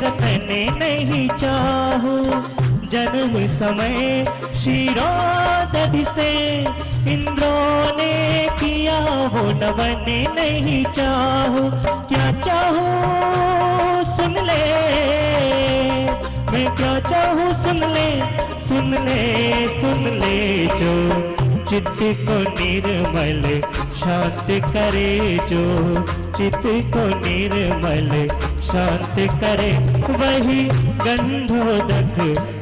रतन नहीं चाहूं, जन्म समय क्षीरोदधि से इंद्रों ने किया वो नवन नहीं चाहूं। क्या चाहूं सुन ले, मैं क्या चाहूं सुन ले, सुन ले, सुन ले। जो चित्त को निर्मल शांत करे, जो चित्त को निर्मल शांत करे, वही गंधोदक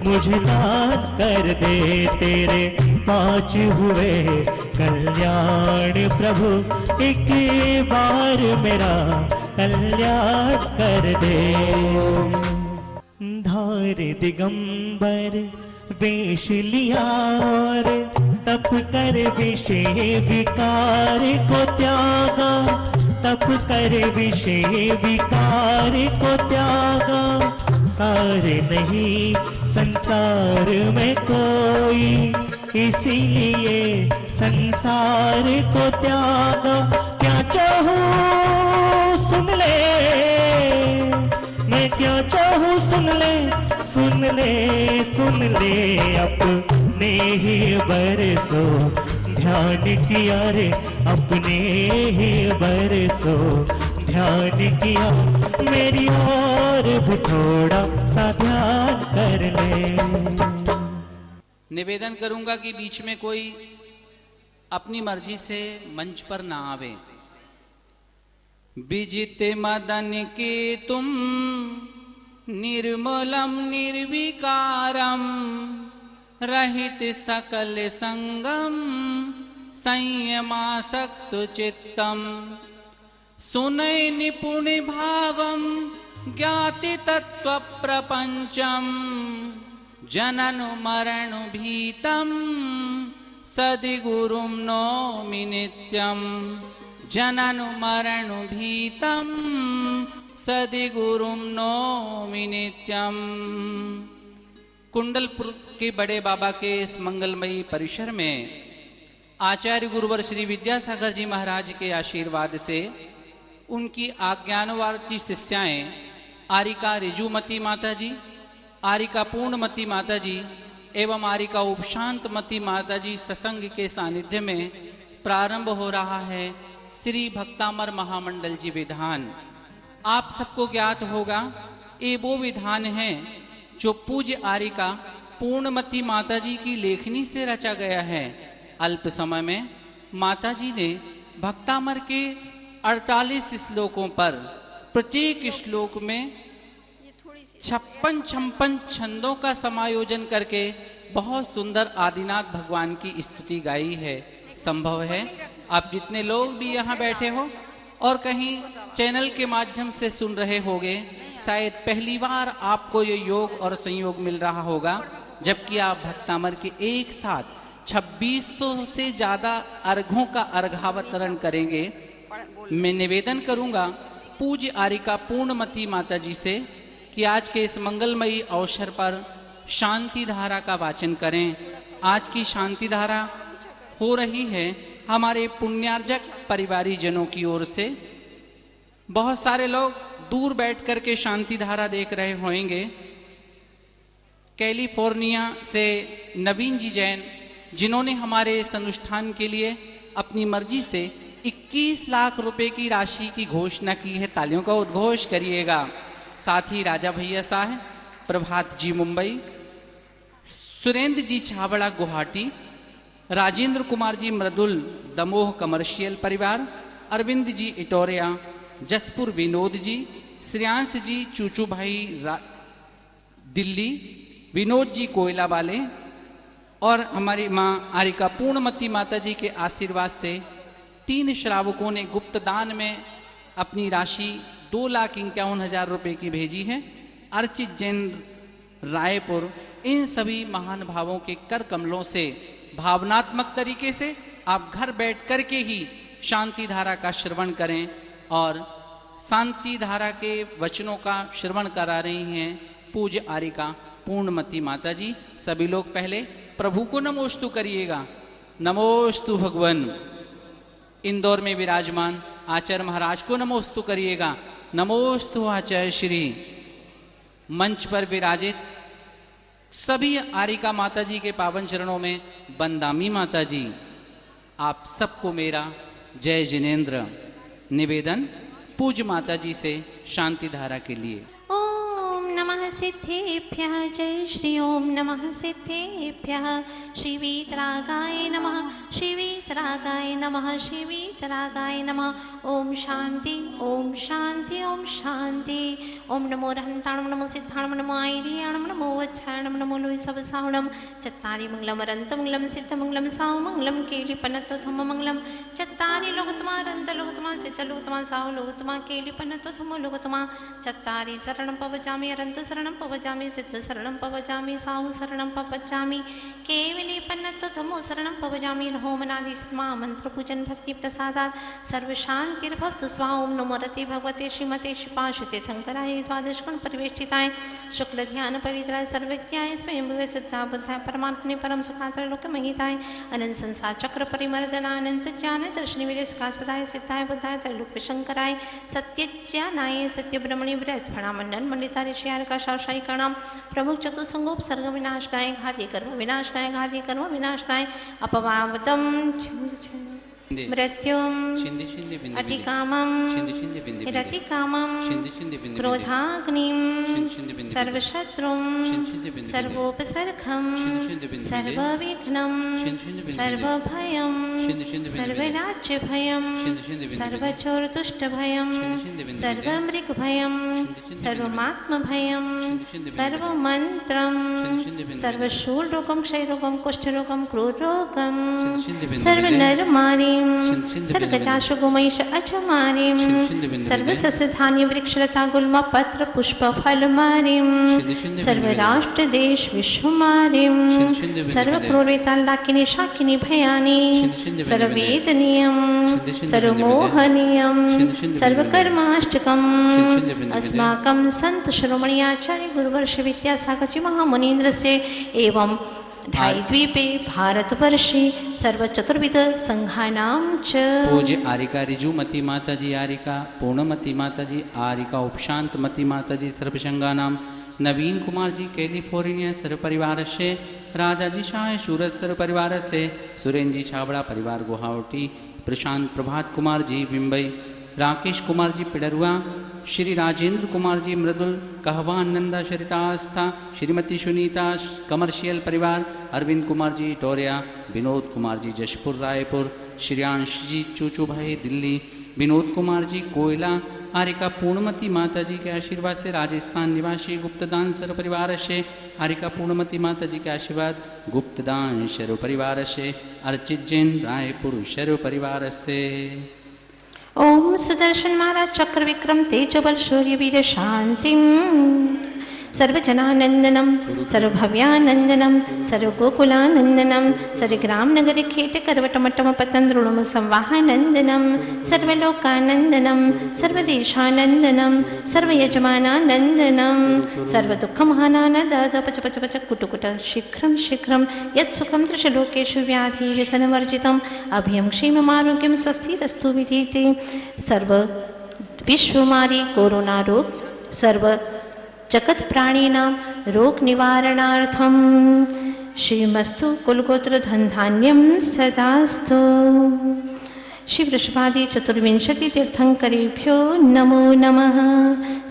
मुझे दान कर दे। तेरे 5 हुए कल्याण प्रभु, एक बार मेरा कल्याण कर दे। धार दिगंबर वेश लिया और तप कर विषय विकार को त्यागा, तप कर विषय विकार को त्यागा। सार नहीं संसार में कोई, इसीलिए संसार को त्यागा। क्या चाहूं सुन ले, मैं क्या चाहूं सुन ले, सुन ले, सुन ले। अपने ही बरसो ध्यान किया रे, अपने ही बरसो ध्यान किया, मेरी और भी थोड़ा सा ध्यान कर ले। निवेदन करूंगा कि बीच में कोई अपनी मर्जी से मंच पर ना आवे। विजित मदन के तुम निर्मलम निर्विकारम, रहित सकल संगम संयमासक्त चित्तम। सुनय निपुण भावम ज्ञाति तत्व प्रपंचम, जनन मरण भीतम सद्गुरुम नौमि नित्यम। जनन मरण भीतम सद्गुरुम नौमि नित्यम। कुंडलपुर के बड़े बाबा के इस मंगलमयी परिसर में आचार्य गुरुवर श्री विद्यासागर जी महाराज के आशीर्वाद से उनकी आज्ञानुवर्ती शिष्याएं आरिका रिजुमती माता जी, आरिका पूर्णमती माता जी एवं आरिका उपशांतमती माता जी सत्संग के सानिध्य में प्रारंभ हो रहा है श्री भक्तामर महामंडल जी विधान। आप सबको ज्ञात होगा ये वो विधान है जो पूज्य आरिका पूर्णमती माता जी की लेखनी से रचा गया है। अल्प समय में माता जी ने भक्तामर के 48 श्लोकों पर प्रत्येक श्लोक में 56 छंदों का समायोजन करके बहुत सुंदर आदिनाथ भगवान की स्तुति गाई है। संभव है आप जितने लोग भी यहाँ बैठे हो और कहीं चैनल के माध्यम से सुन रहे होंगे, शायद पहली बार आपको ये योग और संयोग मिल रहा होगा जबकि आप भक्तामर के एक साथ 2600 से ज्यादा अर्घों का अर्घावतरण करेंगे। मैं निवेदन करूंगा पूज्य आरिका पूर्णमती माता जी से कि आज के इस मंगलमयी अवसर पर शांति धारा का वाचन करें। आज की शांति धारा हो रही है हमारे पुण्यार्जक परिवारी जनों की ओर से। बहुत सारे लोग दूर बैठ कर के शांति धारा देख रहे होंगे। कैलिफोर्निया से नवीन जी जैन, जिन्होंने हमारे इस अनुष्ठान के लिए अपनी मर्जी से 21 लाख रुपए की राशि की घोषणा की है। तालियों का उद्घोष करिएगा। साथ ही राजा भैया साहब, प्रभात जी मुंबई, सुरेंद्र जी छाबड़ा गुवाहाटी, राजेंद्र कुमार जी मृदुल दमोह कमर्शियल परिवार, अरविंद जी इटोरिया, जसपुर विनोद जी, श्रेयांश जी चूचू भाई दिल्ली, विनोद जी कोयला वाले और हमारी माँ आरिका पूर्णमती माता जी के आशीर्वाद से 3 श्रावकों ने गुप्त दान में अपनी राशि 2,51,000 रुपए की भेजी है। अर्चित जैन रायपुर, इन सभी महान भावों के कर कमलों से भावनात्मक तरीके से आप घर बैठ कर के ही शांति धारा का श्रवण करें और शांति धारा के वचनों का श्रवण करा रही हैं पूज्य आरिका पूर्णमती माता जी। सभी लोग पहले प्रभु को नमोस्तु करिएगा। नमोस्तु भगवन। इंदौर में विराजमान आचार्य महाराज को नमोस्तु करिएगा। नमोस्तु आचार्य श्री। मंच पर विराजित सभी आरिका माता जी के पावन चरणों में बंदामी माता जी, आप सबको मेरा जय जिनेन्द्र। निवेदन पूज्य माता जी से शांति धारा के लिए। ओम नमः सिद्धेभ्यः जय श्री ओम नमः सिद्धेभ्यः श्री वीतरागाय नमः श्री वीतरागाय नमः श्री वीतरागाय नमः। ओम शांति ओम शांति ओम शांति। ओम नमो रहन्ताणं नमो सिद्धाणं नमो आयर्याणं नमो वच्छाणं नमो लोहिसवसावणं चत्तारि मंगलम अरन्तमंगलं सिद्धमंगलं सावमंगलं केलिपनत्वधम्ममंगलं चत्तारि लोकतमा सिद्धलोकतमा सावलोकतमा केलिपनत्वधम्मो लोकतमा चत्तारि शरणं पवजामि अरन्त शरणं पवजामि सिद्ध शरणं पवजामि साहु शरणं पवजामि केवलीपन्नत्वधम्मो शरणं पवजामि। होमनादिस्मा मंत्र पूजन भक्ति प्रसादात् सर्वशान्तिर्भवतु स्वाहा। ओम नमो रते भगवते श्रीमते शुपाशुते थंकराय द्वादश गुण परिवेष्टिताय शुक्ल ध्यान पवित्राय सर्वज्ञाय स्वयंभुवे सिद्धा बुद्धाय परमात्मने परम सुखाय लोक महिताय अनंत संसार चक्र परिमर्दनाय अनंत ज्ञान दर्शनी वीर्य सुखास्पदाय सिद्धाय बुद्धाय त्रैलोक्य शंकराय सत्य ज्ञानाय सत्य ब्रह्मणि बृहत् फणामंडन मंडिता ऋषियार का शाशाई प्रणाम प्रमुख चतुसंगोप सर्ग विनाशनाय घाती कर्म विनाशनाय घाती कर्म विनाशनाय अपवावतम मृत्युम अतिकामम रतिकामम क्रोधाग्निम सर्वशत्रुम सर्वोपसर्गम सर्वविघ्नम सर्वभयम सर्वराज्यभयम सर्वचोरतुष्टभयम सर्वमृगभयम सर्वमात्मभयम सर्वमन्त्रम सर्वशूलरोगम क्षयरोगम कुष्ठरोगम क्रोधरोगम सर्वनरमारी सर्गजाशुगुमैष अचमारीं सर्वसस्यधान्य वृक्षलता गुल्म पत्र पुष्प फलमारीं सर्वराष्ट्रदेश विश्वमारीं सर्वक्रूरतालाकिनी शाकिनी भयानी सर्ववेदनीयं सर्वमोहनीयं सर्वकर्माष्टकम् अस्माकं संत शिरोमणि आचार्य गुरुवर्ष विद्यासागर जी महामुनीन्द्र से एवं ढाई द्वीपे भारतवर्षे सर्व चतुर्विध संघानां च पूज्य आरिका ऋजुमती माता जी, आरिका पूर्णमती माता जी, आरिका उपशांत मती माता जी सर्वसंगानां नवीन कुमार जी कैलिफोर्निया सर्व परिवार से राजा जी शाह सूरज सर्व परिवार से सुरेंद्र जी छाबड़ा परिवार गुवाहाटी प्रशांत प्रभात कुमार जी मुंबई राकेश कुमार जी पिडरुआ श्री राजेंद्र कुमार जी मृदुल कहवा नंदा शरितास्था श्रीमती सुनीता कमर्शियल परिवार अरविंद कुमार जी टोरिया विनोद कुमार जी जशपुर रायपुर श्रियांश जी चूचू भाई दिल्ली विनोद कुमार जी कोयला आरिका पूर्णमती माता जी के आशीर्वाद से राजस्थान निवासी गुप्तदान सर्व परिवार से आरिका पूर्णमती माता जी के आशीर्वाद गुप्तदान सर्व परिवार से अर्चित जैन रायपुर सर्व परिवार से। ओम सुदर्शन महाराज चक्र विक्रम तेजबल शौर्य वीर शांतिम सर्वजनानंदनम सर्वभव्यानंदनम सर्वगोकुलानंदनम सर्वग्राम नगर खेट करवटमटम पतंद्रुणम संवाहानंदनम सर्वलोकानंदनम सर्वदेशानंदनम सर्वयजमानानंदनम सर्वदुःखमहानानद पच पच पच कुटुकुट शीघ्रं शीघ्रं यत्सुखं त्रिशलोकेषु व्याधि व्यसनवर्जितम् अभयं क्षेममारोग्यं स्वस्तिरस्तु विधीते। सर्व विश्वमारी कोरोना रोग सर्व जगत प्राणीनां रोग निवारणार्थं श्रीमस्तु कुलगोत्र धन धान्यं सदास्तु। श्री वृषभादि चतुर्विंशति तीर्थंकरेभ्यो नमो नमः।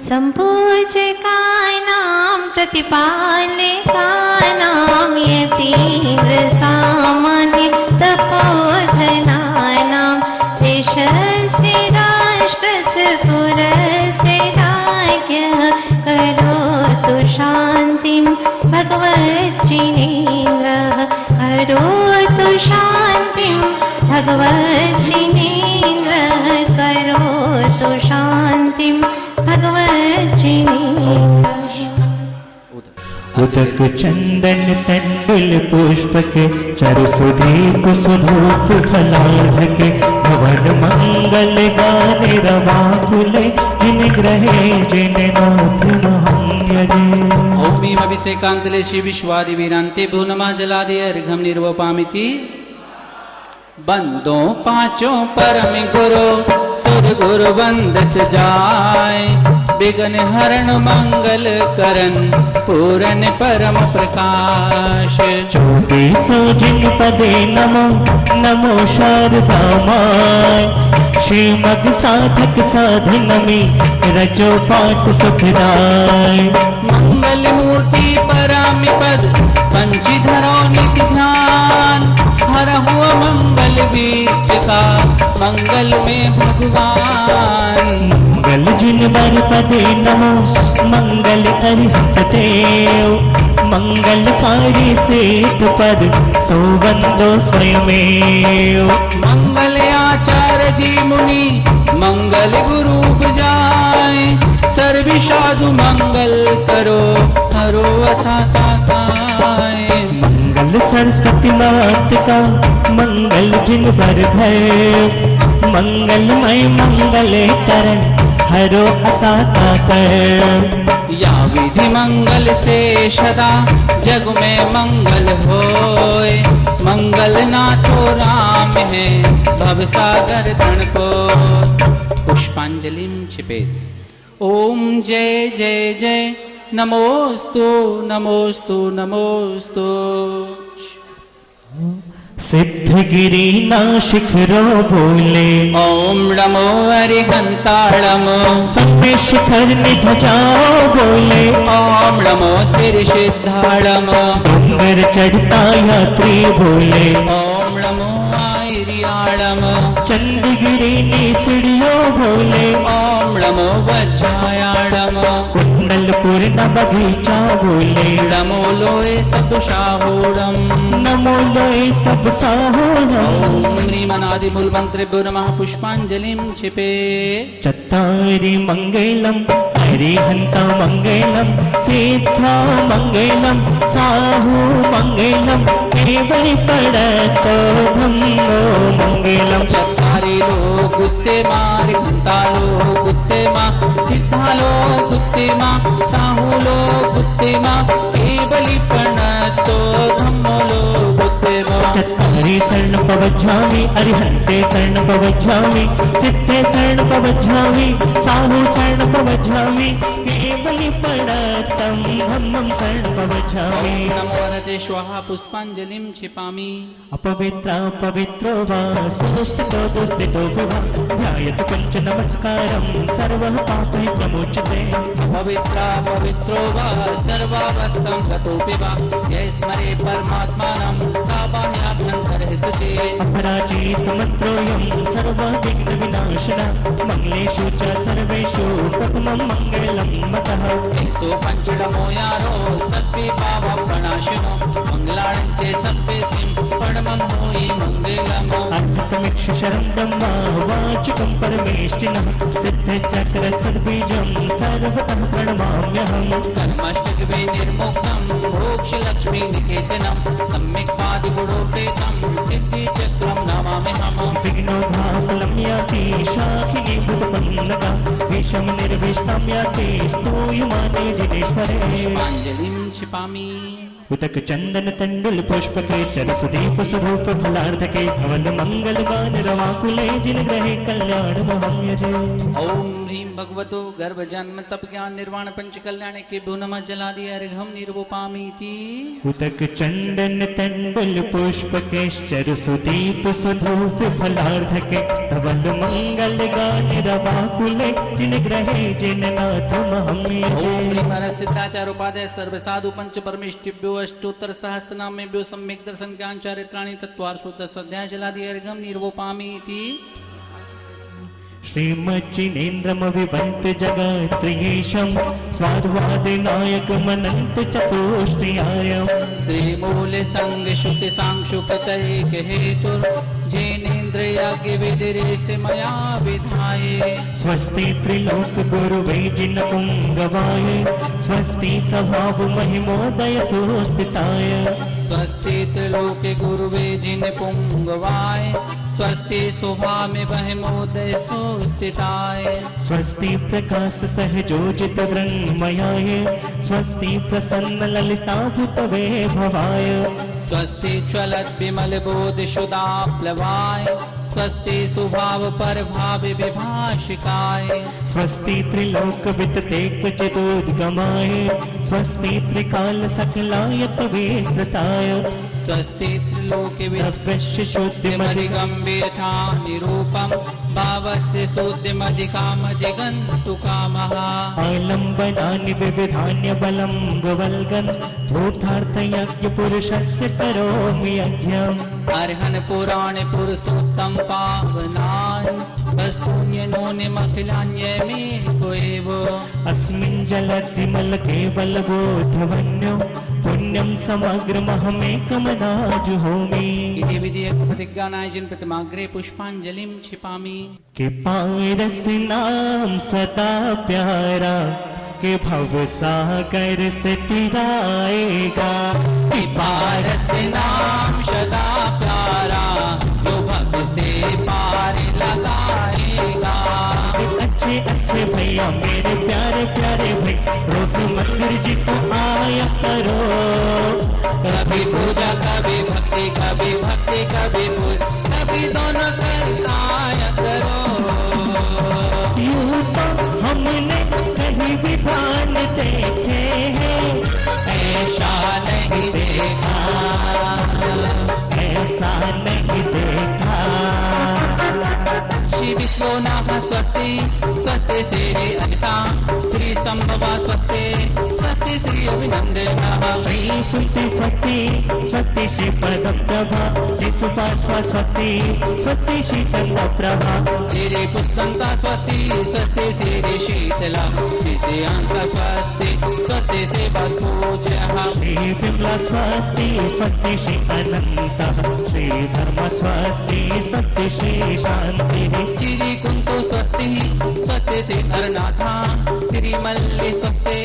संपूज्यकानां प्रतिपालकानां यतीन्द्र सामान्य तपोधनानां देशस्य राष्ट्रस्य पुरस्य राज्ञः करोतु शान्तिं भगवज्जिनेन्द्रः करोतु शान्तिं भगवज्जिनेन्द्रः करोतु शान्तिं भगवज्जिनेन्द्रः। उदक चंदन तंडुल पुष्प के चरु सुधीप सुधूप फलाध के भवन मंगल गाने रवा फुले जिन ग्रहे जिन नाथ महाम्यजे। ओमीम अभिषेकांतले श्री विश्वादि वीरांते भूनमा जलादि अर्घम निर्वपामिति बंदों पांचों परम गुरु सुर गुरु वंदत जाय। विघ्न हरण मंगल करण पूरन परम प्रकाश। चोटी सोजिन पदे नमो नमो शारदा माय। श्रीमद साधक साधन में रजो पाठ सुखदाय। मंगल मूर्ति परामि पद पंचीधरो नित्य ध्यान। हर हुआ मंगल विश्व का मंगल में भगवान। मंगल जिन बर पदे नमो मंगल अरिहत देव। मंगलकारी सेतु पद सोवंदो स्वयमेव। मंगल आचार्य जी मुनि मंगल गुरु बजाय। सर्व साधु मंगल करो हरो असाता काय। मंगल सरस्वती मात का मंगल जिन बर धर। मंगलमय मंगल करण हरो असाता कर। या विधि मंगल से सदा जग में मंगल होय। मंगल नाथो राम है भव सागर गणपो। पुष्पांजलिम छिपेत। ओम जय जय जय नमोस्तु नमोस्तु नमोस्तु। सिद्धगिरि नाशिखरो बोले ओम नमो हरिहंताणम। सभ्य शिखर निध जाओ बोले ओम नमो सिरसिद्धाणम। डोंगर चढ़ता यात्री बोले ओम नमो आयरियाणम। चंदगिरी निसिड़ियो बोले ओम नमो वज्रायाणम। कुंडलपुर न बगीचा बोले नमो लोए सतुषाहूणम। नमो लोए सब साहोणम। ओम ह्रीमनादि मूल मंत्रेभ्यो नमः। पुष्पांजलिं क्षिपे। चत्तारि मंगलम हरिहंता मंगलम। सिद्धा मंगलम साहू मंगलम। केवल पड़तो धम्मो मंगलम। चत्तारि लोक गुत्ते मार घंटा लोक गुत्ते माँ। सिद्धा लोक गुत्ते माँ साहू लोक गुत्ते माँ। केवली प्रणतो धम्मो लोक गुत्ते माँ। चत्तारि शरण पवज्झामि अरिहन्ते शरण पवज्झामि। सिद्धे शरण पवज्झामि साहू शरण पवज्झामि। केवली पड़तं धम्मं शरण पवज्झामि। नमो वरदे स्वाहा। पुष्पांजलिं क्षिपामि। अपवित्रा पवित्रो वा सुस्थितो दुस्थितो वा। ध्यायतु पंच नमस्कारं सर्वः पापैः प्रमुच्यते। पवित्रा पवित्रो वा सर्वावस्थं गतोऽपि वा। ये स्मरे परमात्मानं सा बाह्याभ्यन्तरे शुचे। अपराजित मन्त्रोऽयं सर्वविघ्नविनाशिनः। मंगलेषु च सर्वेषु प्रथमं मङ्गलं मतः। एषो पञ्चडमो यारो सद्विभाव प्रणाशिनो। मङ्गलाणं च सर्वेसिं परमं होयि मङ्गलम्। अर्थमिक्षशरं ब्रह्मा वाचिकं परमेष्टिनः। सिद्धचक्र सद्बीजं सर्वतः प्रणमाम्यहम्। कर्मष्टकवे निर्मुक्तं मोक्षलक्ष्मी निकेतनं। सम्यक् पादिगुणोपेतं सिद्धिचक्रं नमाम्यहम्। विघ्नोद्धाफलं याति शाकिनी भूतपन्नका। विषम निर्विष्टां याति स्तूयमाने जिनेश्वरे। पुष्पांजलिं क्षिपामि। उदक चंदन तंडुल पुष्प के चर सुदीप सुधूप फलार्थ के धवल मंगल गान रवाकुले जिन ग्रहे कल्याण महम यजे। ओम ह्रीं भगवतो गर्भ जन्म तप ज्ञान निर्वाण पंच कल्याण के भो नमः। जलादि अर्घम निर्वपामीति। उदक चंदन तंडुल पुष्प के चर सुदीप सुधूप फलार्थ के धवल मंगल गान रवाकुले जिन ग्रहे जिन नाथ महम ओम यजे। ह्रीं हरसिद्धाचार उपाध्याय सर्व साधु पंच परमेष्टिभ्यो अष्टोत्तर सहस्रनामेभ्यो सम्यक् दर्शन ज्ञान चारित्राणि तत्त्वार शुद्ध सद्या जलादि अर्घम निर्वपामीति। श्रीमच्चिनेन्द्रमविवन्त जगत्प्रियेशं स्वाद्वादिनायक मनन्त चतुष्टयाय। श्रीमूल संग श्रुति सांशुपतैक हेतुर जैनेन्द्र यज्ञ विदिरे से मया विधाये। स्वस्ति त्रिलोक गुरुवे जिन पुंगवाय। स्वस्ति स्वभाव महिमोदय सुस्थिताय। स्वस्ति त्रिलोके गुरुवे जिन पुंगवाय। स्वस्ति शोभा में बहमोदय सुस्थिताय। स्वस्ति प्रकाश सहजोजित ब्रह्मयाय। स्वस्ति प्रसन्न ललिताभूत वैभवाय। स्वस्ति ज्वलत् विमल बोध सुधा प्लवाय। स्वस्ति सुभाव पर भाव विभाषिकाय स्वस्ति त्रिलोक वितते क्वचिदोद्गमाय स्वस्ति त्रिकाल सकलायत विस्तृताय स्वस्ति त्रिलोके द्रव्यस्य शुद्धिमधि गंभीरता निरूपम भावस्य शुद्धिमधिकामधिगन्तु कामः आलम्बनानि विविधान्य बलं वल्गन् भूतार्थयज्ञ पुरुषस्य करोमि यज्ञम् अर्हन् पुराणे पुरुषोत्तम पावनान् वस्तून्यनोनिमखिलान्यमे को एव अस्मिन् जलधिमल केवल बोधवन्यो पुण्यं समग्रमहमेकमनाजुहोमि इति विधेयक प्रतिज्ञानाय जिन प्रतिमाग्रे पुष्पांजलिं क्षिपामि के पारस नाम सदा प्यारा के भव सागर से तिराएगा कि पारस नाम सदा प्यारा जो भव से पार लगाएगा अच्छे अच्छे भैया मेरे प्यारे प्यारे भाई रोज मंदिर जी को आया करो कभी पूजा कभी भक्ति कभी भक्ति कभी पूजा कभी दोनों करताया करो यूं तो हमने कहीं विधान देखे हैं ऐसा नहीं देखा ऐसा नहीं देखा श्री विश्वनाथ स्वस्ति स्वस्ति श्री अनिता श्री संभवा स्वस्ति स्वस्ति श्री अभिनंदनः श्री सुति स्वस्ति स्वस्ति श्री पदम प्रभा श्री सुपार्श्व स्वस्ति स्वस्ति श्री चंद्र प्रभा श्री पुष्पंता स्वस्ति स्वस्ति श्री शीतला श्री श्रेयांश स्वस्ति स्वस्ति श्री भास्पूज्यः श्री विमला स्वस्ति स्वस्ति श्री अनंत श्री धर्म स्वस्ति स्वस्ति श्री शांति श्री कुंतो स्वस्ति स्वस्ति श्री हरनाथा श्री मल्ली स्वस्ति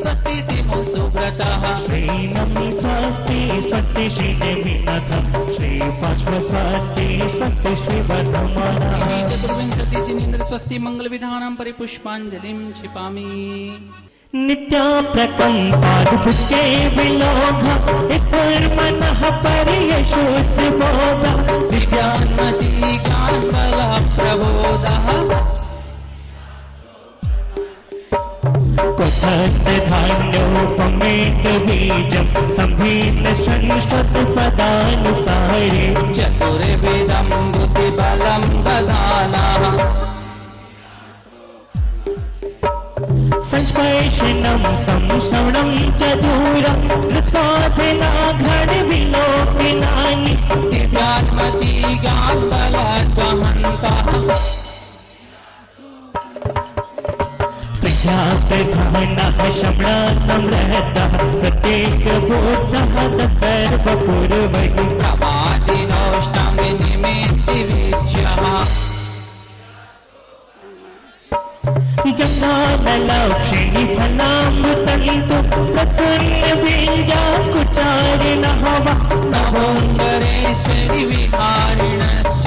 स्वस्ति श्री सुब्रतः श्री नमी स्वस्ति स्वस्ति श्री देवीनाथ श्री पार्श्व स्वस्ति स्वस्ति श्री वर्धमान चतुर्विंशति जिनेन्द्र स्वस्ति मंगल विधानं परिपुष्पांजलिं क्षिपामि नित्या प्रकम्पाद्भुते विलोभ स्फुर्मनः पर्यशुद्ध बोध विज्ञानमती ज्ञानबलः प्रबोधः कुतस्थधान्योपमेत बीजं सम्भीर्न संश्रुतपदानुसारे चतुर्वेदं बुद्धिबलं ददानः संस्पर्शनं संश्रवणं च दूरं रस्वादिनाघ्रणविलोकिनानि दिव्यात्मती ज्ञानबलत्वहन्तः प्रजाप्रधानः शमणा समृद्धः प्रत्येकबोधः सर्वपूर्वैः प्रवादिनोष्टाङ्गे निमित्ति विद्यः जङ्गामलक्षिणि फलामृतन्तु प्रसन्नबीजाकुचारिणः वा नवोङ्गरेश्वरि विहारिणश्च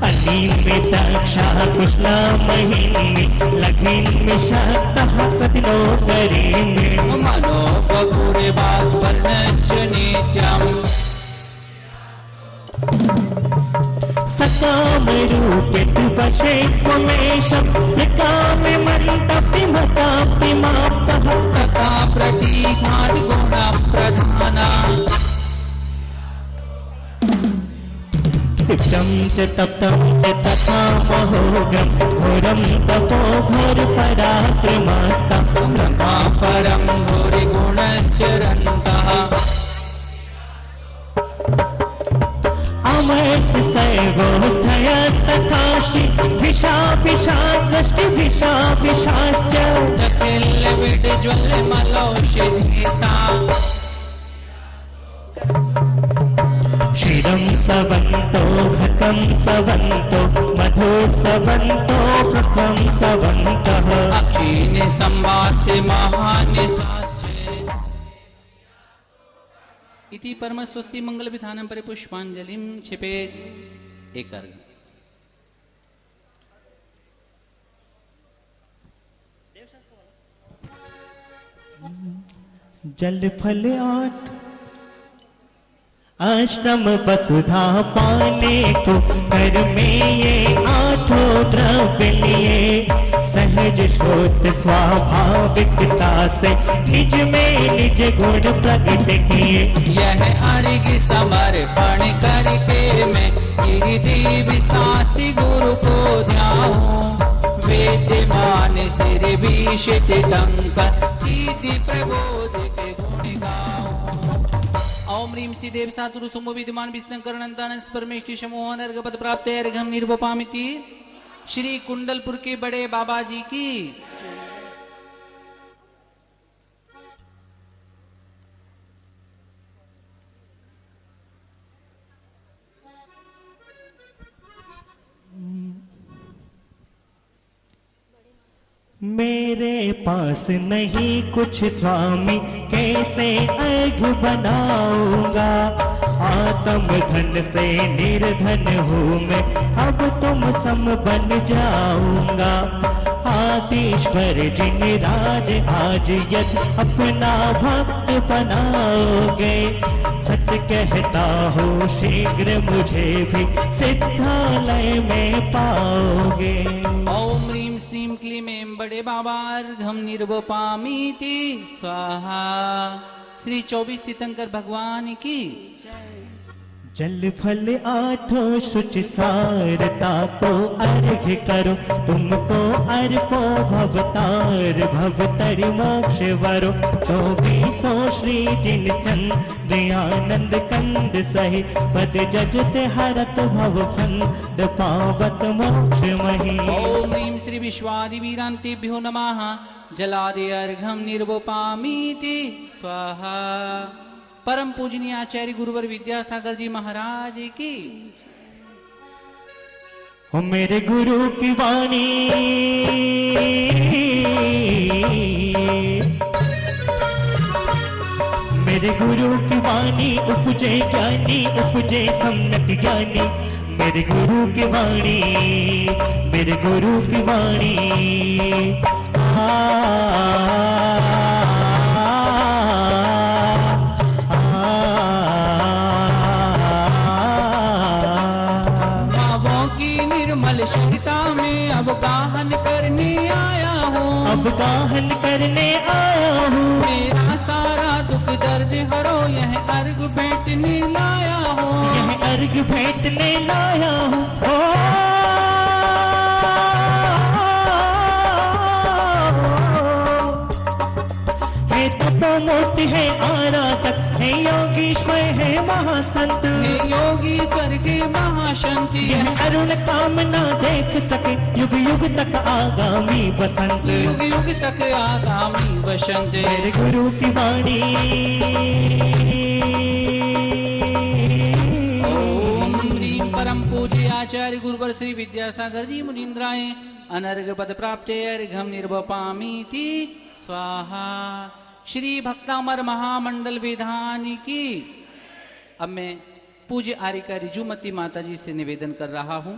अनिमितक्षः कृष्णामहिन्मि लघिन्मि शक्तः प्रतिलोकरीमि मनोपपुरेवाग्वर्णश्च नित्यम् सकामरूपेतु वशे त्वमेषं प्रकाम्यमन्तपिमताप्तिमाप्तः तथा प्रतीकात् गुणप्रधाना तिक्तं च तप्तं च तथा महोगं घोरं तपो घोरपराक्रमास्तं ब्रह्मा परं घोरिगुणश्चरन्तः अमर्षि सर्वोस्थयस्तथाश्चि भिषाभिषादृष्टिभिषाभिषाश्च जटिलविड्ज्वलमलौषधीसा क्षीरं सवन्तो घृतं सवन्तो मधु सवन्तो घृतं सवन्तः अक्षीणि संवास्य महानिशाश्च इति परम स्वस्ति मंगल विधानं परिपुष्पांजलिं क्षिपेत् एक अर्घ जल फल 8 आश्रम वसुधा पाने को कर में ये आठों द्रव्य लिए, सहज श्रोत स्वाभाविकता से निज में निज गुण प्रकट किए। यह अर्घ समर्पण करके मैं श्री देवी शास्त्री गुरु को ध्याऊं, वेद्यमान सिर भीषित डंकर सीधि प्रबोध के गुण गाऊं। ओम ह्रीं श्री देव सातुरु सुमो विद्यमान विष्णु अनंत परमेष्टि समोहन अर्घपद प्राप्त अर्घम निर्वपामिति। श्री कुंडलपुर के बड़े बाबा जी की। मेरे पास नहीं कुछ स्वामी, कैसे अर्घ बनाऊंगा। आत्म धन से निर्धन हूँ मैं, अब तुम सम बन जाऊंगा। आदिश्वर जिन राज आज यदि अपना भक्त बनाओगे, सच कहता हूँ शीघ्र मुझे भी सिद्धालय में पाओगे। ओम ह्रीं श्रीं क्लीं ऐं बड़े बाबा अर्घम निर्वपामिति स्वाहा। श्री 24 तीर्थंकर भगवान की। जल फल आठों शुचि सारता को अर्घ करो, तुमको अर्पो भवतार भवतर मोक्ष वरो। तो भी सो श्री जिन चंद आनंद कंद सही, पद जजत हरत भव फंद पावत मोक्ष मही। ओम ह्रीं श्री विश्वादि वीरांतेभ्यो नमः। जलादि अर्घम निर्वपामिति स्वाहा। परम पूजनीय आचार्य गुरुवर विद्यासागर जी महाराज की। हो मेरे गुरु की वाणी, मेरे गुरु की वाणी उपजे ज्ञानी, उपजे सम्यक ज्ञानी। मेरे गुरु की वाणी, मेरे गुरु की वाणी। शुद्धता में अब गाहन करने आया हूँ, अब गाहन करने आया हूँ। मेरा सारा दुख दर्द हरो, यह अर्घ भेंटने लाया हूँ, यह अर्घ भेंटने लाया हूँ। हे तपोमूर्ति है आराधक, हे योगीश्वर है महासंत, हे योगीश्वर के महासंत। यह अरुण कामना देख सके, युग युग तक आगामी बसंत, युग युग तक आगामी बसंत। मेरे गुरु की वाणी। ओम ह्रीं परम पूज्य आचार्य गुरुवर श्री विद्यासागर जी मुनीन्द्राय अनर्घ पद प्राप्त अर्घम निर्वपामिति स्वाहा। श्री भक्तामर महामंडल विधान की। अब मैं पूज्य आर्यका रिजुमती माता जी से निवेदन कर रहा हूँ,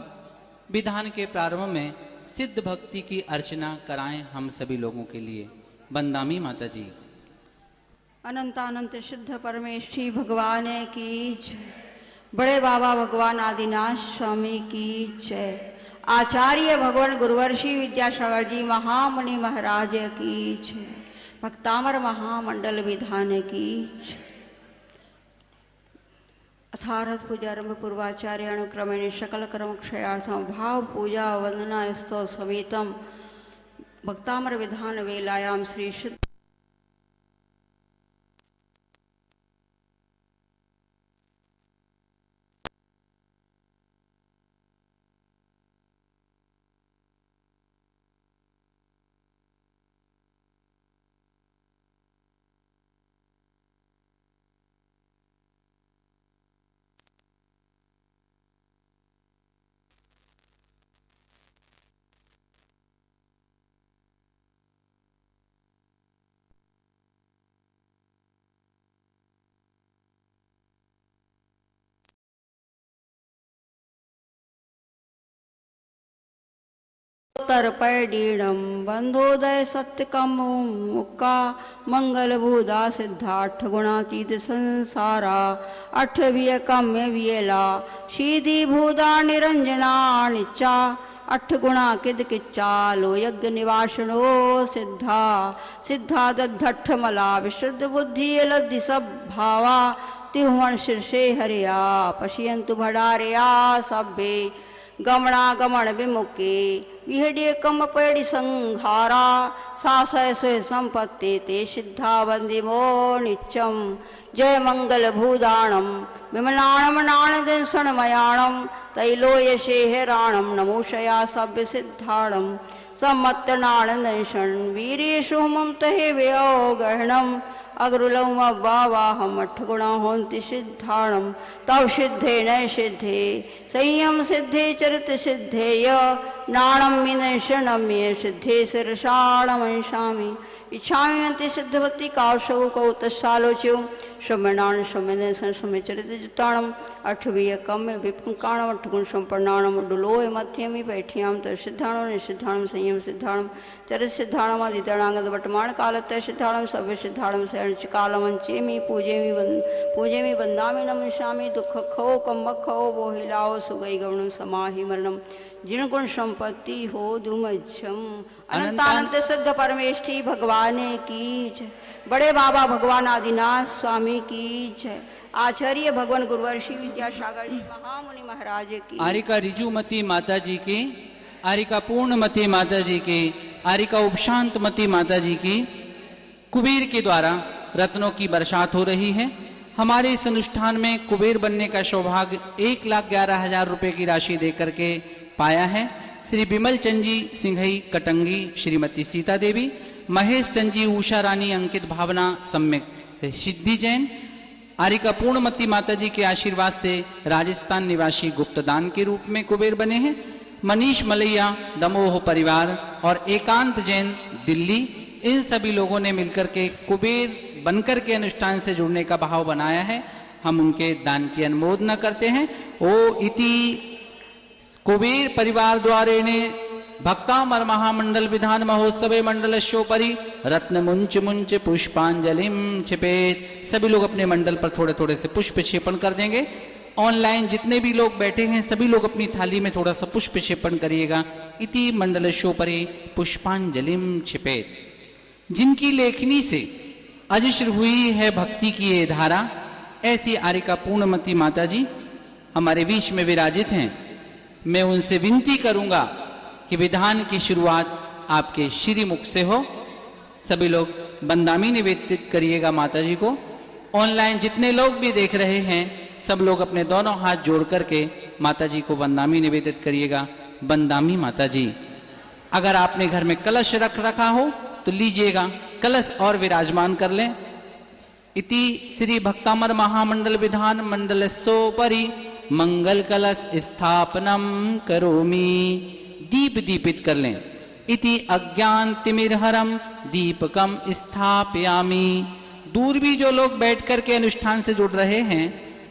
विधान के प्रारंभ में सिद्ध भक्ति की अर्चना कराएं हम सभी लोगों के लिए। बंदामी माता जी। अनंत अनंत शुद्ध परमेश्वरी भगवान की जय। बड़े बाबा भगवान आदिनाथ स्वामी की जय। आचार्य भगवान गुरुवर्षि विद्यासागर जी महामुनि महाराज की जय। भक्तामर महामंडल विधान की जय। अथारथ पूजारंभ पूर्वाचार्य अनुक्रमेण सकल कर्म क्षयार्थम भाव पूजा वंदना स्तव समेतम भक्तामर विधान वेलायाम श्री शुद्ध तर्पैडीणं बंधोदय सत्यकम मुक्का मंगल भूदा सिद्धार्थ गुणातीत संसारा अठविय काम्य वियला शीधि भूदा निरंजना निचा अठ गुणा किद किच्चा लो यज्ञ निवासनो सिद्धा सिद्धा दद्धठ मला विशुद्ध बुद्धि लद्धि सब भावा तिहुवन शीर्षे हरिया पश्यन्तु भडारया सभ्ये गमना गमन विमुखे विहड़े कम पेड़ी संहारा सासय स्वे संपत्ति ते सिद्धा वंदिमो नित्यम जय मंगल भूदाणम विमलाणम नाणदिंसणमयाणम तैलोयशे हेराणम नमोशया सभ्य सिद्धाणम सम्मत नाणदंशन वीरेशु मम तहे व्ययो गहणम अग्रुलम बावाहम अठ गुणा होन्ति सिद्धाणम तव सिद्धे न सिद्धे संयम सिद्धे चरित सिद्धे य नाणम विनशनम ये सिद्धे शिरसाणमंशामि इच्छामि मंति सिद्धवती काशौ कौतशालोच्यौ श्रमणान श्रमदर्शन श्रमचरित जुताणम अठवीय कम्य विपंकाणम अठगुण संपन्नाणम डुलोय मध्यमी बैठियाम तर सिद्धाणम निसिद्धाणम संयम सिद्धाणम चरित सिद्धाणम आदितणांगद वर्तमान कालत्य सिद्धाणम सभ्य सिद्धाणम शरणच कालम चेमी पूजेमी वंदामि नमस्यामि दुख खो कम्ब खो बोहिलाओ सुगई गवणम समाहि मरणम जिन गुण संपत्ति हो दुमज्जम अनंतानंत सिद्ध परमेष्ठी भगवान की जय। बड़े बाबा भगवान आदिनाथ स्वामी की जय। आचार्य भगवान गुरुवर्षि विद्यासागर जी महामुनि महाराज की। आरिका रिजुमती माता जी की, आरिका पूर्णमती माता जी की, आरिका उपशांतमती माता जी की। कुबेर के द्वारा रत्नों की बरसात हो रही है। हमारे इस अनुष्ठान में कुबेर बनने का सौभाग्य 1,11,000 रुपए की राशि देकर के पाया है। श्री बिमल चंद जी सिंघई कटंगी, श्रीमती सीता देवी, महेश चंद जी, उषा रानी, अंकित भावना, सम्यक सिद्धि जैन। आरिका पूर्णमती माता जी के आशीर्वाद से राजस्थान निवासी गुप्तदान के रूप में कुबेर बने हैं। मनीष मलैया दमोह परिवार और एकांत जैन दिल्ली, इन सभी लोगों ने मिलकर के कुबेर बनकर के अनुष्ठान से जुड़ने का भाव बनाया है। हम उनके दान की अनुमोदना करते हैं। ओ इति कुबेर परिवार द्वारे ने भक्तामर महामंडल विधान महोत्सवे मंडलस्योपरि रत्न मुंच मुंच पुष्पांजलिम छिपेत। सभी लोग अपने मंडल पर थोड़े थोड़े से पुष्प क्षेपण कर देंगे। ऑनलाइन जितने भी लोग बैठे हैं सभी लोग अपनी थाली में थोड़ा सा पुष्प क्षेपण करिएगा। इति मंडलस्योपरि पुष्पांजलिम छिपेत। जिनकी लेखनी से अजस्र हुई है भक्ति की ये धारा, ऐसी आरिका पूर्णमती माता जी हमारे बीच में विराजित हैं। मैं उनसे विनती करूंगा कि विधान की शुरुआत आपके श्रीमुख से हो। सभी लोग बंदामी निवेदित करिएगा माता जी को। ऑनलाइन जितने लोग भी देख रहे हैं सब लोग अपने दोनों हाथ जोड़ करके माता जी को बंदामी निवेदित करिएगा। बंदामी माता जी। अगर आपने घर में कलश रख रखा हो तो लीजिएगा, कलश और विराजमान कर लें। इति श्री भक्तामर महामंडल विधान मंडलस्योपरि मंगल कलश स्थापनम करोमि। दीप दीपित कर लें। इति अज्ञान तिमिरहरम दीपकम स्थापयामि। दूर भी जो लोग बैठ कर के अनुष्ठान से जुड़ रहे हैं,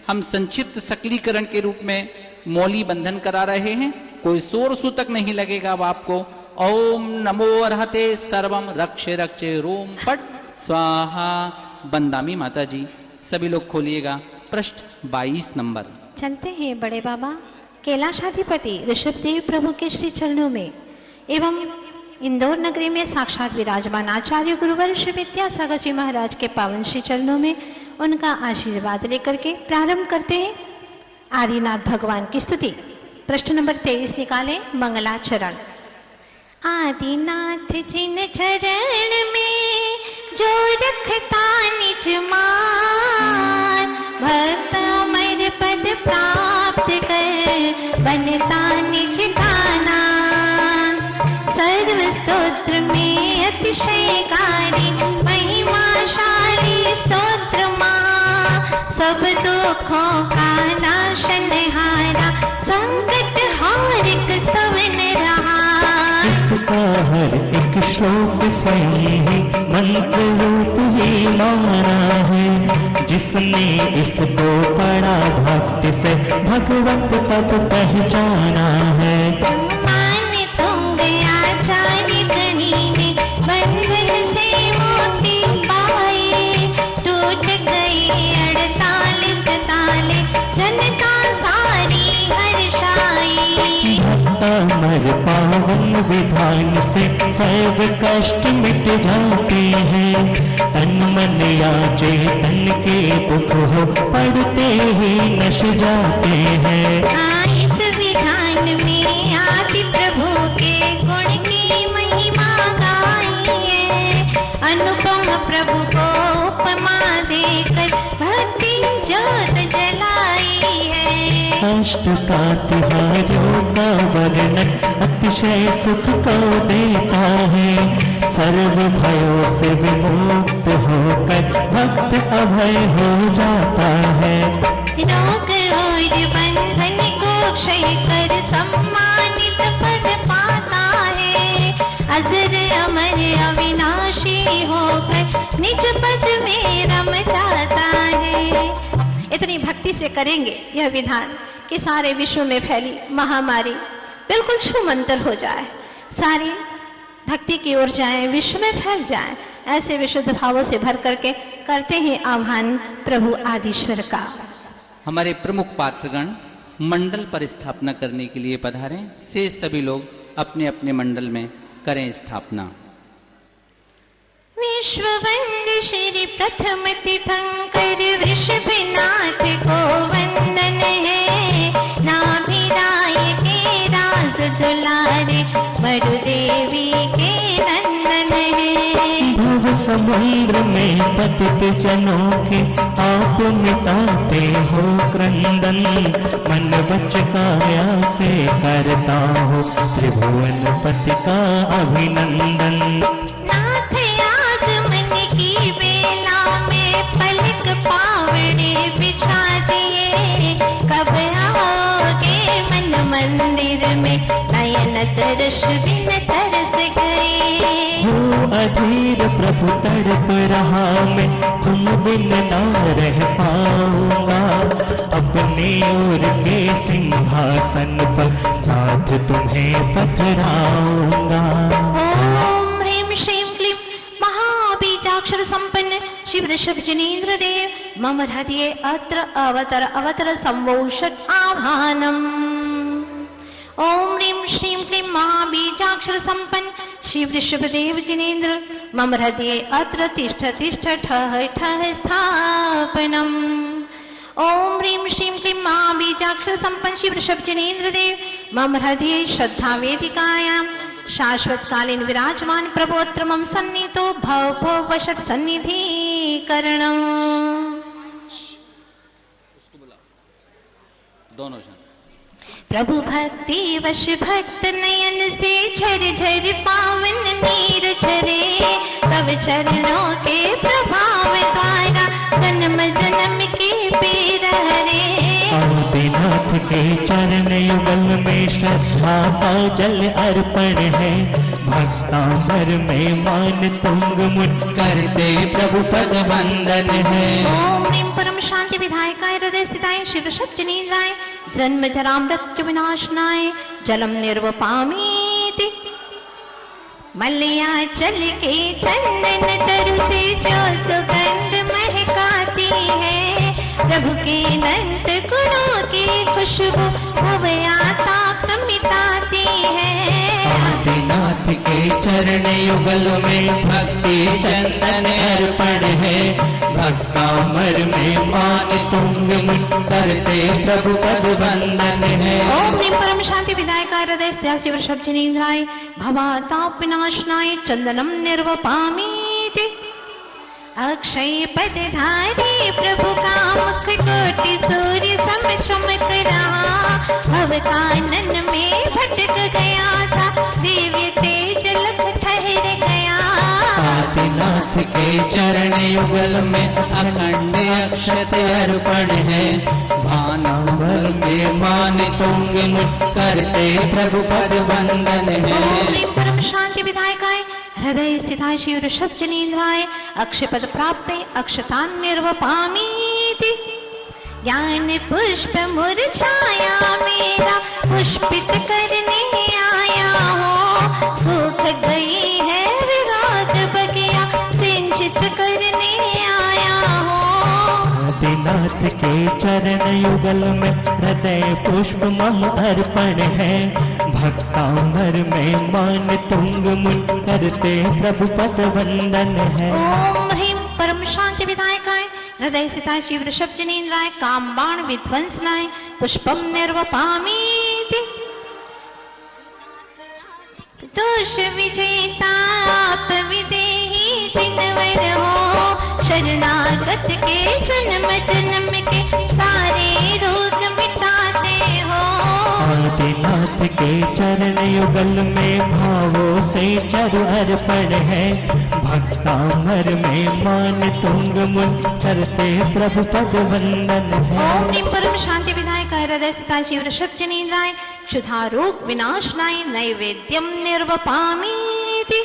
हम संक्षिप्त सकलीकरण के रूप में मौली बंधन करा रहे हैं। कोई शोर सूतक नहीं लगेगा अब आपको। ओम नमो अर्हते सर्वम रक्षे रक्षे रोम पट स्वाहा। बंदामी माता जी। सभी लोग खोलिएगा पृष्ठ 22 नंबर। चलते हैं बड़े बाबा कैलाशाधिपति ऋषभदेव प्रभु के श्री चरणों में एवं इंदौर नगरी में साक्षात विराजमान आचार्य गुरुवर श्री विद्यासागर जी महाराज के पावन श्री चरणों में उनका आशीर्वाद लेकर के प्रारंभ करते हैं आदिनाथ भगवान की स्तुति। पृष्ठ नंबर 23 निकालें मंगलाचरण। आदिनाथ जिन चरण में जो रखता निज मान, भक्त अमर पद प्राप्त कर बनता निज गाना। सर्व स्तोत्र में अतिशयकारी महिमाशाली स्तोत्र माँ। सब दुखों का नाशनहारा संकट हारिक स्तवन रहा। इसका हर एक श्लोक स्वयं ही मंत्र रूप ही माना है। जिसने इसको पढ़ा भक्ति से भगवत पद पहचाना है। मान तुंग पावन विधान से सर्व कष्ट मिट जाते हैं। तन मन या चेतन के दुख हो पड़ते ही नश जाते हैं। इस विधान में आदि प्रभु के गुण की महिमा गाई है। अनुपम प्रभु को उपमा देकर भक्ति ज्योत जलाई है। अष्ट प्रातिहार्यों का वर्णन अतिशय सुख को देता है। सर्व भयों से विमुक्त होकर भक्त अभय हो जाता है। रोग और बंधन को क्षय कर सम्मानित पद पाता है। अजर अमर अविनाशी होकर निज पद में रम जाता है। इतनी भक्ति से करेंगे यह विधान कि सारे विश्व में फैली महामारी बिल्कुल छूमंतर हो जाए, सारी भक्ति की ओर जाए, विश्व में फैल जाए। ऐसे विशुद्ध भावों से भर करके करते हैं आह्वान प्रभु आदिश्वर का। हमारे प्रमुख पात्रगण मंडल पर स्थापना करने के लिए पधारें। से सभी लोग अपने अपने मंडल में करें स्थापना। विश्ववंद श्री प्रथम तीर्थंकर वृषभनाथ को वंदन है। नाभिराय के राज दुलारे वरुदेवी के नंदन है। भव समुद्र में पतित जनों के आप मिटाते हो क्रंदन। मन वच काया से करता हो त्रिभुवन पति का अभिनंदन। नाथ आगमन की बेला में पलक पावड़े बिछा दिए। कब आओगे मन मंदिर में नयन तरस बिन तरस गए। हो अधीर प्रभु तड़प रहा मैं, तुम बिन ना रह पाऊंगा। अपने ओर के सिंहासन पर नाथ तुम्हें पधराऊंगा। ओम ह्रीं श्रीं क्लीं महाबीजाक्षर संपन्न शिव ऋषभ जिनेन्द्र देव मम हृदये अत्र अवतर अवतर संवोषट आभानम। ओम ह्रीं श्रीं क्लीं महाबीजाक्षर संपन्न शिव ऋषभ देव जिनेन्द्र मम हृदये अत्र तिष्ठ तिष्ठ ठः ठः स्थापनम। ओम ह्रीं श्रीं क्लीं महाबीजाक्षर संपन्न शिव ऋषभ जिनेन्द्र देव मम हृदये श्रद्धा वेदिकायां शाश्वतकालीन विराजमान प्रभोत्र मम सन्नितो भव भव वशट सन्निधिकरणम्। दोनों जन प्रभु भक्ति वश भक्त नयन से झर झर पावन नीर झरे। तब चरणों के प्रभाव द्वारा जन्म जन्म के पीर हरे। आदिनाथ के चरण युगल में श्रद्धा का जल अर्पण है। भक्तांबर में मान तुंग मुझ करते प्रभु पद वंदन है। ओम ह्रीं परम शांति विधायकाय हृदय स्थिताय शिव ऋषभ जिनेन्द्राय जन्म जरा मृत्यु विनाशनाय जलम निर्वपामीति। मलयाचल के चंदन तरु से जो सुगंध महकाती है। प्रभु के अनंत गुणों की खुशबू भवयाताप मिटाती है। आदिनाथ के चरण युगल में भक्ति चंदन अर्पण है। भक्तामर में मान तुंग मुझ करते प्रभु पद वंदन है। ओम ह्रीं परम शांति विधायकाय हृदय स्थिताय शिव ऋषभ जिनेन्द्राय भवताप विनाशनाय चंदनम निर्वपामीति। अक्षय पदधारी प्रभु का मुख कोटि सूर्य सम चमक रहा। भव कानन में भटक गया था दिव्य तेज लख ठहर गया। आदिनाथ के चरण युगल में अखंड अक्षत अर्पण है। भानावर में मान तुंग मुझ करते प्रभु पद वंदन है। ओम ह्रीं परम शांति विधायकाय हृदय स्थिताय शिव ऋषभ जिनेन्द्राय अक्षय पद प्राप्ते अक्षतान निर्वपामीति। ज्ञान पुष्प मुरझाया मेरा पुष्पित करने आया हो। सूख गई है विराग बगिया सिंचित करने आया हो। आदिनाथ के चरण युगल में हृदय पुष्प मम अर्पण है। भक्तांबर में मान तुंग मुन करते प्रभु पद वंदन है। ओम ह्रीं परम शांति विधायकाय हृदय सिताय शिव ऋषभ जनेन्द्राय काम बाण विध्वंसनाय पुष्पम निर्वपामीति। दोष विजेता आप विदेही जिनवर हो शरणागत के जन्म जन्म के सारे रोग मिटाते हो। आदिनाथ के चरण युगल में भावों से चरु अर्पण है। भक्तामर में मान तुंग मुन करते प्रभु पद वंदन है। ओम ह्रीं परम शांति विधायक हृदय सिताय शिव ऋषभ जनेन्द्राय क्षुधा रोग विनाशनाय नैवेद्यम निर्वपामीति।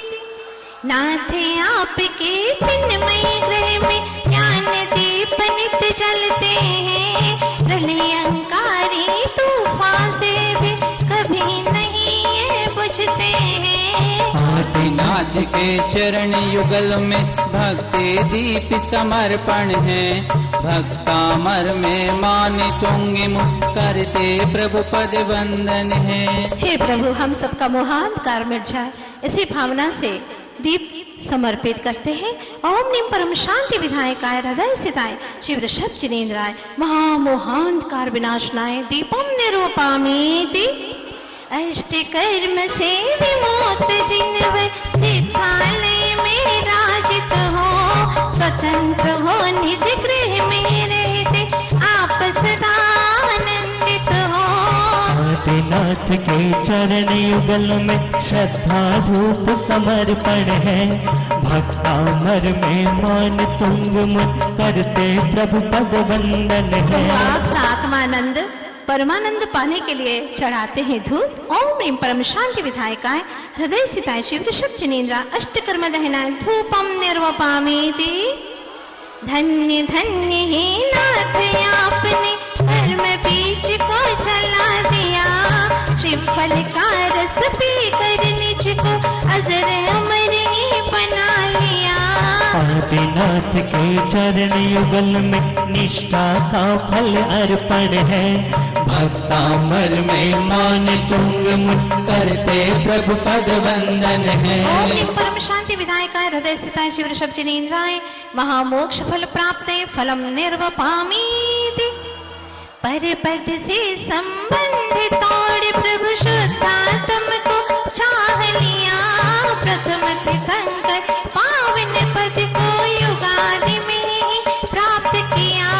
नाथ आपके चिन्मय गृह में ज्ञान दीप नित्य जलते हैं। प्रलयंकारी तूफान से भी कभी नहीं ये बुझते हैं। आदिनाथ के चरण युगल में भक्ति दीप समर्पण है। भक्तामर में मान तुंग मुन करते प्रभु पद वंदन है। हे प्रभु हम सबका मोहांधकार मिट जाए इसी भावना से दीप समर्पित करते हैं। ओम नीम परम शांति विधायकाय हृदय सिताय शिव ऋषभ जनेन्द्राय महामोहांधकार विनाशनाय दीपम निरूपामीति। अष्ट कर्म से विमुक्त जिनवर सिद्धालय में राजित हो स्वतंत्र हो निज गृह में रहते आप सदा आनंदित हो। आदिनाथ के चरण युगल में श्रद्धा धूप समर्पण है। भक्तामर में मान तुंग मुन करते प्रभु पद वंदन है। आप सात्मानंद परमानंद पाने के लिए चढ़ाते हैं धूप। ओम ह्रीं परम शांति विधायकाय हृदय सिताय शिव ऋषभ जनेन्द्राय अष्टकर्म दहनाय धूपम निर्वपामीति। धन्य धन्य हे नाथ आपने कर्म बीज को जला दिया। शिव फल का रस पीकर निज को अजर अमर ही बना लिया। आदिनाथ के चरण युगल में निष्ठा का फल अर्पण है। भक्तामर में मान तुंग मुन करते प्रभु पद वंदन है। ओम ह्रीं परम शांति विधायकाय हृदय स्थिताय शिव ऋषभ जनेन्द्राय महामोक्ष फल प्राप्ते फलम निर्वपामीति। पर पद से संबंध तोड़ प्रभु शुद्धात्म को चाह लिया। प्रथम तीर्थंकर पावन पद को युगादि में ही प्राप्त किया।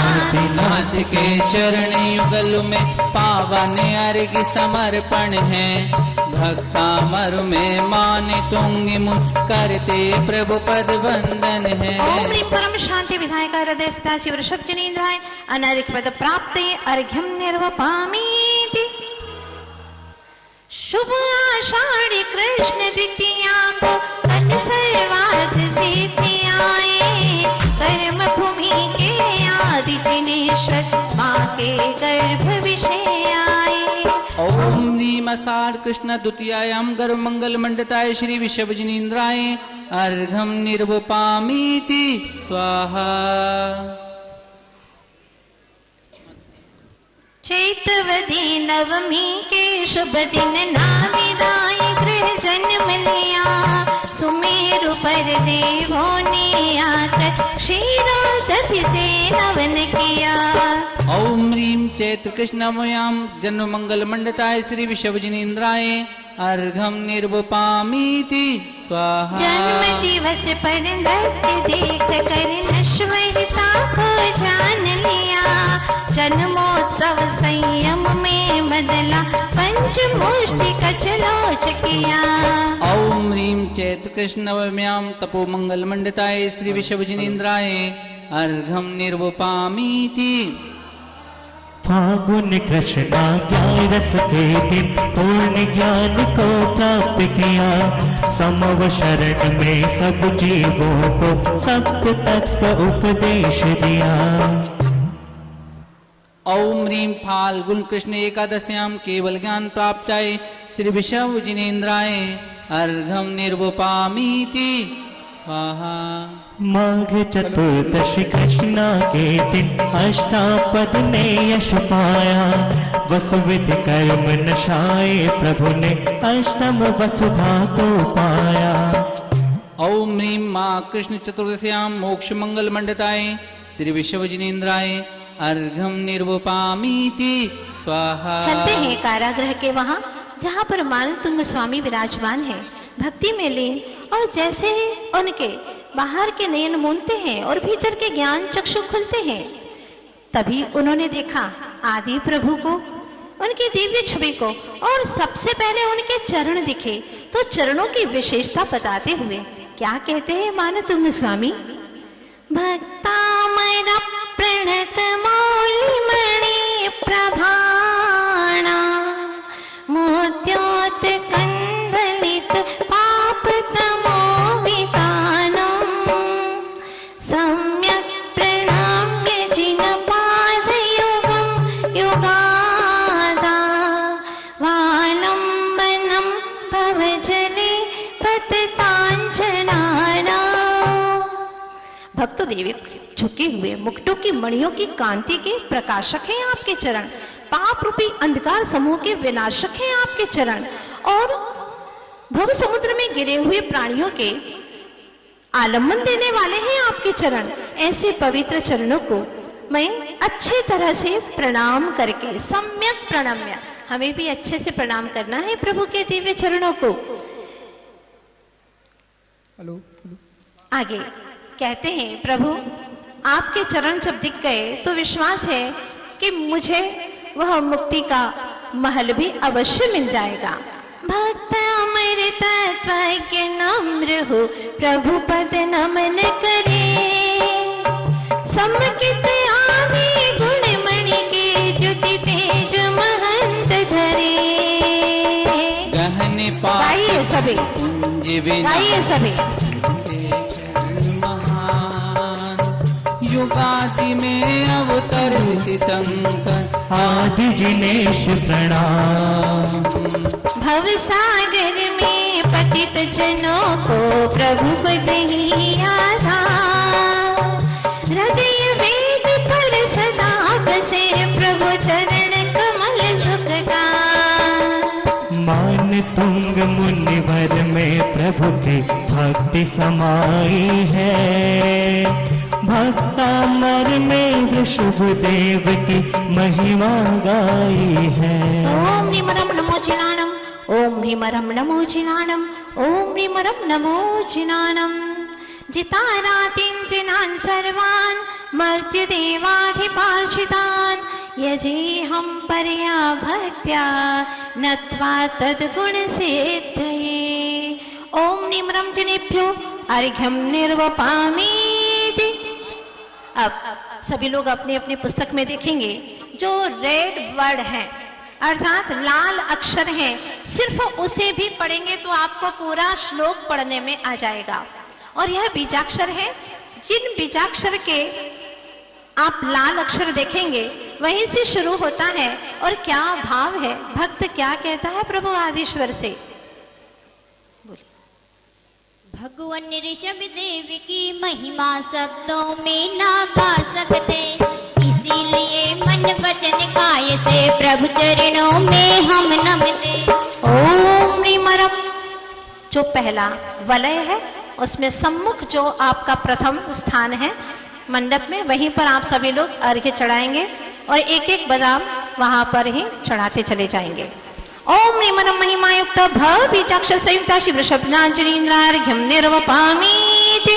आदिनाथ के चरण युगल में पावन अर्घ समर्पण है। भक्तामर में मान तुंग मुन करते प्रभु पद वंदन है। ओम ह्रीं परम शांति विधायक हृदय स्थिताय शिव ऋषभ जनेन्द्राय अनर्घ पद प्राप्ते अर्घ्यम निर्वपामीति। शुभ आषाढ़ कृष्ण द्वितीया को अज सर्वार्थ सिद्धि आए। कर्म भूमि के आदि जिनेश्वर माँ के गर्भ विषय आए। ओम ह्रीं आषाढ़ कृष्ण द्वितीयायाम गर्भ मंगल मंडिताय श्री ऋषभ जनेन्द्राय अर्घम निर्वपामीति स्वाहा। चैतवदी नवमी के शुभ दिन नामिदाई गृह जन्म लिया। सुमेरु पर देवों ने आकर क्षीरोदधि से नवन किया। ओम ह्रीं चैत्र कृष्णमयाम जन्म मंगल मंडिताय श्री ऋषभ जनेन्द्राय अर्घम निर्वपामीति स्वाहा। जन्म दिवस पर नृत्य देख कर नश्वरता को जान लिया। जन्मोत्सव संयम में बदला पंचमुष्टि कचलोच किया। ओम ह्रीं चैत्र कृष्णमयाम तपो मंगल मंडिताय श्री ऋषभ जनेन्द्राय अर्घम निर्वपामीति। फागुन कृष्णा ग्यारस के दिन पूर्ण ज्ञान को प्राप्त किया। समव शरण में सब जीवों को सत्य तत्व उपदेश दिया। ओम ह्रीं फाल्गुन कृष्ण एकादश्याम केवल ज्ञान प्राप्ताय श्री ऋषभ जनेन्द्राय अर्घम निर्वपामीति स्वाहा। माघ चतुर्दशी कृष्णा के दिन अष्टापद ने यश पाया, वसुविध कर्म नशाए प्रभु ने अष्टम वसुधा को पाया। ओम ह्रीं माँ कृष्ण चतुर्दश्यां मोक्ष मंगल मंडिताय श्री विश्वजिनेन्द्राय अर्घ्यं निर्वपामीति स्वाहा। चलते हैं कारागृह के वहाँ जहाँ पर मानतुंग स्वामी विराजमान है, भक्ति में लीन। और जैसे ही उनके बाहर के नयन मूंदते हैं और भीतर के ज्ञान चक्षु खुलते हैं, तभी उन्होंने देखा आदि प्रभु को, उनकी दिव्य छवि को, और सबसे पहले उनके चरण दिखे। तो चरणों की विशेषता बताते हुए क्या कहते हैं मानतुंग स्वामी? भक्तामय प्रणत मौलिमणि प्रभाणा, मोत्योत कंदलित पाप तमोवितानम, सम्यक प्रणम्य जिन पाद युगम युगादा, वालंबनम भवजले पततांचनाना। भक्त देवी झुके हुए मुकुटों की मणियों की कांति के प्रकाशक हैं आपके चरण, पाप रूपी अंधकार समूह के विनाशक हैं आपके चरण, और भव समुद्र में गिरे हुए प्राणियों के आलम्बन देने वाले हैं आपके चरण। ऐसे पवित्र चरणों को मैं अच्छे तरह से प्रणाम करके, सम्यक प्रणम्य, हमें भी अच्छे से प्रणाम करना है प्रभु के दिव्य चरणों को। आगे कहते हैं, प्रभु आपके चरण जब दिख गए तो विश्वास है कि मुझे वह मुक्ति का महल भी अवश्य मिल जाएगा। भक्त अमर तत्वज्ञ नम्र हो, प्रभु पद नमन करे, समकित आवे गुणमणि के ज्योति तेज महंत धरे। गहने पाए गाइए सभी, गाइए सभी। युगादि में अवतरित तीर्थंकर आदि जिनेश प्रणाम। भव सागर में पतित जनों को प्रभु पद ही आधार, हृदय वेद पर सदा बसे प्रभु चरण कमल सुखदार। मानतुंग मुनिवर में प्रभु की भक्ति समाई है, भक्तामर में ऋषभदेव की महिमा गाई है। ओम ह्रीमरम नमो जिनानम, ओम ह्रीमरम नमो जिनानम, ओम ह्रीमरम नमो जिनानम। जितारातिं जिनान् सर्वान् मर्त्य देवाधिपार्जितान्, यजेहं परया भक्त्या नत्वा तद्गुण सिद्धये। ओम ह्रीमरम जनेभ्यो अर्घ्यं निर्वपामीति। अब सभी लोग अपने अपने पुस्तक में देखेंगे जो रेड वर्ड है, अर्थात लाल अक्षर है, सिर्फ उसे भी पढ़ेंगे तो आपको पूरा श्लोक पढ़ने में आ जाएगा। और यह बीजाक्षर है, जिन बीजाक्षर के आप लाल अक्षर देखेंगे वहीं से शुरू होता है। और क्या भाव है, भक्त क्या कहता है प्रभु आदिश्वर से? भगवान ऋषभ देव की महिमा शब्दों में ना गा सकते, इसीलिए मन वचन काय से प्रभु चरणों में हम नमते। ओम ह्रीमरम जो पहला वलय है, उसमें सम्मुख जो आपका प्रथम स्थान है मंडप में, वहीं पर आप सभी लोग अर्घ्य चढ़ाएंगे और एक एक बादाम वहां पर ही चढ़ाते चले जाएंगे। ओम ह्रीमरम महिमायुक्त भव बीजाक्षर संयुक्ता शिव वृषभनांजलिन्द्रार्घ्यं निर्वपामीति।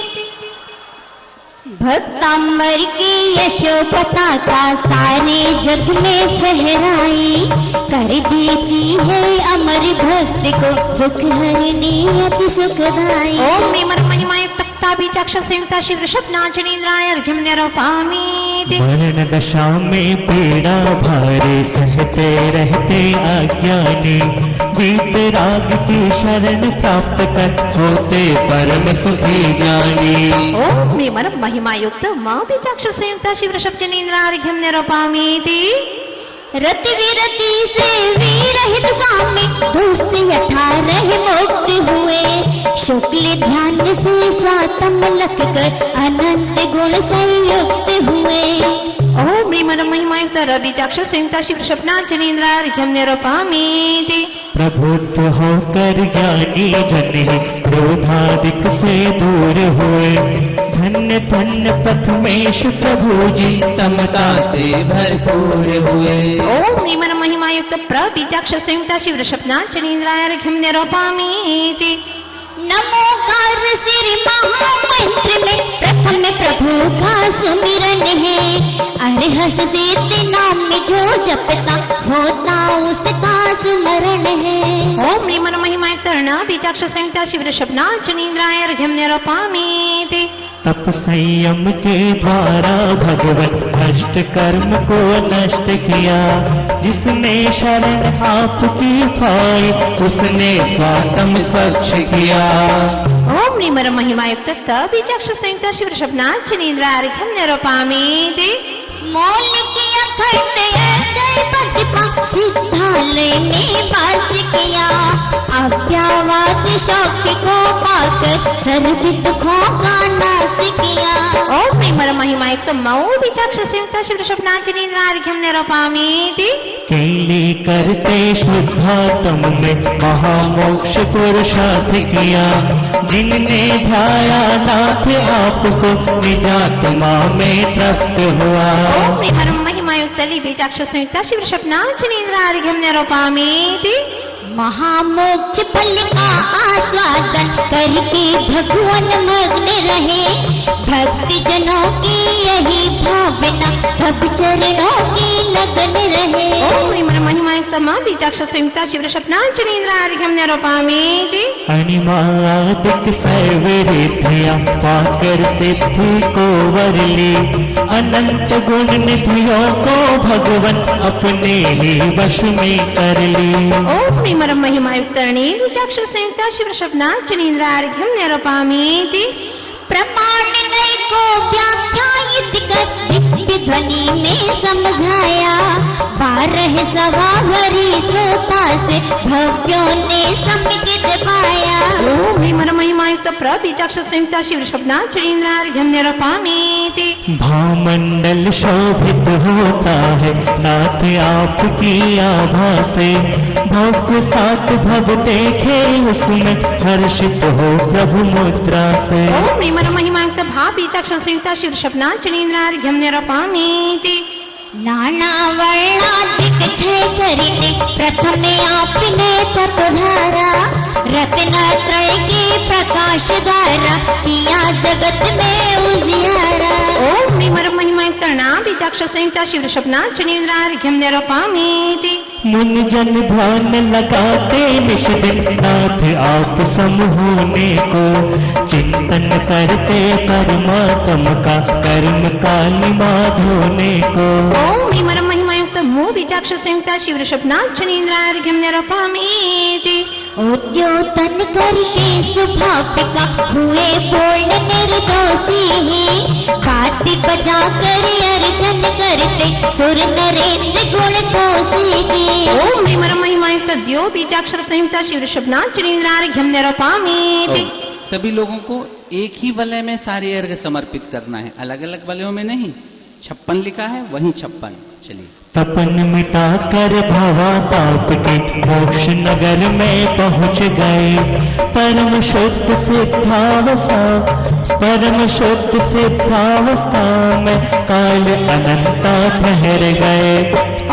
भक्तांबर की यशो पताका सारे जग में फहराई, कर देती है अमर भक्त को दुख हरनी अति सुखदाई। ओम ह्रीमरम महिमायुक्त बीजाक्षर संयुक्ता शिव वृषभनांजलिन्द्रार्घ्यं निर्वपामीति। मरण दशा में पीड़ा भारे सहते रहते अज्ञानी, वीतराग की शरण प्राप्त कर होते परम सुखी ज्ञानी। ओम ह्रीमरम महिमायुक्त मां बीजाक्षर संयुक्ता शिव वृषभजनेन्द्रार्घ्यं निर्वपामीति। रति विरति से विरहित स्वामी 218 मुक्त हुए। शुक्ल ध्यान से स्वातम लख कर अनंत गुण संयुक्त हुए। ओम ह्रीं महिमायुक्त रविचाक्ष संयुक्ता शिव स्वप्नांच नेन्द्रार्घ्यं निरूपयामि। प्रबुद्ध होकर ज्ञानी जन ही क्रोधादिक से दूर हुए। धन्य धन्य पथमेश प्रभु जी समता से भरपूर हुए। ओम ह्रीं महिमायुक्त प्रविचाक्ष संयुक्ता शिव स्वप्नांच नेन्द्रार्घ्यं निरूपयामि। नमोकार श्री महामंत्र में प्रथम प्रभु का सुमिरन है। अरहस सिद्धि नाम में जो जपता होता उसका स्मरण है। ओम ह्रीं महिमायुक्त विचाक्ष संयुक्ता शिव स्वप्नांच नेन्द्रार्घ्यं निरूपयामि। तप संयम के द्वारा भगवत भ्रष्ट कर्म को नष्ट किया। जिसने शरण आपकी पाई उसने स्वातम स्वच्छ किया। ओम ह्रीं महिमायुक्त विचाक्ष संयुक्ता शिव स्वप्नांच नेन्द्रार्घ्यं निरूपयामि। मौलिक अखंड अजय प्रतिपा सिद्धालय में वास किया। अव्यावाद शौक को पाकर सर्व दुखों का नाश किया। ओम ह्रीं महिमायुक्त मऊ विचाक्ष संयुक्ता शिव स्वप्नांच नेन्द्रार्घ्यं निरूपयामि। केली करते शुद्धात्म में महामोक्ष पुरुषार्थ किया। जिनने ध्याया नाथ आपको निजात्मा में तृप्त हुआ। ओम ह्रीं महिमायुक्त विचाक्ष संयुक्ता शिव स्वप्नांच नेन्द्रार्घ्यं निरूपयामि। महामोक्ष फल का आस्वादन करके भगवान मग्न रहे। भक्ति जनों की यही भावना तब चरणों की लगन रहे। ओम ह्रीं महिमायुक्त विचाक्ष संयुक्ता शिव स्वप्नांच नेन्द्रार्घ्यं निरूपयामि। अनिमादिक सर्वरिद्धियां पाकर सिद्धि को वर ली। अनंत गुण निधियों को भगवान अपने ही वश में कर ली। ओम ह्रीं महिमायुक्त विचाक्ष संयुक्ता शिव स्वप्नांच नेन्द्रार्घ्यं निरूपयामि। प्रमाण नय को व्याख्यायित कर दिव्य ध्वनि में समझाया। 12 सवा भरी श्रोता से भव्यों ने समित पाया। ओम ह्रीं महिमायुक्त प्रविचाक्ष संयुक्ता शिव स्वप्नांच नेन्द्रार्घ्यं निरूपयामि। भामंडल शोभित होता है नाथ आपकी आभा से। भव को सात भव देखे उसमें हर्षित हो प्रभु मुद्रा से। ओम ह्रीं महिमायुक्त विचाक्ष संयुक्ता शिव स्वप्नांच नेन्द्रार्घ्यं निरूपयामि। नाना वर्णाधिक क्षय करते प्रथम आपने तप धारा। रत्नत्रय के प्रकाश द्वारा किया जगत में उजियारा। ओम ह्रीं महिमायुक्त विचाक्ष संयुक्ता शिव स्वप्नांच नेन्द्रार्घ्यं निरूपयामि। मुनि जन ध्यान लगाते निश दिन नाथ आप सम होने को। चिंतन करते परमात्म का कर्म कालिमा धोने को। ओम ह्रीं महिमायुक्त विचाक्ष संयुक्ता शिव स्वप्नांच नेन्द्रार्घ्यं निरूपयामि। उद्योतन करके सुभापिका हुए पूर्ण निर्दोषी ही। कार्तिक बजा कर अर्चन करते सुर नरेंद्र गुण कोसी की। ओम ह्रीं महिमायुक्त विचाक्ष संयुक्ता शिव स्वप्नांच नेन्द्रार्घ्यं निरूपयामि। सभी लोगों को एक ही वलय में सारे अर्घ समर्पित करना है, अलग अलग वलयों में नहीं। 56 लिखा है वहीं 56। चलिए। तपन मिटा कर भवाताप के मोक्ष नगर में पहुँच गए। परम शुद्ध सिद्धावस्था में काल अनंता ठहर गए।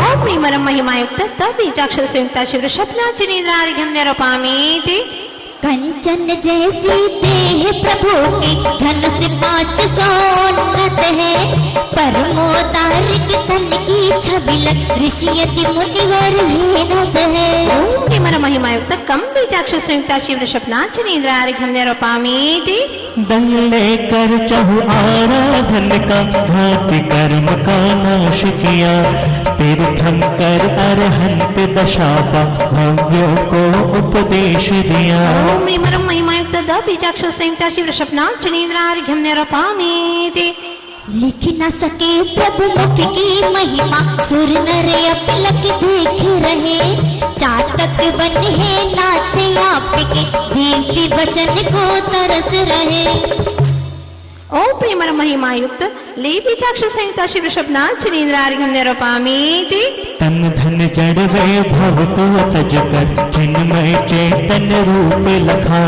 ओम ह्रीं महिमायुक्त विचाक्ष संयुक्ता शिव स्वप्नांच नेन्द्रार्घ्यं निरूपयामि। कंचन जैसी देह प्रभु की धनुष 500 उन्नत है। परमोदारिक तन की छवि ऋषि यति मुनिवर हीनत है। ओम ह्रीं महिमायुक्त विचाक्ष संयुक्ता शिव स्वप्नांच नेन्द्रार्घ्यं निरूपयामि। दंडे कर चहु आराधन का घाति कर्म का नाश किया। तीर्थंकर अरहंत दशापा भव्यों को उपदेश दिया। ओम ह्रीं महिमायुक्त विचाक्ष संयुक्ता शिव स्वप्नांच नेन्द्रार्घ्यं निरूपयामि। लिख न सके प्रभु मुख की महिमा, सुर नर अपलक देख रहे। चातक बन है नाथ आपके, दीप्ति वचन को तरस रहे। ओम प्रेमर महिमा युक्त लेवी चाक्ष संहिता शिव शब्नाथ निंद्रार्घ्यम निरूपामीति। तन धन जड़ वैभव को तज कर, चिन्मय चेतन रूप लखा।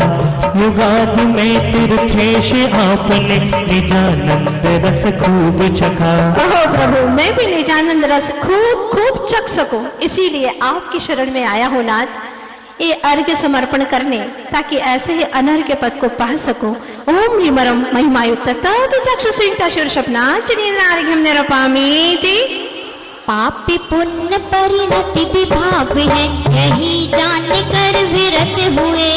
युगादि में तिरखेश आपने, निजानंद रस खूब चखा। ओहो प्रभु, मैं भी निजानंद रस खूब खूब चख सकूं, इसीलिए आपकी शरण में आया हूं नाथ, ये अर्घ्य समर्पण करने, ताकि ऐसे ही अनर्घ्य पद को पा सकूं। ओम ह्रीमरम महिमायुक्त तविचक्षु संहिता शीर्षपनाच निंद्रार्घ्यम निरूपामीति। पापी पुण्य परिणति विभाव है, यही जान कर विरत हुए।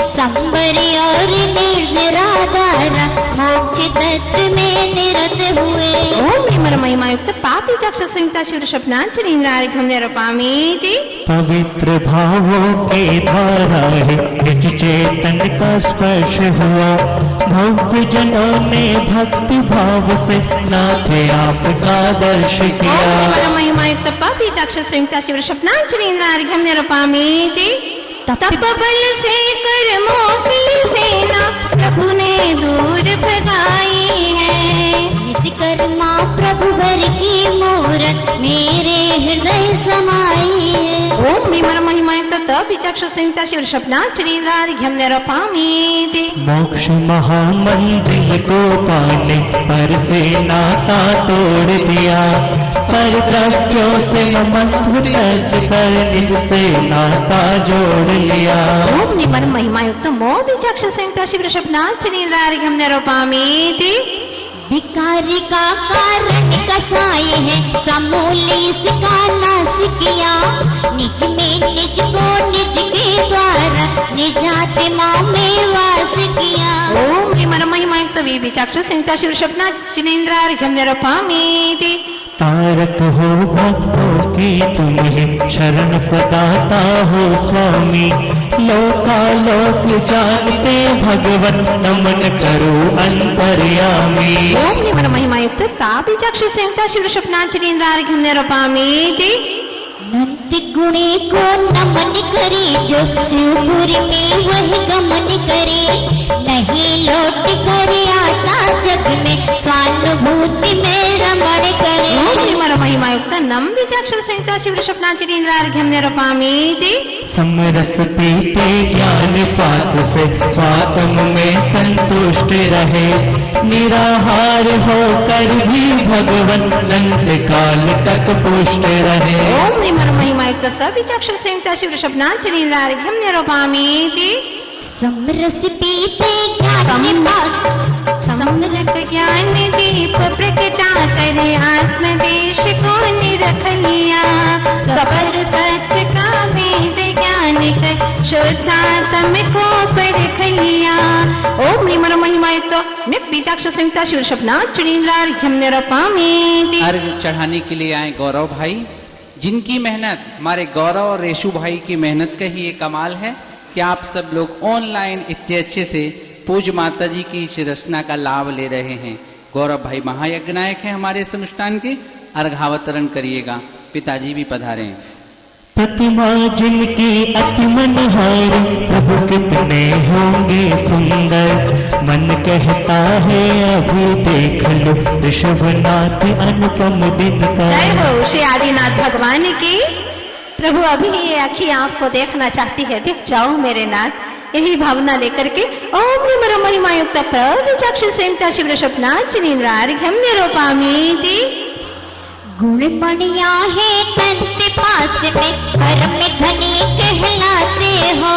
संबर और निर्जरा द्वारा मोक्ष तत्व में निरत हुए। ओम ह्रीमरम महिमायुक्त पापी चक्षु संहिता शीर्षपनाच निंद्रार्घ्यम निरूपामीति। पवित्र भावों के धारा है, निज चेतन का स्पर्श हुआ। भव्य जनों ने भक्ति भाव से नाथ आपका दर्श किया। महिमायुक्त पापी चक्षु संहिता शिव शब्नाच निंद्रार्घ्यम निरूपामीति। तप बल से कर्मों की सेना प्रभु ने दूर भगाई है। विश्वकर्मा प्रभु वर की मूरत मेरे हृदय समाई है। ओम ह्रीमर महिमायुक्त तविचक्षु संहिता शिव शब्नाच निंद्रार्घ्यम निरूपामीति। मोक्ष महामंजिल को पाने पर से नाता तोड़ दिया। पर द्रव्यों से ममत्व त्याज कर निज से नाता जोड़ लिया। ओम ह्रीमर महिमायुक्त मोविचक्षु संहिता शिव शब्नाच निंद्रार्घ्यम निरूपामीति। भिखारी का कारण कसाई है, समूल इसका नाश किया। निज में निज को निज के द्वारा निजात्मा में वास किया। ओम ह्रीमर महिमायुक्त विचक्षु संहिता शिव शब्नाच निंद्रार्घ्यम निरूपामीति। तारक हो भक्तों की तुम्हें शरण प्रदाता हो स्वामी। लोकालोक जानते भगवन नमन करो अंतर्यामी। ओम ह्रीमर महिमायुक्त ताविचक्षु संहिता शिव शब्नाच निंद्रार्घ्यम निरूपामीति। अनंत गुणे को नमन करे, जो शिवपुरी में वह गमन करे। नहीं लौट कर आता जग में, स्वानुभूति में रमण करे। ओम ह्रीमर महिमायुक्त नम विचक्षु संहिता शिव शब्नाच निंद्रार्घ्यम निरूपामीति। समरस पीते ज्ञान पात से स्वात्म में संतुष्ट रहे। निराहार होकर भी भगवन अनंत काल तक पुष्ट रहे। ओम ह्रीमर महिमायुक्त सविचक्षु संहिता शिव शब्नाच निंद्रार्घ्यम निरूपामीति। समरस पीते ज्ञान पात, समरक ज्ञान दीप प्रकटा करे। आत्मदेश को निरख लिया, सबर तत्व का वेद ज्ञान कर शुद्धात्म को परख लिया। ओम ह्रीमर महिमायुक्त विचक्षु संहिता शिव शब्नाच निंद्रार्घ्यम निरूपामीति। अर्घ चढ़ाने के लिए आए गौरव भाई, जिनकी मेहनत, हमारे गौरव और रेशु भाई की मेहनत का ही ये कमाल है कि आप सब लोग ऑनलाइन इतने अच्छे से पूज माता जी की इस रचना का लाभ ले रहे हैं। गौरव भाई महायज्ञ नायक हैं हमारे इस अनुष्ठान के। अर्घावतरण करिएगा, पिताजी भी पधारे हैं। प्रतिमा जिनकी अति मनहारी, प्रभु कितने होंगे सुंदर। मन कहता है अभी देख लो, ऋषभनाथ अनुपम दिनकर। जय हो श्री आदिनाथ भगवान की। प्रभु अभी ये आँखी आपको देखना चाहती है, देख जाओ मेरे नाथ। यही भावना लेकर के ओम ह्रीमर महिमायुक्त प्रविचक्षु संहिता शिव शब्नाच निंद्रार्घ्यम निरूपामीति। गुण बढ़िया है तंत पास में, कर्म धनी कहलाते हो।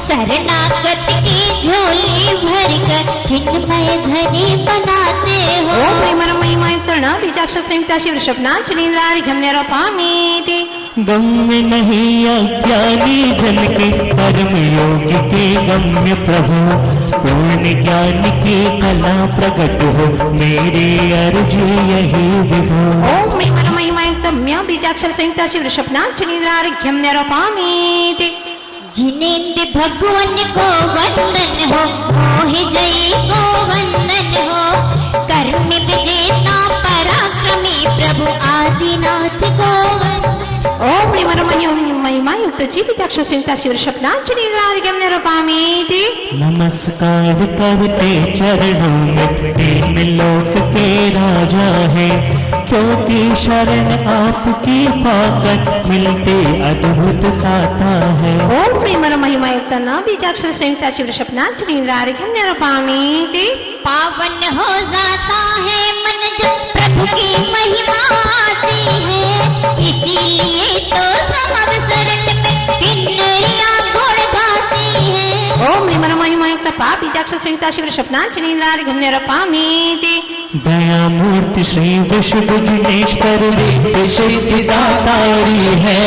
शरणागत की झोली भर कर चिन्मय धनी बनाते हो। ओम ह्रीमर महिमायुक्त विचक्षु संहिता शिव शब्नाच निंद्रार्घ्यम निरूपामीति। गम्य नहीं अज्ञानी जन के, परम योग के गम्य प्रभु। पूर्ण ज्ञान की कला प्रकट हो, मेरे अर्जी यही विभु। ओम ह्रीमर महिमायुक्त विचक्षु संहिता शिव शब्नाच निंद्रार्घ्यम निरूपामीति। जिनेन्द्र भगवान को वंदन हो, मोह जय को वंदन हो। कर्म विजेता जी विचक्षण संयुक्ता शिव स्वप्नांजलिन्द्रार्घ्यं निरूपयामीति। नमस्कार करते चरणों में तीन लोक के राजा है, क्योंकि शरण आपकी पाकर मिलते अद्भुत साता है। ओम प्रेम महिमायुक्त न विचक्षण संयुक्ता शिव स्वप्नांजलिन्द्रार्घ्यं निरूपयामीति। पावन हो जाता है मन जब प्रभु की महिमा आती है, इसीलिए तो सब शरण में किन्नरियां गुण गाती है। ओम प्रेम महिमायुक्त पाप विचक्षण संयुक्ता शिव स्वप्नांजलिन्द्रार्घ्यं निरूपयामीति। दया मूर्ति श्री विष्णु जिनेश्वर सिद्धिदातारी है,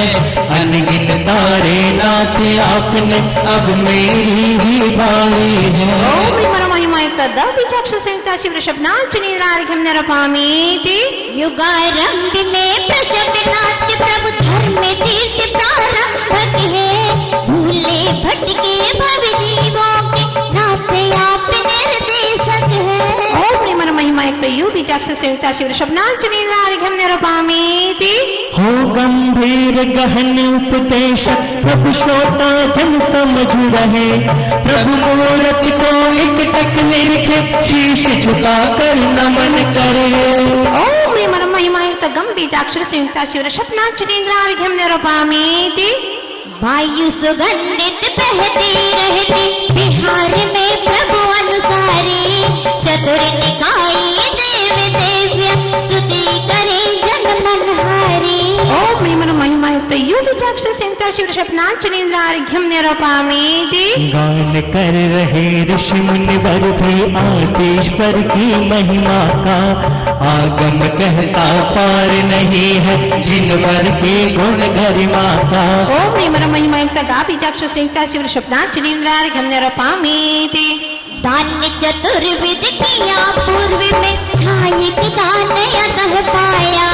अनगिनत तारे नाथ आपने अब मेरी भी बारी है। ओम प्रेम महिमायुक्त द विचक्षण संयुक्ता शिव स्वप्नांजलिन्द्रार्घ्यं निरूपयामीति। युगारंभ में प्रशव नाट्य प्रभु धर्म तीर्थ प्रारंभक है, भूले भटके भव जीवों के नाथ आप निर्देशक है। ओम प्रेम महिमायुक्त यु विचक्षण संयुक्ता शिव स्वप्नांजलिन्द्रार्घ्यं निरूपयामीति। हो गंभीर गहन उपदेश सब श्रोता जन समझ रहे, प्रभु मूर्ति को एक टक निरखे शीश झुका कर नमन करे। ओम प्रेम महिमायुक्त गम विचक्षण संयुक्ता शिव स्वप्नांजलिन्द्रार्घ्यं निरूपयामीति। वायु सुगंधित बहती रहती बिहार में प्रभु अनुसारी, चतुर निकाय देव देव्य स्तुति करे जन मनहारी। ओम प्रेम महिमायुक्त यु विचक्षण संयुक्ता शिव स्वप्नांजलिन्द्रार्घ्यं निरूपयामीति। गान कर रहे ऋषि मुनिवर भी आदेश्वर की महिमा का, आगम कहता पार नहीं है जिनवर के गुण गरिमा का। ओम प्रेम महिमायुक्त गा विचक्षण संयुक्ता शिव स्वप्नांजलिन्द्रार्घ्यं निरूपयामीति। दान चतुर्विध किया पूर्व में, नायक दान अतः पाया,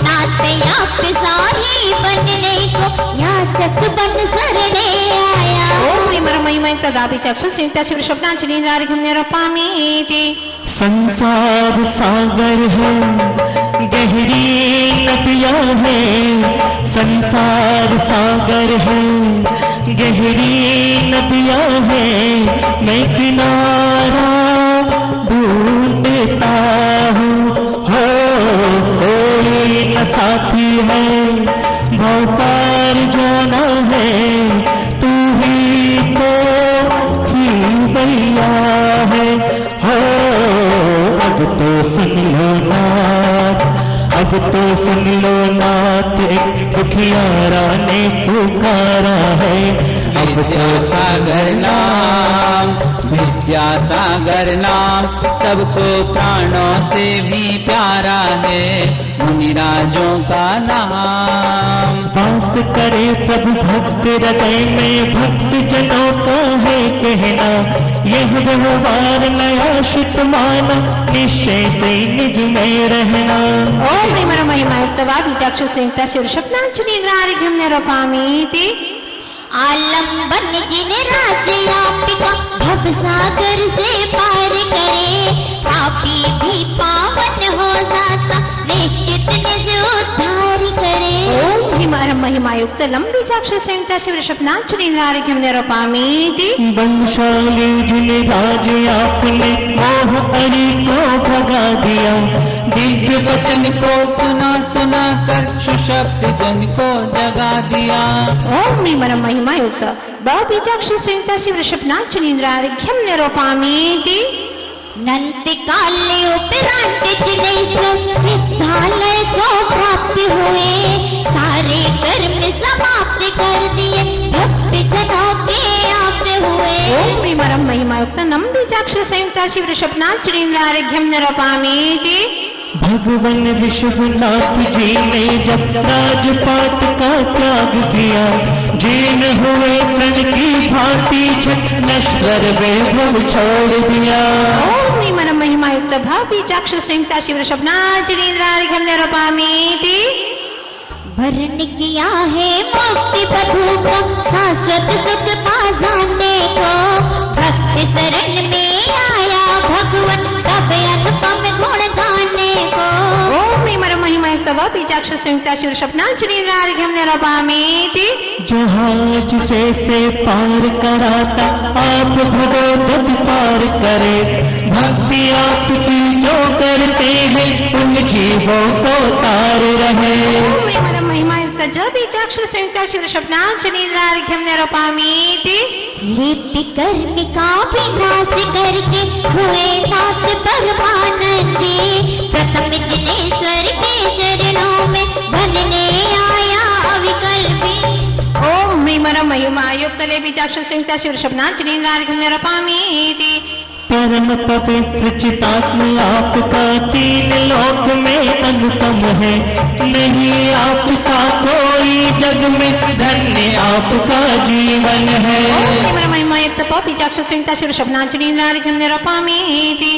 नाथ आप साही बनने को याचक बन शरणे आया। ओम प्रेम महिमायुक्त गा विचक्षण संयुक्ता शिव स्वप्नांजलिन्द्रार्घ्यं निरूपयामीति। संसार सागर है गहरी नदियां है, संसार सागर है गहरी नदियां है, मैं किनारा ढूंढता हूँ। हो कोई न साथी है भवतार जाना है, तू ही तो भैया है। हो अब तो सुन लो नाथ, अब तो सुन लो नाथ, एक दुखियारा ने पुकारा है। अब तो सागर नाम विद्या सागर नाम सबको प्राणों से भी प्यारा है, मुनिराजों का नाम। वास करे प्रभु भक्त हृदय में, भक्त जनों का है कहना, यह व्यवहार नया शित माना, निश्चय से निज में रहना। ओम प्रेम महिमायुक्त वा विचक्षण संयुक्ता शिव स्वप्नांजलिन्द्रार्घ्यं निरूपयामीति। आलम्बन जिन राज्य आपका भव सागर से पार करे, पापी भी पावन हो जाता निश्चित निज उद्धार करे। ओम प्रेम महिमायुक्त लम विचक्षण संयुक्ता शिव स्वप्नांजलिन्द्रार्घ्यं निरूपयामीति। बलशाली जिन राज आपने मोह हरि को भगा दिया, दिव्य वचन को सुना सुना कर सुशब्द जन को जगा दिया। ओम प्रेम महिमायुक्त ब विचक्षण संयुक्ता शिव स्वप्नांजलिन्द्रार्घ्यं निरूपयामीति। नंत काले उपरांत जिन्हें सिद्धालय को प्राप्त हुए, सारे कर्म समाप्त कर दिए भक्त जनों के आप हुए। ओम प्रेम महिमायुक्त नम विचक्षण संयुक्ता शिव स्वप्नांजलिन्द्रार्घ्यं निरूपयामीति। भगवान ऋषभनाथ जी ने जब राजपाट का त्याग किया, जीन हुए कण की भांति छठ नश्वर वैभव छोड़ दिया। ओम प्रेम महिमायुक्त भाव विचक्षण संयुक्ता शिव स्वप्नांजलिन्द्रार्घ्यं निरूपयामीति। वर्ण किया है मुक्ति प्रभु को, शाश्वत सुख पा जाने को, भक्त शरण में आया भगवान तब अनुपम गुण गाने को। ओम प्रेम महिमायुक्त तव बीजाक्ष संयुक्ता शिव स्वप्नांजलिर्घ्यं निरपामीति। जहाज जैसे पार कराता आप भगवत पार करे, भक्ति आपकी जो करते हैं उन जीवों को तार रहे। महिमा युक्त ज बीजाक्ष संयुक्ता शिव स्वप्नांजलिर्घ्यं निरपामीति। लिपि कर्णिका विनाश करके हुए नाथ परमानंदी, प्रथम जिनेश्वर के चरणों में बनने आया अविकल्पी। ओम ह्रीमर महिमा युक्त ले बीजाक्ष संयुक्ता शिव स्वप्नांजलिर्घ्यं निरपामीति। परम पवित्र चितात्म आपका तीन लोक में अनुपम है, नहीं आप सा कोई जग में, धन्य आपका जीवन है। महिमा युक्त बीजाक्ष संयुक्ता शिव स्वप्नांजलिर्घ्यं निरपामीति।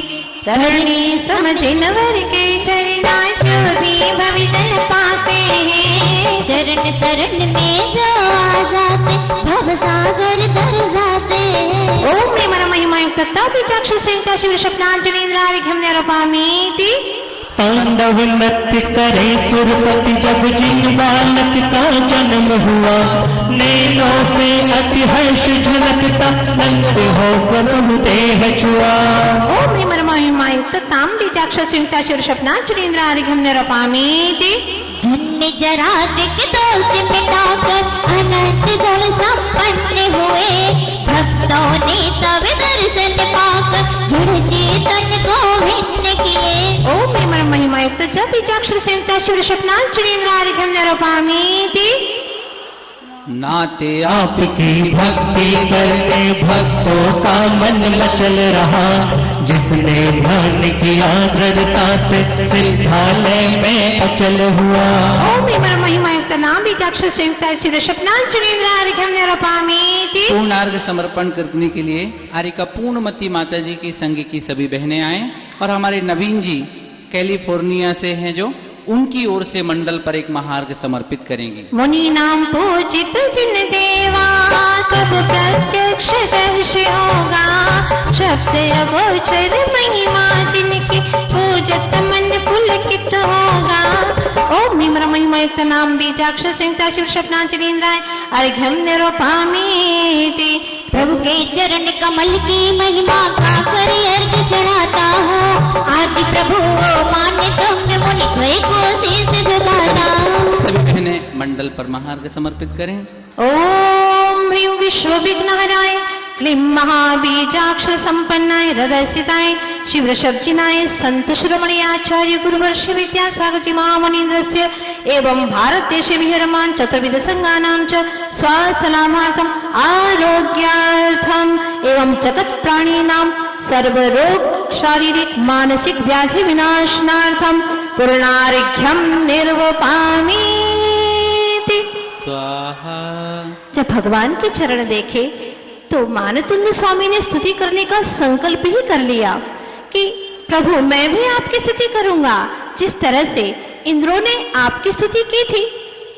धरणी समझे नवर के चरणा जो भी भविजन पाते हैं, चरण शरण में जो आ जाते भव सागर तर जाते। ओम ह्रीमर महिमा युक्त बीजाक्ष संयुक्ता शिव स्वप्नांजलिर्घ्यं निरपामीति। तांडव नृत्य करे सुरपति जब जिन बालक का जन्म हुआ, नैनों से अति हर्ष झलकता नंद हो प्रभु देह छुआ। ओम ह्रीमर महिमा युक्त ताम बीजाक्ष संयुक्ता शिव स्वप्नांजलिर्घ्यं निरपामीति। जन्म जरा दिक दोष मिटाकर अनंत जल संपन्न हुए, भक्तों ने तब दर्शन पाकर जड़ चेतन को भिन्न किए। ओम ह्रीमर महिमा युक्त ज बीजाक्ष संयुक्ता शिव स्वप्नांजलिर्घ्यं निरपामीति। नाते आपकी भक्ति करने भक्तों का मन मचल रहा, जिसने ध्यान किया दृढ़ता से सिद्धालय में अचल हुआ। ओम ह्रीमर महिमा युक्त नाम बीजाक्ष संयुक्ता शिव स्वप्नांजलिर्घ्यं निरपामीति। पूर्ण अर्घ समर्पण करने के लिए आर्यका पूर्णमती माता जी की संघ की सभी बहनें आए, और हमारे नवीन जी कैलिफोर्निया से हैं जो उनकी ओर से मंडल पर एक महार्घ समर्पित करेंगी। मुनि नाम पूजित जिन देवा, कब प्रत्यक्ष दर्श होगा, शब्द अगोचर महिमा जिनकी पूजत मन पुलकित होगा। ओम ह्रीमर महिमा युक्त नाम बीजाक्ष संयुक्ता शिव स्वप्नांजलिर्घ्यं निरपामीति। प्रभु के चरण कमल की महिमा का कर अर्घ चढ़ाता हूँ, आदि प्रभु मान्य तुम मुनि द्वय को शीश झुकाता हूँ। सभी बहनें मंडल पर महार्घ समर्पित करें। ओम ह्रीं विश्व विघ्नहराय क्लीं महाबीजाक्ष संपन्नाय हृदय स्थिताय शिव ऋषभजिनाय संत शिरोमणि आचार्य गुरुवर्षि विद्यासागर जी महामुनीन्द्रस्य एवं भारत देशे विहरमान चतुर्विध संघानां च स्वास्थ्य लाभार्थम आरोग्यार्थम एवं जगत प्राणीनां सर्वरोग शारीरिक मानसिक व्याधि विनाशनार्थम पूर्णार्घ्यं निर्वपामीति। स्वाहा। जब भगवान के चरण देखे तो मानतुल्य स्वामी ने स्तुति करने का संकल्प ही कर लिया कि प्रभु मैं भी आपकी स्तुति करूंगा, जिस तरह से इंद्रों ने आपकी स्तुति की थी।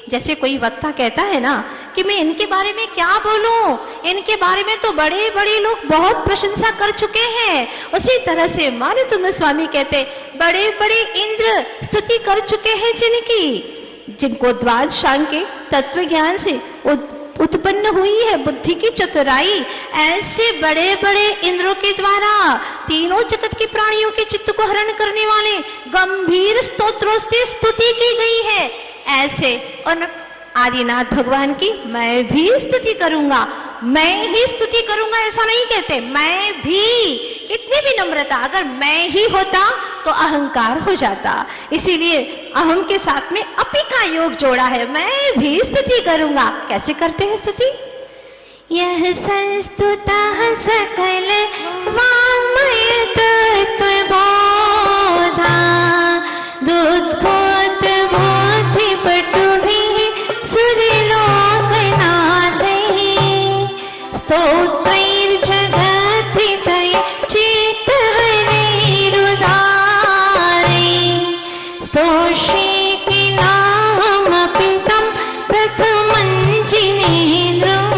जैसे कोई वक्ता कहता है ना कि मैं इनके बारे में क्या बोलूं, इनके बारे में तो बड़े बड़े लोग बहुत प्रशंसा कर चुके हैं, उसी तरह से मानतुल्य स्वामी कहते बड़े बड़े इंद्र स्तुति कर चुके हैं जिनकी, जिनको द्वादशांग के तत्व ज्ञान से उत्पन्न हुई है बुद्धि की चतुराई, ऐसे बड़े बड़े इंद्रों के द्वारा तीनों जगत के प्राणियों के चित्त को हरण करने वाले गंभीर स्तोत्रों से स्तुति की गई है। ऐसे और आदिनाथ भगवान की मैं भी स्तुति करूंगा, मैं ही स्तुति करूंगा ऐसा नहीं कहते, मैं भी। कितनी भी नम्रता, अगर मैं ही होता तो अहंकार हो जाता, इसीलिए अहम के साथ में अपि का योग जोड़ा है, मैं भी स्तुति करूंगा। कैसे करते हैं स्तुति? यह संस्तुतः सकल वाङ्मय तत्त्व बोधा दुद्भोत बोधि पटुहि सुरलोकनाथैः स्तोत्रैर्जगद्धितैः चित्तहरैरुदारैः स्तोष्येऽखिलामपि तं प्रथमं जिनेन्द्रम्।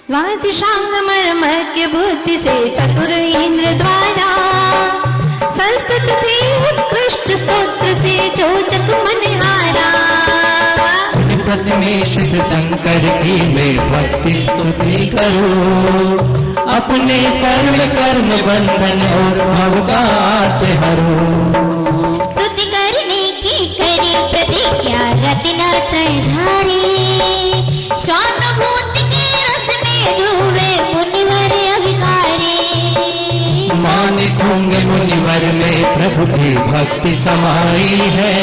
द्वादशांगमर्मज्ञ बुद्धि से चतुर इंद्र द्वारा संस्तुत थे उत्कृष्ट स्तोत्र से में शिव शंकर की मैं भक्ति स्तुति करूं, अपने सर्व कर्म बंधन और भवगात हरूं। स्तुति करने की करी प्रतिज्ञा रत्न त्रयधारी, स्वानुभूति के रस में डूबे मुनिवर अभिकारी। माने होंगे मुनिवर में प्रभु की भक्ति समाई है,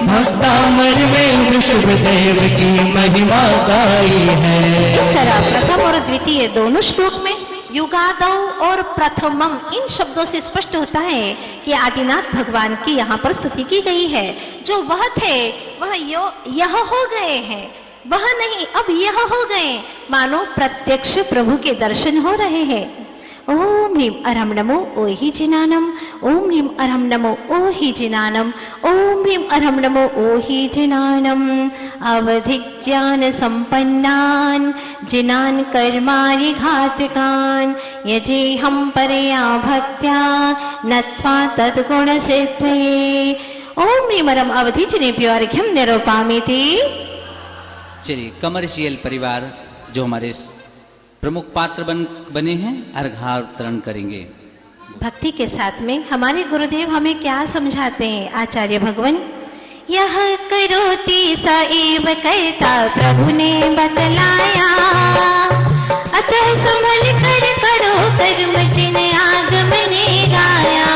भक्तामर में ऋषभदेव की महिमा गाई है। इस तरह प्रथम और द्वितीय दोनों श्लोक में युगादौ और प्रथमम इन शब्दों से स्पष्ट होता है कि आदिनाथ भगवान की यहाँ पर स्तुति की गई है। जो वह थे वह यह हो गए हैं, वह नहीं अब यह हो गए, मानो प्रत्यक्ष प्रभु के दर्शन हो रहे हैं। ओम ह्रीम अरहम नमो ओहि जिनानम, ओम ह्रीम अरहम नमो ओहि जिनानम, ओम ह्रीम अरहम नमो ओहि जिनानम। अवधि ज्ञान संपन्नान जिनान कर्माणि घातकान, यजे हम परया भक्त्या नत्वा तद्गुण सिद्धये। ओम ह्रीम अरहम अवधि जिनेभ्यो अर्घ्यं निरूपयामि। चलिए, कमर्शियल परिवार जो हमारे प्रमुख पात्र बने हैं अर्घावतरण करेंगे। भक्ति के साथ में हमारे गुरुदेव हमें क्या समझाते हैं आचार्य भगवान। यह करोति स एव करता प्रभु ने बतलाया, अतः संभल कर करो कर्म जिन आगम ने गाया।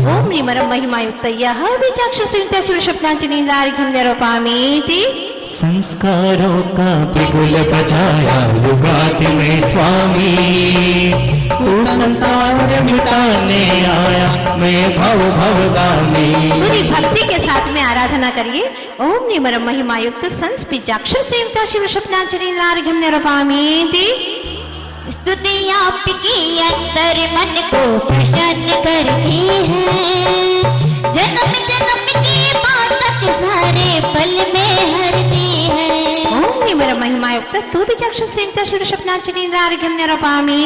ओम निमरम महिमायुक्त यह विचक्षु सुनिता शिव स्वप्नांजलिर्घ्यं निरूपयामि। संस्कारों का बिगुल बजाया युगादि में स्वामी, तू संसार मिटाने आया मैं भव भवगामी। पूरी भक्ति के साथ में आराधना करिए। ओम निमरम महिमायुक्त संस बीजाक्षर सेवता शिव स्वप्नांजलिर्घ्यं निरूपयामि। स्तुति आपकी अंतर मन को प्रसन्न करती है, जन्म जन्म की बातक सारे पल में हरती है। ओम निमरम महिमायुक्त तू बीजाक्षर सेवता शिव स्वप्नांजलिर्घ्यं निरूपयामि।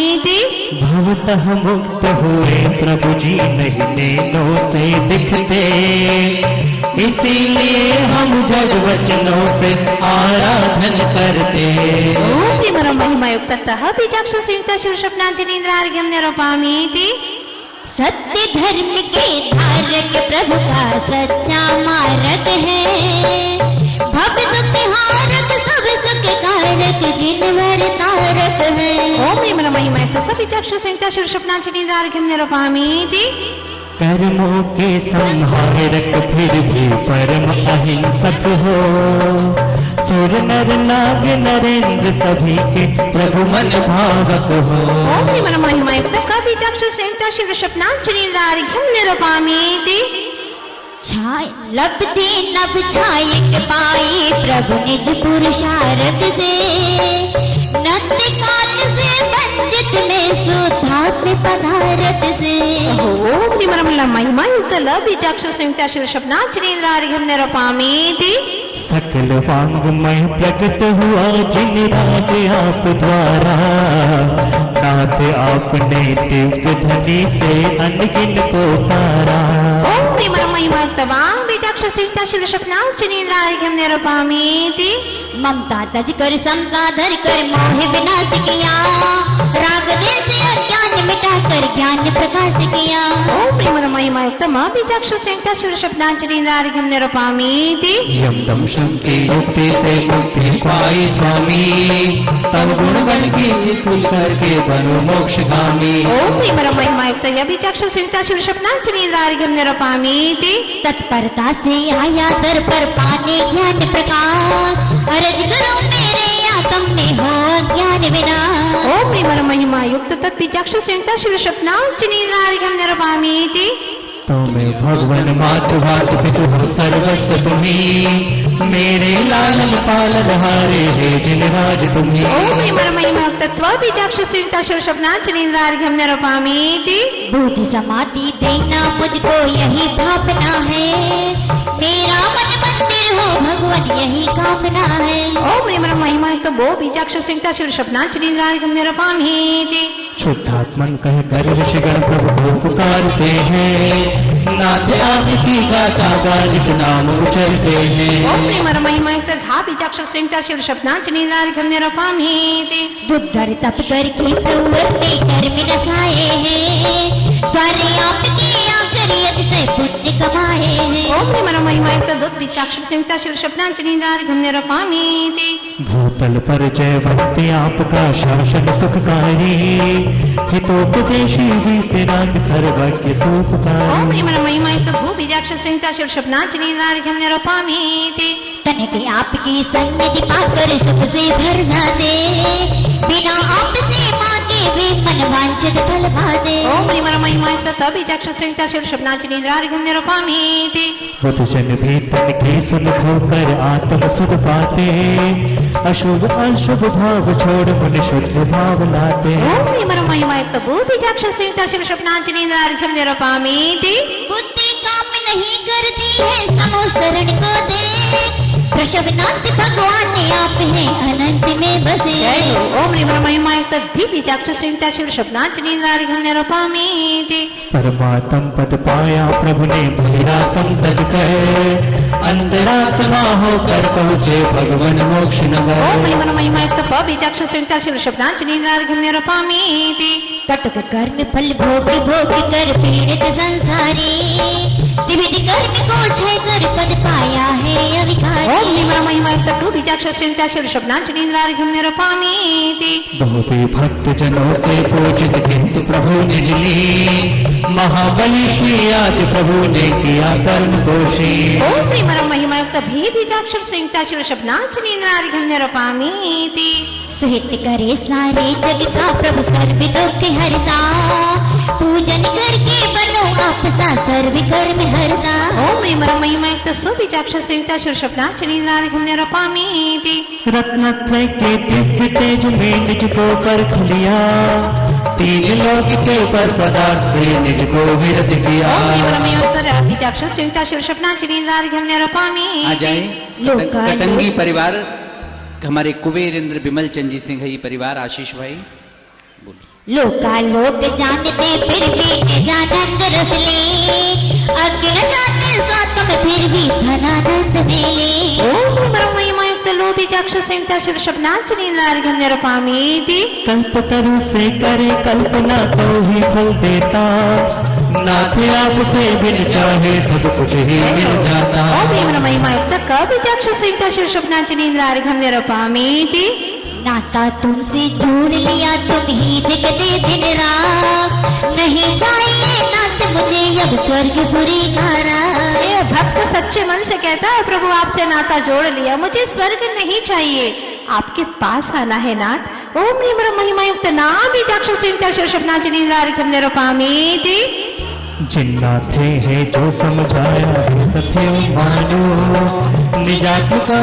भवतः मुक्त हुए प्रभु जी नहीं नैनों से दिखते, इसीलिए हम जग वचनों से आराधन करते। ओम निमरम महिमायुक्त तः बीजाक्षर सेवता शिव स्वप्नांजलिर्घ्यं निरूपयामि। सत्य धर्म के धारक प्रभु का सच्चा मार्ग है, भव दुख हारक सब सुख कारक जिनवर तारक है। ओम निमरम महिमायुक्त स बीजाक्षर सेवता शिव स्वप्नांजलिर्घ्यं निरूपयामि। कर्मों के संहारक फिर भी परम अहिंसक हो, सुर नर नाग नरेंद्र सभी के प्रभु मन भावक हो। ओम निमरम महिमायुक्त क बीजाक्षर सेवता शिव स्वप्नांजलिर्घ्यं निरूपयामि। छाय लब्धि नभ छायक पाई प्रभु निज पुरुषार्थ से, नत्य काल से वंचित में सुधात्म पदार्थ से। ओम निमरम महिमायुक्त ल बीजाक्षर सेवता शिव स्वप्नांजलिर्घ्यं निरूपयामि। सकल वांगमय प्रकट हुआ जिन राज आप द्वारा, नाथ आपने दिव्य ध्वनि से अनगिन को तारा। ओम निमरम महिमायुक्त वांग बीजाक्षर सेवता शिव स्वप्नांजलिर्घ्यं निरूपयामि। ममता तज कर समता धर कर मोह विनाश किया, राग देश अज्ञान मिटा कर ज्ञान प्रकाश किया। ओम निमरम महिमायुक्त मा बीजाक्षर सेवता शिव स्वप्नांजलिर्घ्यं निरूपयामि। यम दम शम की मुक्ति से मुक्ति पाई स्वामी, तब गुणगण की स्कुल करके बनो मोक्षगामी। ओम निमरम महिमायुक्त य बीजाक्षर सेवता शिव स्वप्नांजलिर्घ्यं निरूपयामि। तत्परता से आया दर पर पाने ज्ञान प्रकाश, अर्ज करो मेरे आत्म में हो ज्ञान विना। ओम निमरम महिमायुक्त तत् बीजाक्षर सेवता शिव स्वप्नांजलिर्घ्यं निरूपयामि। तो मैं भगवान मातु भात पितु हो सर्वस्व तुम्ही, मेरे लालन पालन हारे हे जिन राज तुम्ही। ओम निमरम महिमायुक्त त्व बीजाक्षर सेवता शिव स्वप्नांजलिर्घ्यं निरूपयामि। बुद्धि समाधि देना मुझको यही भावना है, मेरा मन मंदिर हो भगवान यही कामना है। ओम निमरम महिमायुक्त वो बीजाक्षर सेवता शिव स्वप्नांजलिर्घ्यं निरूपयामि। शुद्धात्मन कह कर ऋषिगण प्रभु को पुकारते हैं, नाथ आपकी गाथा गालिक नाम उछलते हैं। ओम निमरम महिमायुक्त बीजाक्षर संहिता शीर्षपनाच नींद्रार्घ्यम निरपामीति दुर्धर तप करके प्रवृत्ति कर्म नसाए हैं द्वारे आपके आकर अतिशय पुण्य कमाए हैं। ओम नमः महिमायुक्त दुत बीजाक्षर संहिता शीर्षपनाच नींद्रार्घ्यम निरपामीति भूतल पर जय भक्ति आपका शासन सुखकारी हितोपदेशी वीतराग सर्वज्ञ सुखकारी। ओम नमः महिमायुक्त भू बीजाक्षर संहिता शीर्षपनाच नींद्रार्घ्यम निरपामीति तन के आपकी सन्निधि पाकर सुख से भर जाते बिना आपसे मांगे वे मन वांछित फल पाते। ओम नमः महिमायुक्त बीजाक्षर संहिता शीर्षपनाच नींद्रार्घ्यम निरपामीति बुध जन भी तन के सुख होकर आत्म सुख पाते अशुभ अशुभ भाव छोड़ मन शुद्ध भाव लाते। ओम नमः महिमायुक्त भू बीजाक्षर संहिता शीर्षपनाच नींद्रार्घ्यम निरपामीति बुद्धि काम नहीं करती है समो शरण को दे प्रशवनाथ भगवान ने आप हैं अनंत में बसे। ओम नमः महिमायुक्त धी बीजाक्षर संहिता शीर्षपनाच नींद्रार्घ्यम निरपामीति परमात्म पद पाया प्रभु ने बहिरात्म तज कर अंतरात्मा होकर पहुँचे भगवान मोक्ष नगर। ओम नमः महिमायुक्त बीजाक्षर संहिता शीर्षपनाच नींद्रार्घ्यम निरपामीति कटुक कर्म फल भोग भोग कर पीड़ित संसारी त्रिविध कर्म को क्षय कर पद पाया है अविकारी। ओम नमः महिमायुक्त बीजाक्षर संहिता शीर्षपनाच नींद्रार्घ्यम निरपामीति बहुत ही भक्त जनों से पूजित किंतु प्रभु निज ली महाबली श्री आदि प्रभु ने किया कर्म दोषी। ओम नमः महिमायुक्त भी बीजाक्षर संहिता शीर्षपनाच नींद्रार्घ्यम निरपामीति सुहित करे सारे जग का प्रभु सर्व दुख हरता पूजन करके बनो आपसा सर्व कर्म हरता। ओम नमः महिमायुक्त सुबीजाक्षर संहिता शीर्षपनाच नींद्रार्घ्यम निरपामीति रत्नत्रय के दिव्य तेज में निज को परख लिया तीन लोक के पर पदार्थ से निज को विरत किया। ओम नमः महिमायुक्त बीजाक्षर संहिता शीर्षपनाच नींद्रार्घ्यम निरपामीति आ जाए कटंगी परिवार हमारे कुबेर इंद्र विमल चंद जी सिंह ये परिवार आशीष भाई लोका लोक जानते फिर भी जानंद रस ले अज्ञ जाते स्वात्म फिर भी धनानंद मिले। ओम नमः महिमायुक्त लो बीजाक्षर संहिता शीर्षपनाच नींद्रार्घ्यम निरपामीति कल्पतरु से करे कल्पना तो ही फल देता नाथ आपसे बिन चाहे सब कुछ ही मिल जाता। ओम नमः महिमायुक्त क बीजाक्षर संहिता शीर्षपनाच नींद्रार्घ्यम निरपामीति नाता तुमसे जोड़ लिया तुम ही दिखते दिन रात नहीं चाहिए नाथ मुझे अब स्वर्ग बुरी नारा। ये भक्त सच्चे मन से कहता है प्रभु आपसे नाता जोड़ लिया मुझे स्वर्ग नहीं चाहिए आपके पास आना है नाथ। ओम नमः महिमायुक्त ना बीजाक्षर संहिता शीर्षपनाच नींद्रार्घ्यम निरपामीति जिन्नाथे है जो समझाया है तथे मानो निजात का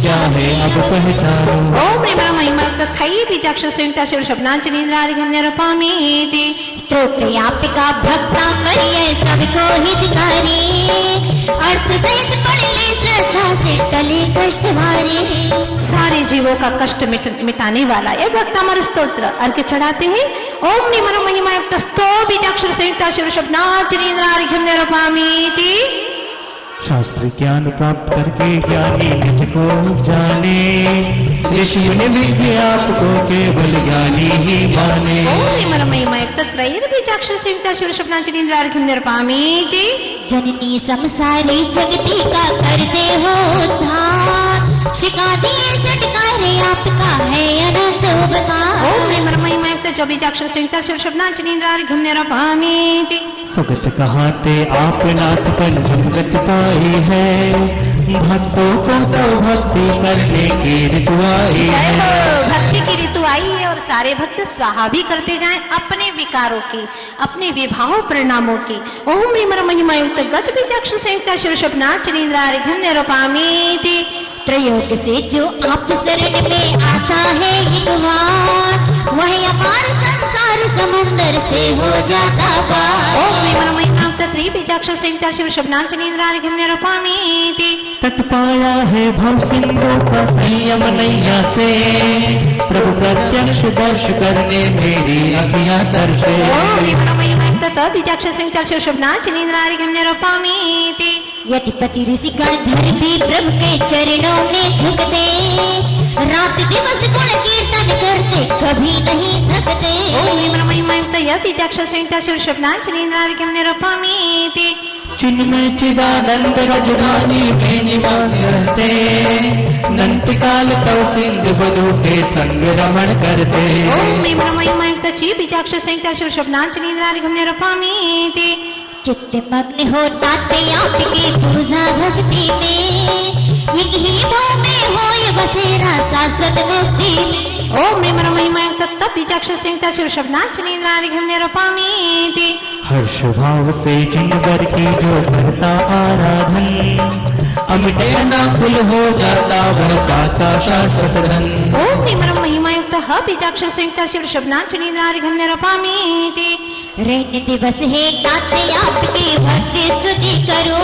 क्या है अब पहचानो। ओम नमः महिमायुक्त थई बीजाक्षर संहिता शीर्षपनाच नींद्रार्घ्यम निरपामीति स्तोत्र यापिका भक्ता मरिय सबको हितकारी अर्थ सहित पढ़ ले श्रद्धा से टले कष्ट भारी। सारे जीवों का कष्ट मिटाने वाला ये भक्तामर स्तोत्र अर्घ्य चढ़ाते हैं। ओम नमः महिमायुक्त स्तो बीजाक्षर संहिता शीर्षपनाच नींद्रार्घ्यम निरपामीति शास्त्र ज्ञान प्राप्त करके ज्ञानी निज को जाने ऋषियों ने भी आपको केवल ज्ञानी ही माने। ओम नमः महिमायुक्त त्रैर बीजाक्षर संहिता शीर्षपनाच नींद्रार्घ्यम निरपामीति जननी संसारी जगती का करते हो उद्धार शिका दिए षटकारे आपका है अनंत उपकार। ओम नमः महिमायुक्त जो बीजाक्षर संहिता शीर्षपनाच नींद्रार्घ्यम निरपामीति सुगत कहाते आप नाथ पर भगत पाई है भक्तों को तो भक्ति करने की ऋतु आई जय है। हो भक्ति की ऋतु आई है और सारे भक्त स्वाहा भी करते जाएं अपने विकारों की अपने विभाव परिणामों की। ओम नमः महिमायुक्त गत बीजाक्षर संहिता शीर्षपनाच नींद्रार्घ्यम निरपामीति प्रयोग से जो आप शरण में आता है एक बार वह अपार संसार समुद्र से हो जाता पार। ओम नमः महिमायुक्त त्री बीजाक्षर संहिता शीर्षपनाच नींद्रार्घ्यम निरपामीति तट पाया है भव सिंधु का संयम नैया से प्रभु प्रत्यक्ष दर्श करने मेरी अखियां तरसे। ओम नमः महिमायुक्त बीजाक्षर संहिता शीर्षपनाच नींद्रार्घ्यम निरपामीति यतिपति ऋषिगण धर भी प्रभु के चरणों में झुकते, रात दिवस गुण कीर्तन करते, कभी नहीं थकते। ओम महिमायुक्त यह बीजाक्ष संहिता शिव शब्दांजलिन्द्रार्घ्यं निरूपयामि। चिन्मय चिदानंद रजधानी में निवास रहते, नंत काल तव सिंधु बधु के संग रमण करते। ओम महिमायुक्त ची बीजाक्ष संहिता शिव शब्दांजलिन्द्रार्घ्यं निरूपयामि। चित्त मग्न होता ते आपकी पूजा भक्ति में, एक ही भाव में होय बसेरा शाश्वत मुक्ति में। ओम महिमायुक्त तब बीजाक्ष संहिता शिव शब्दांजलिन्द्रार्घ्यं निरूपयामि। हर्ष भाव से जिनवर की जो करता आराधन, अमिटे अनाकुल हो जाता वह पासा शाश्वत धन। ओम महिमायुक्त ह बीजाक्ष संहिता शिव शब्दांजलिन्द्रार्घ्यं निरूपयामि। रैन दिवस है ताते आपकी भक्ति स्तुति करो,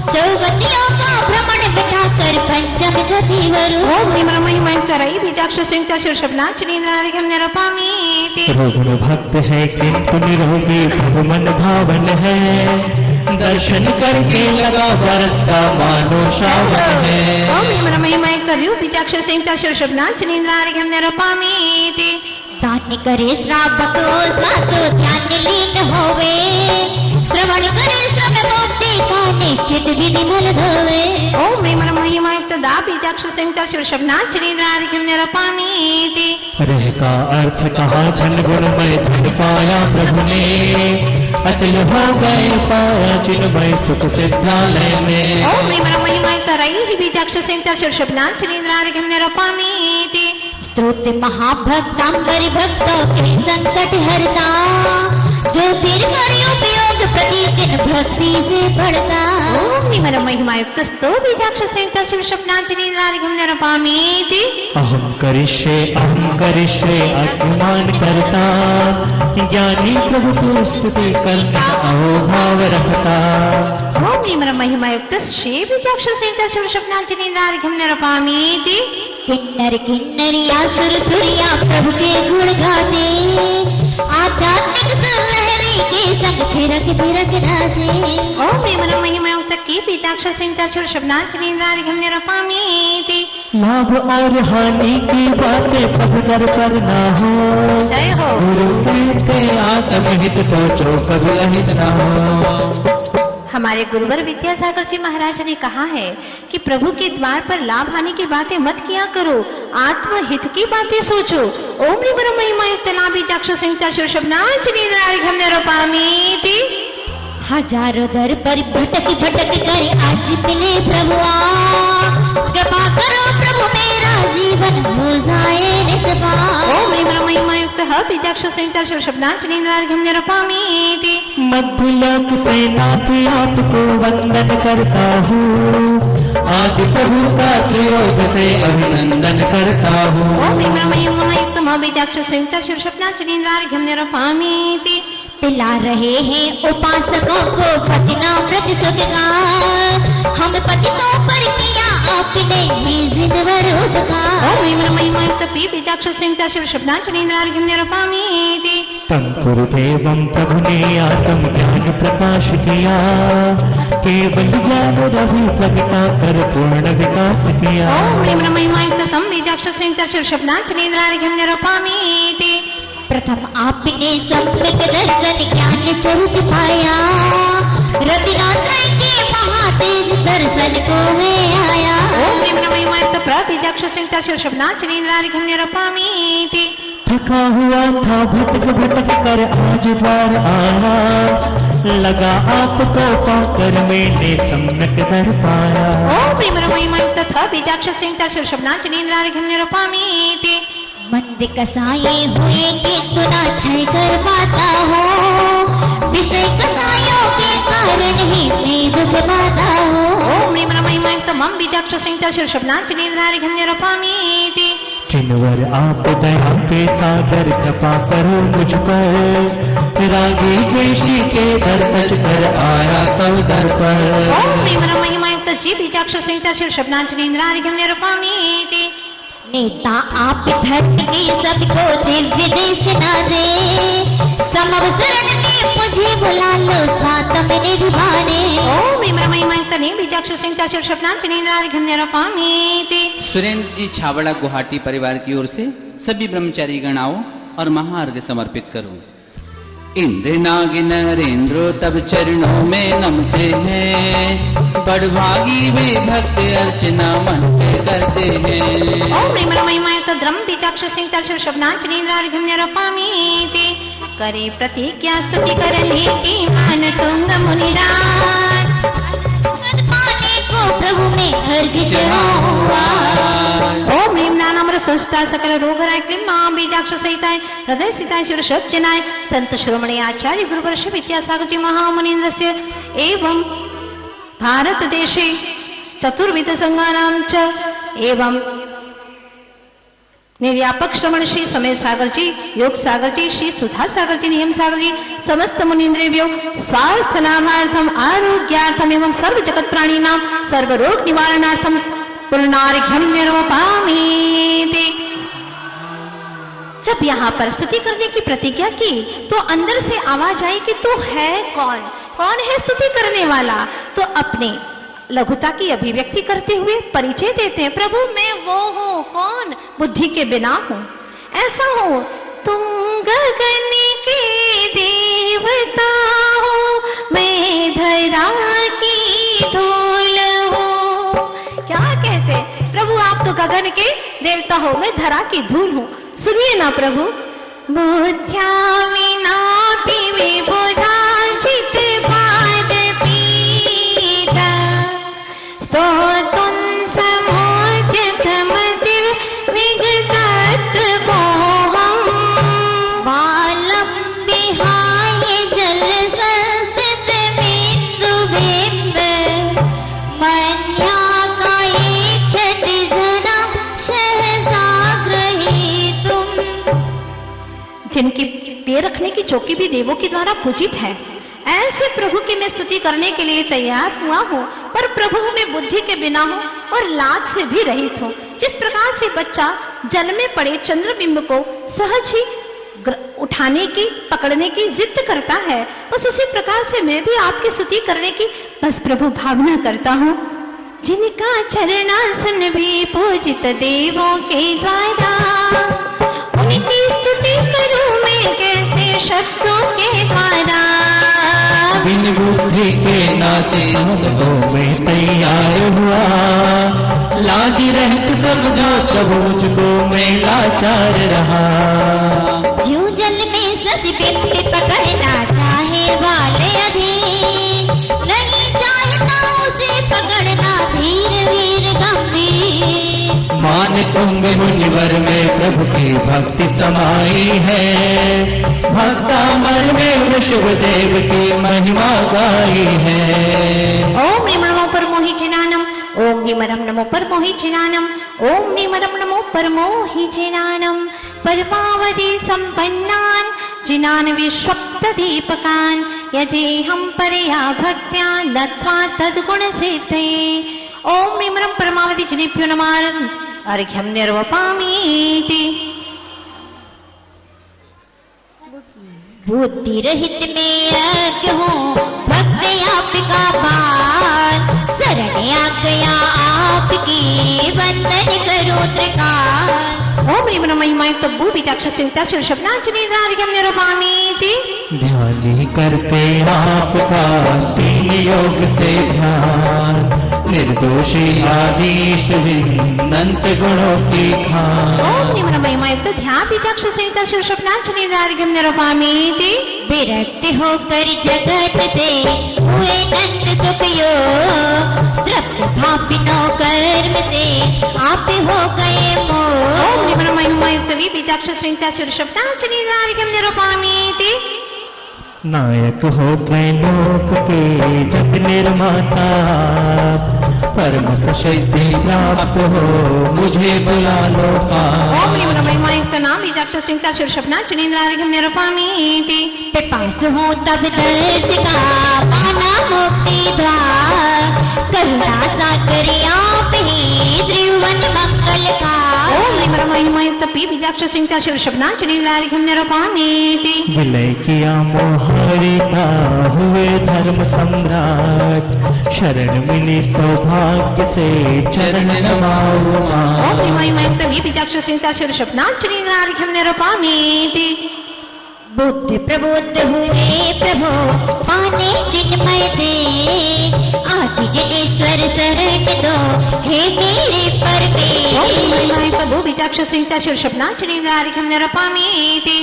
चौबतियों का भ्रमण बिठाकर पंचम गति वरो। ओम महिमायुक्त रई बीजाक्ष संहिता शिव शब्दांजलिन्द्रार्घ्यं निरूपयामि। रुग्ण भक्त है किंतु निरोगी प्रभु मन भावन है, दर्शन करके लगा बरसता मानो श्रावण है। ओम महिमायुक्त र्यु बीजाक्ष संहिता शिव शब्दांजलिन्द्रार्घ्यं निरूपयामि। दान करे श्रावक सातो ध्यान लीन होवे, श्रवण करे श्रम मुक्ति का निश्चित विधि मल धोवे। ओम महिमायुक्त दा बीजाक्ष संहिता शिव शब्दांजलिन्द्रार्घ्यं निरूपयामि। रह का अर्थ कहा धन गुणमय धन पाया प्रभु ने, अचल हो गए पाया चिन्मय सुख सिद्धालय में। ओम महिमायुक्त रई बीजाक्ष संहिता शिव शब्दांजलिन्द्रार्घ्यं निरूपयामि। स्तोत्र महाभक्तांबर भक्तों के संकट हरता, जो फिर करे उपयोग प्रतिदिन भक्ति से बढ़ता। ओम महिमायुक्त स्तो बीजाक्ष संहिता शिव शब्दांजलिन्द्रार्घ्यं निरूपयामि। अहम करिष्ये अभिमान करता, ज्ञानी प्रभु को स्तुति करना अहोभाव रखता। ओम महिमायुक्त श्री बीजाक्ष संहिता शिव शब्दांजलिन्द्रार्घ्यं निरूपयामि। किन्नर किन्नरिया सुर सुरिया प्रभु के गुण गाते, आध्यात्मिक सुरहरी के संग थिरक थिरक नाचे। ओम महिमायुक्त की बीजाक्ष संहिता शिव शब्दांजलिन्द्रार्घ्यं निरूपयामि। लाभ और हानि की बातें प्रभु दर पर ना हो, जय हो। गुरु कहते आत्महित सोचो कभी अहित ना हो। हमारे गुरुवर विद्यासागर जी महाराज ने कहा है कि प्रभु के द्वार पर लाभ हानि की बातें मत किया करो, आत्महित की बातें सोचो। ओम महिमायुक्त ला बीजाक्ष संहिता शिव शब्दांजलिन्द्रार्घ्यं निरूपयामि। हजारों दर पर भटक भटक कर आज मिले प्रभुआ, कृपा करो प्रभु मेरा जीवन हो जाए निष्पाप। ओम महिमायुक्त ह बीजाक्ष संहिता शिव शब्दांजलिन्द्रार्घ्यं निरूपयामि। मध्यलोक से नाथ आपको वंदन करता हूँ, आदि प्रभु का त्रियोग से अभिनंदन करता हूँ। ओम महिमायुक्त म बीजाक्ष संहिता शिव शब्दांजलिन्द्रार्घ्यं निरूपयामि। पिला रहे हैं उपासकों को वचनामृत सुख का, हम पतितों पर किया आपने ही जिनवर उपकार। ओम महिमायुक्त पी बीजाक्ष संहिता शिव शब्दांजलिन्द्रार्घ्यं निरूपयामि। तम गुरुदेवम प्रभु ने आत्म ज्ञान प्रकाश किया, केवल ज्ञान रवि प्रगटा कर पूर्ण विकास किया। ओम महिमायुक्त तम बीजाक्ष संहिता शिव शब्दांजलिन्द्रार्घ्यं निरूपयामि। प्रथम आपने सम्यक दर्शन ज्ञान चरित पाया, रत्नात्रय के महातेज दर्शन को में आया। ओम महिमायुक्त बीजाक्ष संहिता शिव शब्दांजलिन्द्रार्घ्यं निरूपयामि। थका हुआ था भटक भटक कर आज द्वार आया, लगा आपको पाकर मैंने सम्यक दर पाया। ओम महिमायुक्त बीजाक्ष संहिता शिव शब्दांजलिन्द्रार्घ्यं निरूपयामि। मंद कसाये हुए के गुना क्षय कर पाता हो, विषय कसायों के कारण ही मैं दुख पाता हो। ओम महिमायुक्त मम बीजाक्ष संहिता शिव शब्दांजलिन्द्रार्घ्यं निरूपयामि। जिनवर आप दया के सागर कृपा करो मुझ पर, रागी द्वेषी के दर तज कर आया तव दर पर। ओम महिमायुक्त जी बीजाक्ष संहिता शिव शब्दांजलिन्द्रार्घ्यं निरूपयामि। नेता आप धर्म के सबको दिव्य देश न दे, समवसरण में मुझे बुला लो साथ में निभाने। ओम महिमायुक्त मणि बीजाक्ष संहिता शीर्षपनाचनेन्द्रार्घ्यं निरपामीति। सुरेंद्र जी छावड़ा गुवाहाटी परिवार की ओर से सभी ब्रह्मचारी गणाओं और महार्घ समर्पित करूं। इंद्र नागिन नरेंद्रो तब चरणों में नमते हैं, बड़भागी वे भक्त अर्चना मन से करते हैं। ओम प्रेम महिमायुक्त द्रम बीजाक्ष संहिता शीर्षपनाचनेन्द्रार्घ्यं निरपामीति। करे प्रतिज्ञा स्तुति करने की मान तुंग मुनिराज, पद पाने को प्रभु में अर्घ चढ़ाऊंगा। ओम ह्रीं नानामृत संस्था सकल रोग राय क्लीं मां बीजाक्ष सहिताय हृदय सिताय शीर्षप जनाय संत श्रोमणी आचार्य गुरुवर्ष विद्यासागर जी महामुनीन्द्रस्य एवं भारत देशे चतुर्विध संघानां च एवं निर्यापक श्रमण श्री समय सागर जी, योग सागर जी, श्री सुधा सागर जी, नियम सागर जी, समस्त मुनीन्द्रेभ्यो स्वास्थ्य नामार्थम आरोग्यार्थम एवं सर्व जगत प्राणी नाम सर्व रोग निवारणार्थम पूर्णार्घ्यं निरपामीति। जब यहाँ पर स्तुति करने की प्रतिज्ञा की तो अंदर से आवाज आई कि तू है कौन, कौन है स्तुति करने वाला। तो अपने लघुता की अभिव्यक्ति करते हुए परिचय देते हैं, प्रभु मैं वो हूँ, कौन, बुद्धि के बिना हूँ, ऐसा हूँ। तुम गगन के देवता हो, मैं धरा की धूल हूँ। क्या कहते प्रभु, आप तो गगन के देवता हो, मैं धरा की धूल हूँ। सुनिए ना प्रभु। बुद्ध्या विना विबुधार्जित पाद पीठ स्तोतुं समुद्यतमतिर् विगतत्वोऽहम्। बालं विहाय जल संस्थित बिन्दुबिम्ब, मन्याकायेक्षति जनं सहसा ग्रहीतुम्। जिनकी पैर रखने की चौकी भी देवों के द्वारा पूजित है, ऐसे प्रभु की मैं स्तुति करने के लिए तैयार हुआ हूँ। पर प्रभु मैं बुद्धि के बिना हूँ और लाज से भी रहित हूँ। जिस प्रकार से बच्चा जल में पड़े चंद्रबिंब को सहज ही उठाने की, पकड़ने की जिद करता है, बस उसी प्रकार से मैं भी आपकी स्तुति करने की बस प्रभु भावना करता हूँ। जिनका चरणासन भी पूजित देवों के द्वारा, उनकी स्तुति करूं मैं कैसे शब्दों के द्वारा। बिन बुद्धि के नाते तो मैं तैयार हुआ, लाज रहित समझो प्रभु मुझको मैं लाचार रहा। जीव जल में सस बिंब पकड़ना चाहे वाले अधीर, नहीं चाहता उसे पकड़ना धीर वीर गंभीर। मान तुंग मुनिवर में प्रभु की भक्ति समाई है, भक्तामर में विष्णुदेव की महिमा गाई है। ओम नमो परमोहि जिनानम, ओम निमरम नमो परमोहि जिनानम, ओम निमरम नमो परमोहि जिनानम। परमावधि संपन्नान जिनान विश्वप्रदीपकान, यजेहं परया भक्त्या नत्वा तद्गुण सिद्धये। ओम निमरम परमावधि जिनेभ्यो नमः अर्घ्यं निर्वपामीति। बुद्धि रहित में यज्ञ हूँ, भक्त आपका भार, शरण आ गया आपकी वंदन करो त्रिकाल। ओम ह्रीं महिमायुक्त भू बीजाक्ष संहिता शीर्षपनाचनेन्द्रार्घ्यं निरपामीति। ध्यान ही करते आपका तीन योग से ध्यान, निर्दोषी आदीश अनंत गुणों की खान। ओम ह्रीं महिमायुक्त ध्यान बीजाक्ष संहिता शीर्षपनाचनेन्द्रार्घ्यं निरपामीति। विरक्त होकर जगत से हुए नंद सुख योग, तृप्त भापिनो कर्म से आप हो गए मोह। ओम ह्रीं महिमायुक्त वी बीजाक्ष संहिता शीर्षपनाचनेन्द्रार्घ्यं निरपामीति। नायक हो गए लोक के जग निर्माता, परम सिद्धि प्राप्त हो मुझे बुला लो पास। ओम ह्रीं महिमायुक्त नाम बीजाक्ष संहिता शीर्षपनाचनेन्द्रार्घ्यं निरपामीति। पास हो तब दर्श का पाना मुक्ति द्वार, करुणा सागर आप ही त्रिभुवन मंगल का। ओम ह्रीं महिमायुक्त पी बीजाक्ष सिंह शिवशब्दांजलि निरपामीति विलय किया मोहरिका हुए धर्म सम्राट शरण मिली सौभाग्य से चरण नमाओ मां। ओम महिमायुक्त पी बीजाक्ष सिंह शिवशब्दांजलि निरपामीति बुद्ध प्रबुद्ध हुए प्रभु पाने चिन्मय दे आदि जनेश्वर शरण दो हे मेरे परमेश। भू बीजाक्ष सिंह शिवशब्दांजलि निरपामीति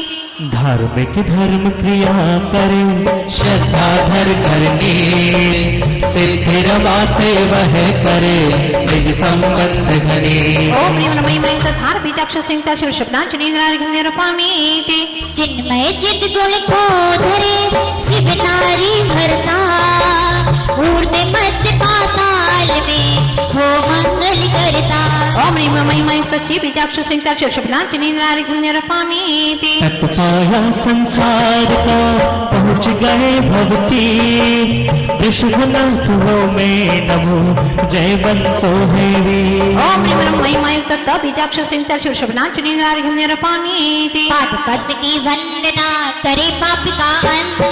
धार्मिक धर्म क्रिया करे श्रद्धा धर करनी सिद्धि रमा से वह करे निज संबंध घनी। ओम महिमायुक्त धार बीजाक्ष सिंह शिवशब्दांजलि निरपामीति चिन्मय चिद गुण को धरे शिव नारी भरता ऊर्ध्व मध्य पाताल में हो मंगल करता। ओम महिमायुक्त ची बीजाक्ष सिंह शिवशब्दांजलि निरपामीति तत्पाया संसार का पहुँच गए भक्ति वृषभनाथ में नमो जय बंतो है वी। ओम महिमायुक्त बीजाक्ष सिंह शिवशब्दांजलि निरपामीति पाद पद्म की वंदना करे पाप का अंत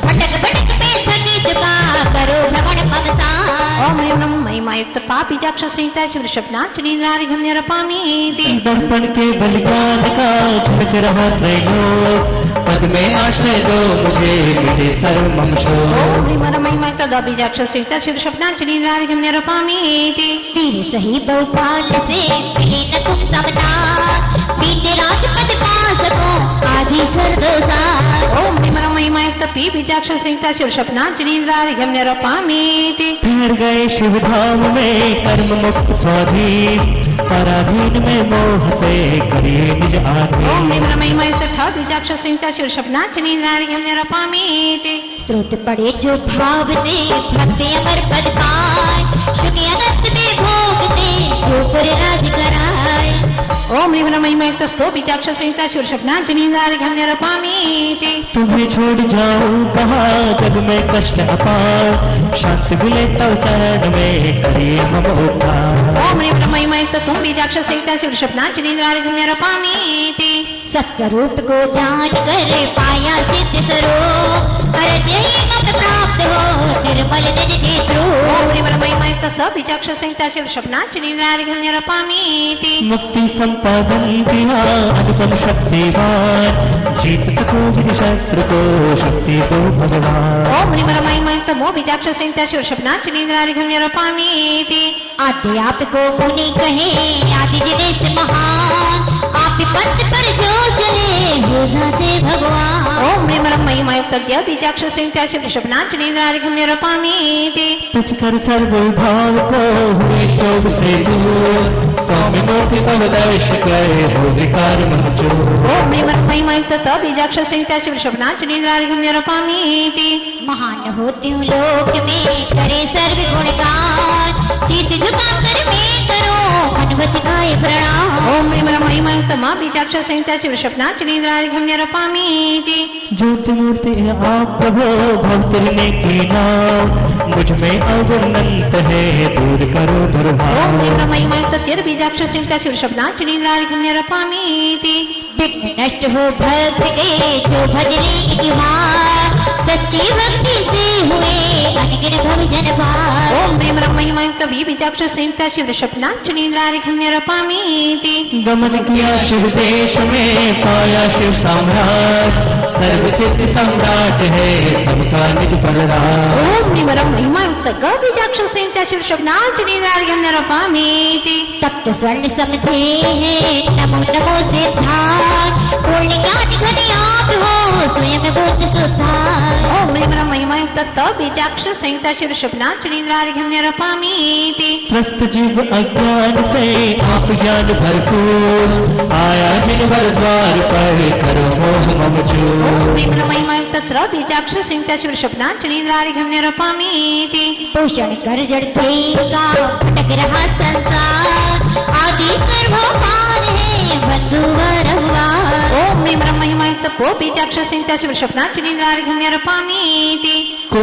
भटक भटक पे थकी चुका करो भ्रमण पवसान। ओम महिमायुक्त बीजाक्ष सिंह शिवशब्दांजलि निरपामीति दर्पण के बलिदान का झलक रहा त्रैलोक पद में आश्रय दो मुझे मिले सर्व मम शोक। ओम महिमायुक्त बीजाक्ष सिंह शिवशब्दांजलि निरपामीति वीर सही बहुकाल से मिले न तुम समना बीते रात पद पा सको आदि स्वर दोषा। ओम महिमायुक्त पी बीजाक्ष सिंह शिवशब्दांजलि निरपामीति ठहर गए शिव धाम में कर्म मुक्त स्वाधीन पराधीन में मोह से करिए निज आधीन। ओम महिमायुक्त बीजाक्ष सिंह शिवशब्दांजलि निरपामीति स्रोत पड़े जो भाव से भक्ति अमर पद पाए शुक्र अनंत में भोगते सुपुर राज कराए। ओम महिमायुक्त बीजाक्ष सिंह शिवशब्दांजलि निरपामीति तुम्हें छोड़ जाऊं कहाँ जग में कष्ट अपार शांति मिले तब चरण में करिए मम उद्धार। ओम महिमायुक्त तुम बीजाक्ष सिंह शिवशब्दांजलि निरपामीति सत्स्वरूप को जान कर पाया सिद्ध स्वरूप अरज ही मत प्राप्त हो निर्मल निज चित्रो। ओम महिमायुक्त बीजाक्ष सिंह शिवशब्दांजलि निरपामीति मुक्ति संपादन दिया अनुपम शक्तिवान जीत सको विधि शत्रु को शक्ति दो भगवान। ओम महिमायुक्त बीजाक्ष सिंह शिवशब्दांजलि निरपामीति आद्य आप को मुनि कहे आदि जिनेश महान आप पंथ पर जो चले हो जाते भगवान। ओम महिमायुक्त बीजाक्ष सिंह शिवशब्दांजलि निरपामीति तुझ कर सर्व भाव को हुए शोभ से दूर स्वामी मूर्ति तब दर्श करे हो विकार मन चूर। ओम महिमायुक्त बीजाक्ष सिंह शिवशब्दांजलि निरपामीति महान होते हूँ लोक में करे सर्व गुणगान शीश झुका कर मैं करो मन वचनाय प्रणाम। ओम महिमायुक्त बीजाक्ष सिंह शिवशब्दांजलि निरपामीति ज्योति मूर्ति आप प्रभो भक्त ने की नाम मुझ में अवनंत है दूर करो दुर्भाव। ओम महिमायुक्त बीजाक्ष सिंह शिवशब्दांजलि निरपामीति विघ्न नष्ट हो भक्त के जो भजने इतिहास सच्ची भक्ति से हुए अनगिन भजन पार। ओम महिमायुक्त बीजाक्ष सिंह शिवशब्दांजलि निरपामीति गमन किया शिव देश में पाया शिव साम्राट सर्व सिद्धि सम्राट है सबका निज बलराम। ओम महिमायुक्त बीजाक्ष सिंह शिवशब्दांजलि निरपामीति तप्त स्वर्ण समधे है नमो नमो सिद्धार्थ पूर्ण ज्ञान घन आप हो स्वयं बुद्ध सुधार। ओम महिमायुक्त बीजाक्ष सिंह शिवशब्दांजलि निरपामीति त्रस्त जीव अज्ञान से आप ज्ञान भरपूर आया जिन भर द्वार पर करो मोह मम चूर। ओम महिमायुक्त बीजाक्ष सिंह शिवशब्दांजलि निरपामीति पोषण कर जड़ का भटक रहा संसार आदि सर्वोपान है बंधु वरवार। ओम महिमायुक्त बीजाक्ष सिंह शिवशब्दांजलि निरपामीति को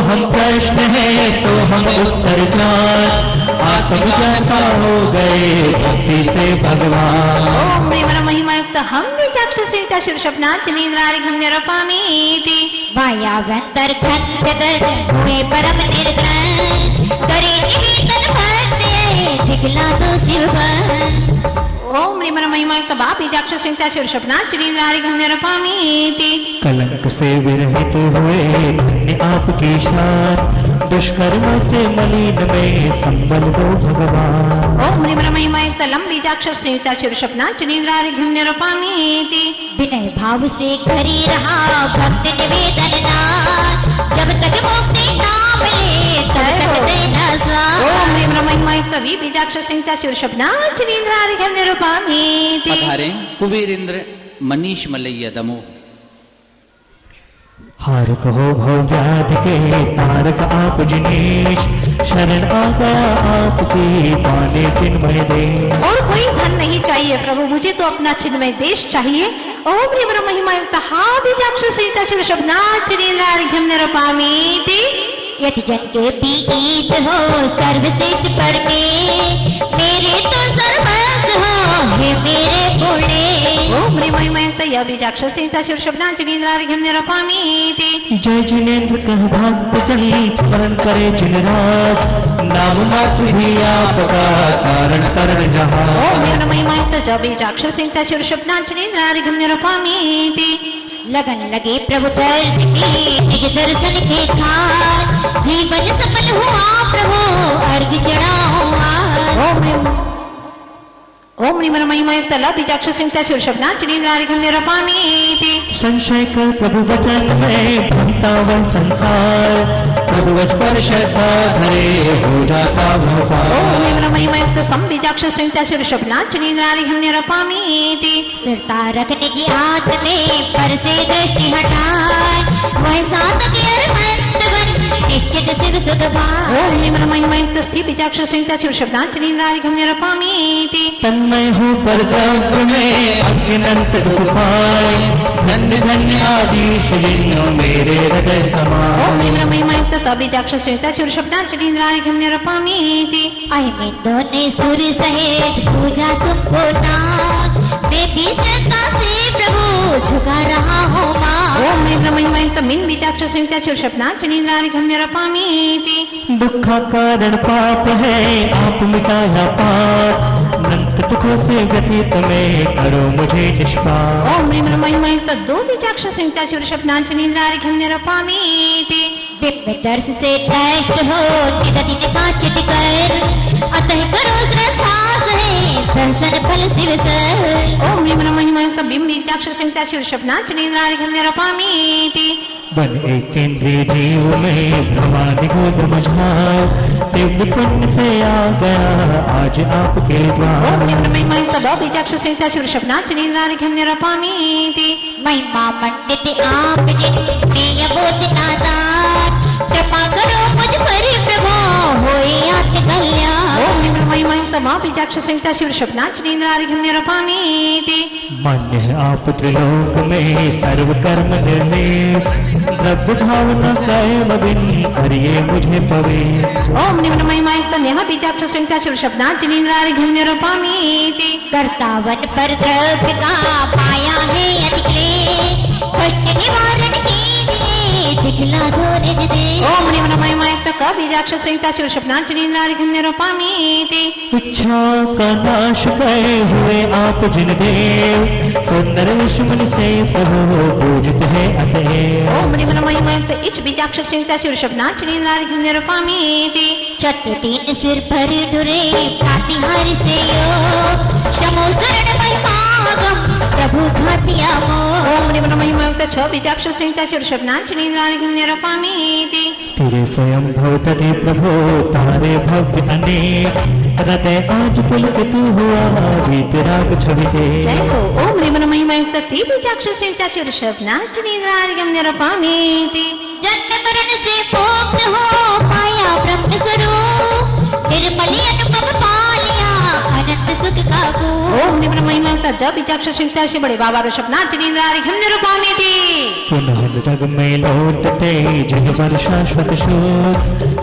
हम प्रश्न है सो हम उत्तर जान आत्मज्ञाता हो गए भक्ति से भगवान। ओम ह्रीं महिमायुक्त हम बीजाक्ष संहिता शीर्षपनाथ निद्रारिघं निरपामीति। वायावंतर घंटगर हुए परम निर्ग्रह करे निवेदन भक्ति दिखला दो शिव बन। ओम ह्रीं महिमायुक्त बा बीजाक्ष संहिता शीर्षपनाथ निद्रारिघं निरपामीति। कलंक से विरहित हुए धन्य आपकी शान, दुष्कर्म से मलिन में संबल दो भगवान। ओम ह्रीं महिमायुक्त लम बीजाक्ष संहिता शीर्षपनाथ निद्रारिघं निरपामीति। विनय भाव से करी रहा भक्त निवेदन नाथ, जब तक मुक्ति ना मिले तब तक देना साथ। ओम ह्रीं महिमायुक्त वी बीजाक्ष संहिता शीर्षपनाथ निद्रारिघं निरपामीति। पधारे कुबेर इंद्र मनीष मलैया दमोह। हार कहो भव व्याधि के तारक आप जिनेश, शरण आ गया आपकी पाने चिन्मय दे। और कोई धन नहीं चाहिए प्रभु, मुझे तो अपना चिन्मय देश चाहिए। ओम ह्रीं महिमायुक्त हा बीजाक्ष संहिता शीर्षपनाथ निद्रारिघं निरपामीति। यदि जन के बीस हो सर्वश्रेष्ठ पर मेरे तो सर्वस्व हो हे मेरे पुणे। ओम ह्रीं महिमायुक्त यह बीजाक्ष संहिता शीर्षपनाथ निद्रारिघं निरपामीति। जय जिनेन्द्र कह भक्त जन स्मरण करे जिनराज, नाम मात्र ही आपका कारण तरण जहाँ। ओम ह्रीं महिमायुक्त ज बीजाक्ष संहिता शीर्षपनाथ निद्रारिघं निरपामीति। लगन लगे प्रभु दर्श की निज दर्शन के खार, जीवन सफल हुआ प्रभु अर्घ चढ़ाओ आज। ओम ह्रीं महिमायुक्त ल बीजाक्ष संहिता शीर्षपनाथ निद्रारिघं निरपामीति। संशय कर प्रभु वचन में भ्रमता वह संसार, प्रभु वच पर श्रद्धा धरे हो जाता भोपाल। ओम ह्रीं महिमायुक्त सम बीजाक्ष संहिता शीर्षपनाथ निद्रारिघं निरपामीति। स्थिरता रख निज हाथ में पर से दृष्टि हटाए, वह साधक अरहंत बन निश्चित शिव सुख पाए। ओम ह्रीं महिमायुक्त स्थि बीजाक्ष संहिता शीर्षपनाथ निद्रारिघं निरपामीति। तन्मय हो पर ब्रह्म में अज्ञानंत दुख पाए, धन्य धन्य आदि जिन्हों मेरे हृदय समाए। ओम ह्रीं महिमायुक्त त बीजाक्ष संहिता शीर्षपनाथ निद्रारिघं निरपामीति। अहिमिंदो ने सुर सहित पूजा तुमको नाथ, मैं भी श्रद्धा से प्रभु झुका रहा हूँ माँ। ओम ह्रीं महिमायुक्त मिन बीजाक्ष संहिता शीर्षपनाथ निद्रारिघं निरपामीति। दुखा कारण पाप है आप मिटाया पाप, अनंत दुखों से व्यतीत में करो मुझे निष्पाप। ओम ह्रीं महिमायुक्त दो बीजाक्ष संहिता शीर्षपनाथ निद्रारिघं निरपामीति। दिव्य दर्श से नष्ट हो निगति निकाचित कर, अतः करो श्रद्धा से दर्शन फल शिव सर। ओम ह्रीं महिमायुक्त बिंब बीजाक्ष संहिता शीर्षपनाथ निद्रारिघं निरपामीति। बन एक केंद्रीय जीव में भ्रमादि गोद मझार, दिव्य पुण्य से आ गया आज आपके द्वार। ओम ह्रीं महिमायुक्त ब बीजाक्ष संहिता शीर्षपनाथ निद्रारिघं निरपामीति। महिमा मंडित आप जिनने अबोध नादान, कृपा करो मुझ पर प्रभु होए आत्म कल्याण। ओम ह्रीं महिमायुक्त म बीजाक्ष संहिता शीर्षपनाथ निद्रारिघं निरपामीति। मान्य है आप त्रिलोक में सर्व कर्म निर्लेप, द्रव्य भावना कायम बिन करिए मुझे पवित्र। ओम ह्रीं महिमायुक्त नेह बीजाक्ष संहिता शीर्षपनाथ निद्रारिघं निरपामीति। कर्तावन पर द्रव्य का पाया है अधिक, कष्ट निवारण कीजिए दिखला दो निज दे। ओम ह्रीं महिमायुक्त क बीजाक्ष संहिता शीर्षपनाथ निद्रारिघं निरपामीति। इच्छा का नाश गए हुए आप जिन देव, सुंदर दुश्मन से प्रभु पूजित है अतएव। ओम ह्रीं महिमायुक्त इच बीजाक्ष संहिता शीर्षपनाथ निद्रारिघं निरपामीति। चतु तीन सिर पर डुरे प्रातिहार से योग, शमो शरण महिमागम प्रभु घातिया मो। ओम ह्रीं महिमायुक्त छ बीजाक्ष संहिता शीर्षपनाथ निद्रारिघं निरपामीति। तेरे स्वयं भव तदे प्रभु तारे भव्य अनेक, हृदय आज पुलकित हुआ वीतराग छवि दे। जय हो। ओम ह्रीं महिमायुक्त ति बीजाक्ष संहिता शीर्षपनाथ निद्रारिघं निरपामीति। जन्म मरण से मुक्त हो पाया ब्रह्म स्वरूप, निर्मल अनुभव पा लिया अनंत सुख का ओम निम्न महिमा जब विचक्षण संहिता से बड़े बाबा ऋषभनाथ निंद्रारिघ्यम निरूपामिति पुनः जग में लौटते जिन पर शाश्वत शोध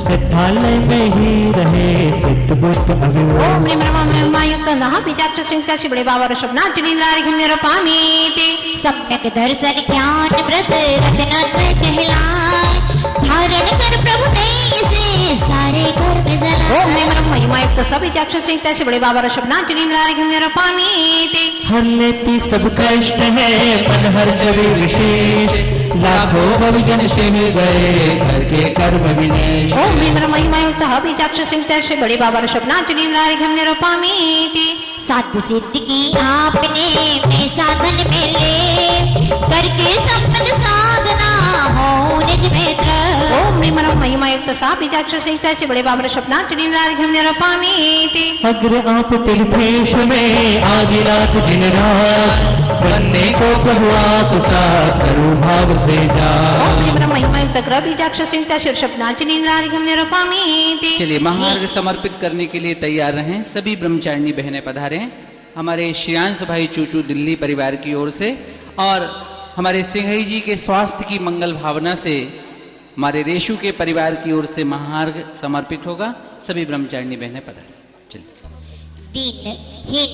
सिद्धालय में ही रहे सिद्ध बुद्ध अविरोध। ओम निम्न महिमा नः विचक्षण संहिता से बड़े बाबा ऋषभनाथ निंद्रारिघ्यम निरूपामिति सम्यक दर्शन ज्ञान व्रत रत्न कहलाए धारण कर प्रभु ने इसे सारे घर में जलाए। ओम निम्न महिमा सब विचक्षण संहिता से बड़े बाबा ऋषभनाथ निंद्रारिघ्यम निरूपामिति हर लेती सब कष्ट है मन हर छवि विशेष लाखों भविजन से मिल गए करके कर्म विनेश। ओम निम्न महिमा विचक्षण संहिता से बड़े बाबा ऋषभनाथ निंद्रारिघ्यम निरूपामिति साध्य सिद्धि की आपने मैं साधन में ले करके संपन्न साधना हो निज मित्र। ओम निम्न महिमा युक्त सा विचक्षण संहिता से बड़े बाबा ऋषभनाथ निंद्रारिघ्यम निरूपामिति अग्र आप तीर्थेश में आदिनाथ जिन रात बनने को प्रभु आप सा करो भाव से जा। ओम निम्न महिमा युक्त ग्रह विचक्षण संहिता से ऋषभनाथ निंद्रारिघ्यम निरूपामिति। चलिए महार्घ समर्पित करने के लिए तैयार रहें। सभी ब्रह्मचारिणी बहनें पधारें। हमारे श्रेयांश भाई चूचू दिल्ली परिवार की ओर से और हमारे सिंघई जी के स्वास्थ्य की मंगल भावना से हमारे रेशु के परिवार की ओर से महार्घ समर्पित होगा। सभी ब्रह्मचारिणी बहनें पधारें। चलिए। दीन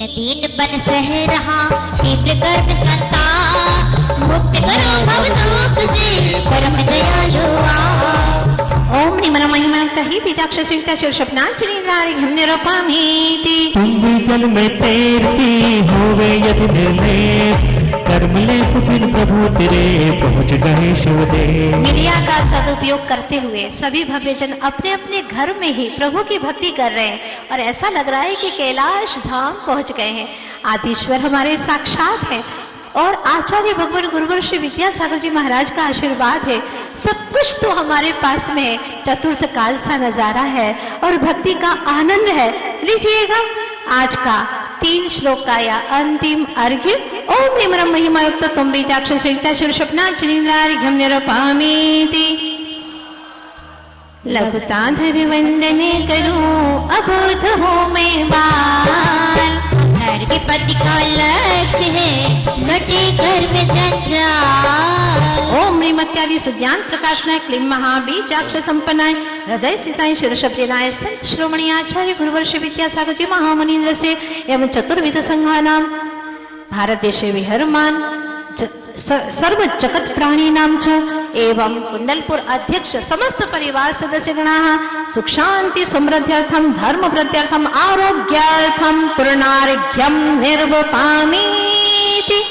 दीन बन सह रहा तीव्र कर्म संताप मुक्त करो भव दुख से परम दयालु आप। ओम निम्न महिमा युक्त ही विचक्षण संहिता से ऋषभनाथ निंद्रारिघ्यम निरूपामिति तुम भी जल में तैरती होवे यदि निर्लेप कर्म ले बिन प्रभु तेरे पहुँच गए शिवदेव। मीडिया का सदुपयोग करते हुए सभी भव्यजन अपने अपने घर में ही प्रभु की भक्ति कर रहे हैं और ऐसा लग रहा है कि कैलाश धाम पहुंच गए हैं। आदिश्वर हमारे साक्षात हैं और आचार्य भगवान गुरुवर श्री विद्यासागर जी महाराज का आशीर्वाद है। सब कुछ तो हमारे पास में है। चतुर्थ काल सा नजारा है और भक्ति का आनंद है। लीजिएगा आज का 3 श्लोक का या अंतिम अर्घ्य। ओम निम्न महिमा युक्त तुम विचक्षण संहिता से ऋषभनाथ निंद्रारिघ्यम निरूपामिति लघुताधर वंदने करूं अबोध हो मैं बाल नर के पति का लक्ष्य है लटे घर में जंजाल। ओम ह्रीम इत्यादि सुज्ञान प्रकाशनाय क्लीं महाबीजाक्ष संपन्नाय हृदय सिताय शिरशप्रियनाय संत श्रोमणी आचार्य गुरुवर श्री विद्यासागर जी महामनीन्द्र से एवं चतुर्विध संघानां भारत देशे विहरमान सर्व जगत प्राणी नाम च एवं कुंडलपुर अध्यक्ष समस्त परिवार सदस्य गणाः सुख शांति समृद्ध्यर्थम धर्म वृद्ध्यर्थम आरोग्यार्थम पूर्णार्घ्यम निर्वपामीति।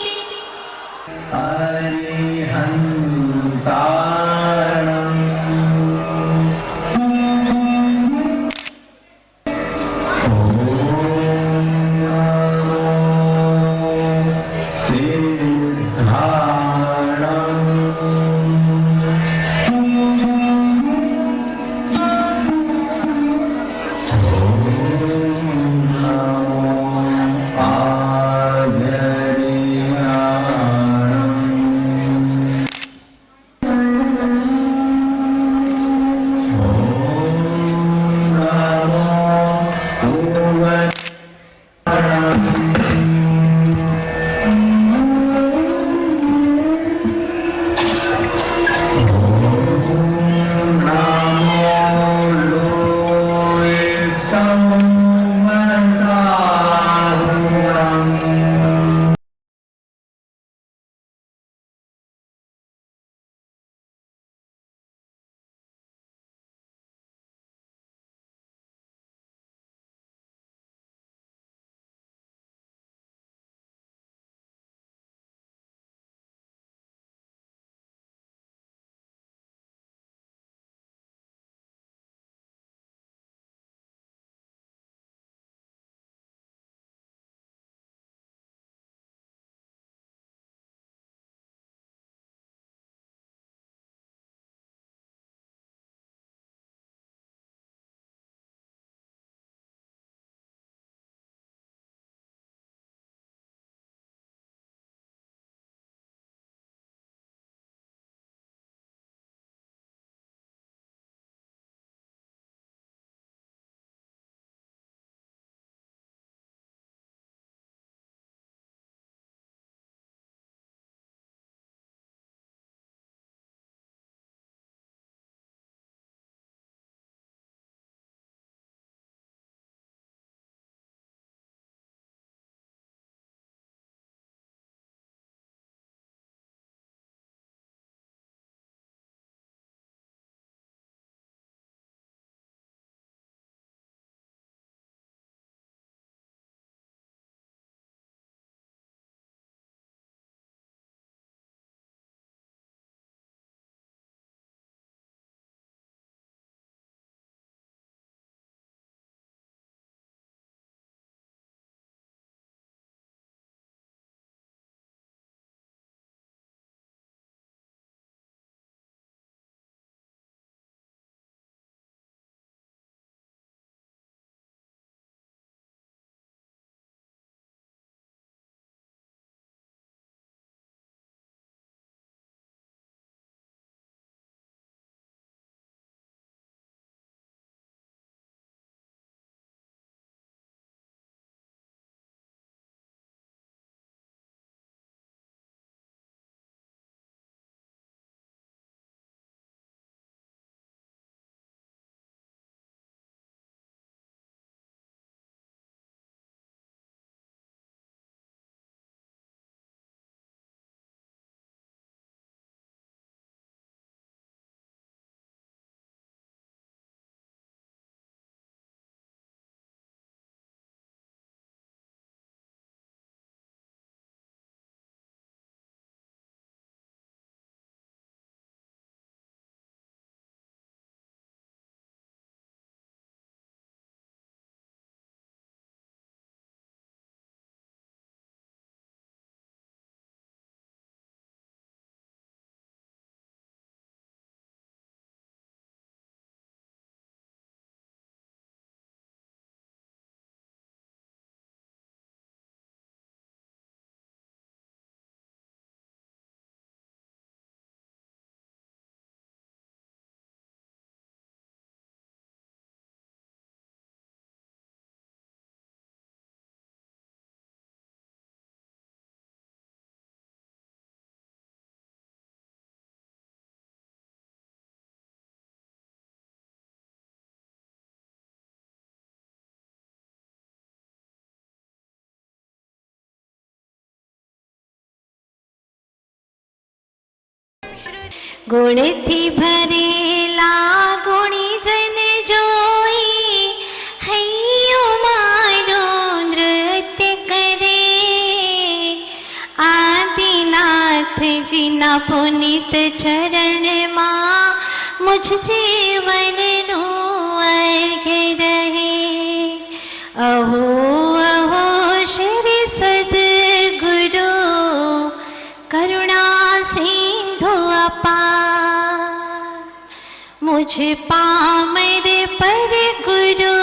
गुण थी भरेला गुणी जन जोई हैयो मारो नृत्य करे आदिनाथ जी ना पुनित चरण मां मुझ जीवन नो अर्घ्य रहे। अहो अहो श्री सद्गुरु करुणा सिंधु अपार मुझ पामर पर गुरु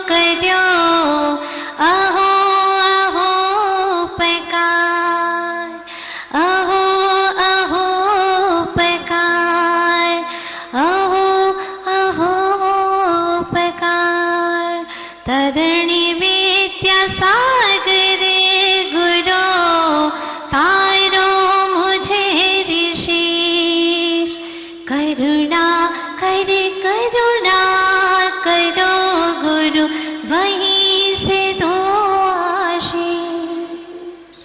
करो अहो अहो उपकार अहो अहो उपकार अहो अहो उपकार तरणी विद्या सागरे गुरु तारो मुझे ऋषिश करुणा करो गुरु वहीं से दो आशीष।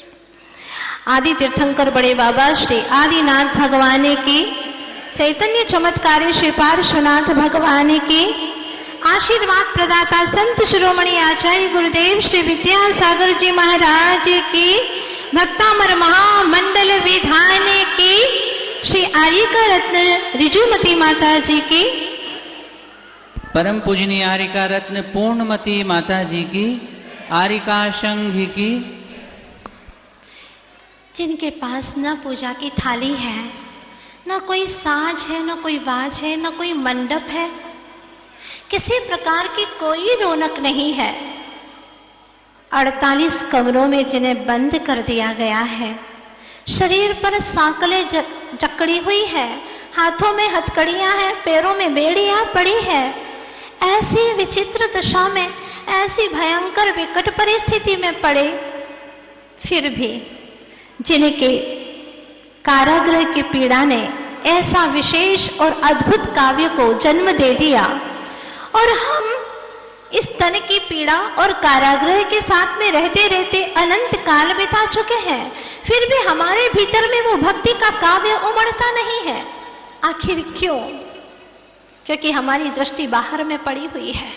आदि तीर्थंकर बड़े बाबा श्री आदिनाथ भगवान की, चैतन्य चमत्कारी श्री पार्श्वनाथ भगवान की, आशीर्वाद प्रदाता संत शिरोमणि आचार्य गुरुदेव श्री विद्यासागर जी महाराज की, भक्तामर महामंडल विधान की, श्री आर्यिका रत्न रिजुमती माता जी की, परम पूजनीय आर्यिका रत्न पूर्णमती माता जी की, आर्यिका संघ की। जिनके पास न पूजा की थाली है, न कोई साज है, न कोई बाज है, न कोई मंडप है, किसी प्रकार की कोई रौनक नहीं है, 48 कमरों में जिन्हें बंद कर दिया गया है, शरीर पर सांकलें जकड़ी हुई है, हाथों में हथकड़ियां हैं, पैरों में बेड़ियां पड़ी है, ऐसी विचित्र दशा में, ऐसी भयंकर विकट परिस्थिति में पड़े, फिर भी जिनके कारागृह की पीड़ा ने ऐसा विशेष और अद्भुत काव्य को जन्म दे दिया, और हम इस तन की पीड़ा और कारागृह के साथ में रहते रहते अनंत काल बिता चुके हैं, फिर भी हमारे भीतर में वो भक्ति का काव्य उमड़ता नहीं है। आखिर क्यों? क्योंकि हमारी दृष्टि बाहर में पड़ी हुई है।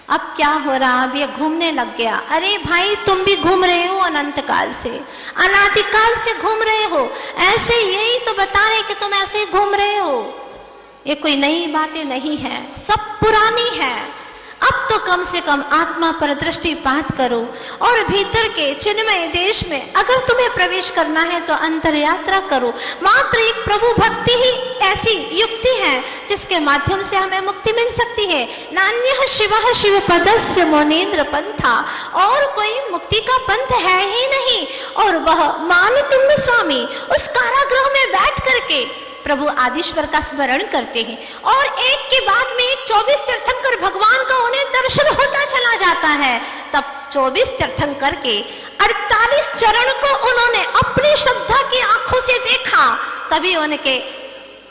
अब क्या हो रहा, अब ये घूमने लग गया। अरे भाई, तुम भी घूम रहे हो अनंत काल से, अनादिकाल से घूम रहे हो, ऐसे यही तो बता रहे कि तुम ऐसे ही घूम रहे हो। ये कोई नई बातें नहीं है, सब पुरानी है। अब तो कम से कम आत्मा पर दृष्टिपात करो, और भीतर के चिन्मय देश में अगर तुम्हें प्रवेश करना है तो अंतर यात्रा करो। मात्र एक प्रभु भक्ति ही ऐसी युक्ति है जिसके माध्यम से हमें मुक्ति मिल सकती है। नान्यः शिवः शिव पदस्य मोनेन्द्र पंथा, और कोई मुक्ति का पंथ है ही नहीं। और वह मानतुंग स्वामी उस कारागृह में बैठ करके प्रभु आदिश्वर का स्मरण करते हैं, और एक के बाद में एक 24 तीर्थंकर भगवान का उन्हें दर्शन होता चला जाता है। तब 24 तीर्थंकर के 48 चरण को उन्होंने अपनी श्रद्धा की आंखों से देखा। तभी उनके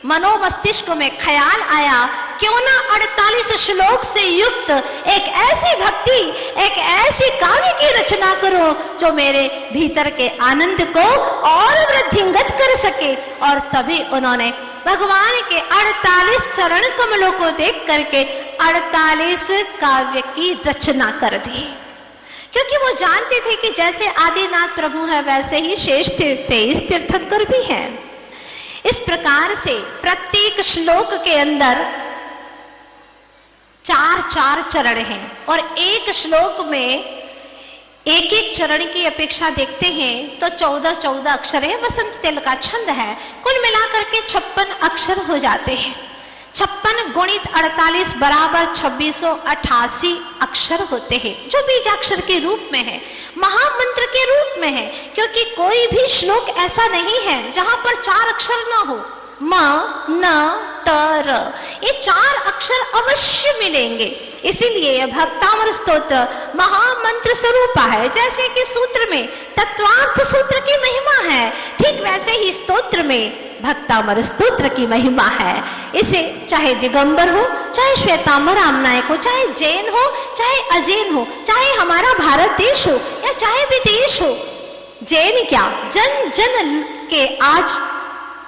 मनोमस्तिष्क में ख्याल आया, क्यों ना 48 श्लोक से युक्त एक ऐसी भक्ति, एक ऐसी काव्य की रचना करो जो मेरे भीतर के आनंद को और वृद्धिंगत कर सके। और तभी उन्होंने भगवान के 48 चरण कमलों को देख करके 48 काव्य की रचना कर दी, क्योंकि वो जानते थे कि जैसे आदिनाथ प्रभु है वैसे ही शेष 23 तीर्थंकर भी हैं। इस प्रकार से प्रत्येक श्लोक के अंदर 4-4 चरण हैं, और एक श्लोक में एक एक चरण की अपेक्षा देखते हैं तो 14-14 अक्षर है। वसंत तिल का छंद है। कुल मिलाकर के 56 अक्षर हो जाते हैं। 56 गुणित 48 बराबर 2688 अक्षर होते हैं, जो बीजाक्षर के रूप में है, महामंत्र के रूप में है। क्योंकि कोई भी श्लोक ऐसा नहीं है जहां पर 4 अक्षर ना हो। म, न, त, र, ये 4 अक्षर अवश्य मिलेंगे। इसीलिए भक्तामर स्तोत्र महामंत्र स्वरूप है। जैसे कि सूत्र में तत्वार्थ सूत्र की महिमा है, ठीक वैसे ही स्तोत्र में भक्तामर स्तोत्र की महिमा है। इसे चाहे दिगंबर हो, चाहे श्वेतांबर आमनायक हो, चाहे जैन हो, चाहे अजैन हो, चाहे हमारा भारत देश हो या चाहे विदेश हो, जैन क्या, जन जन के आज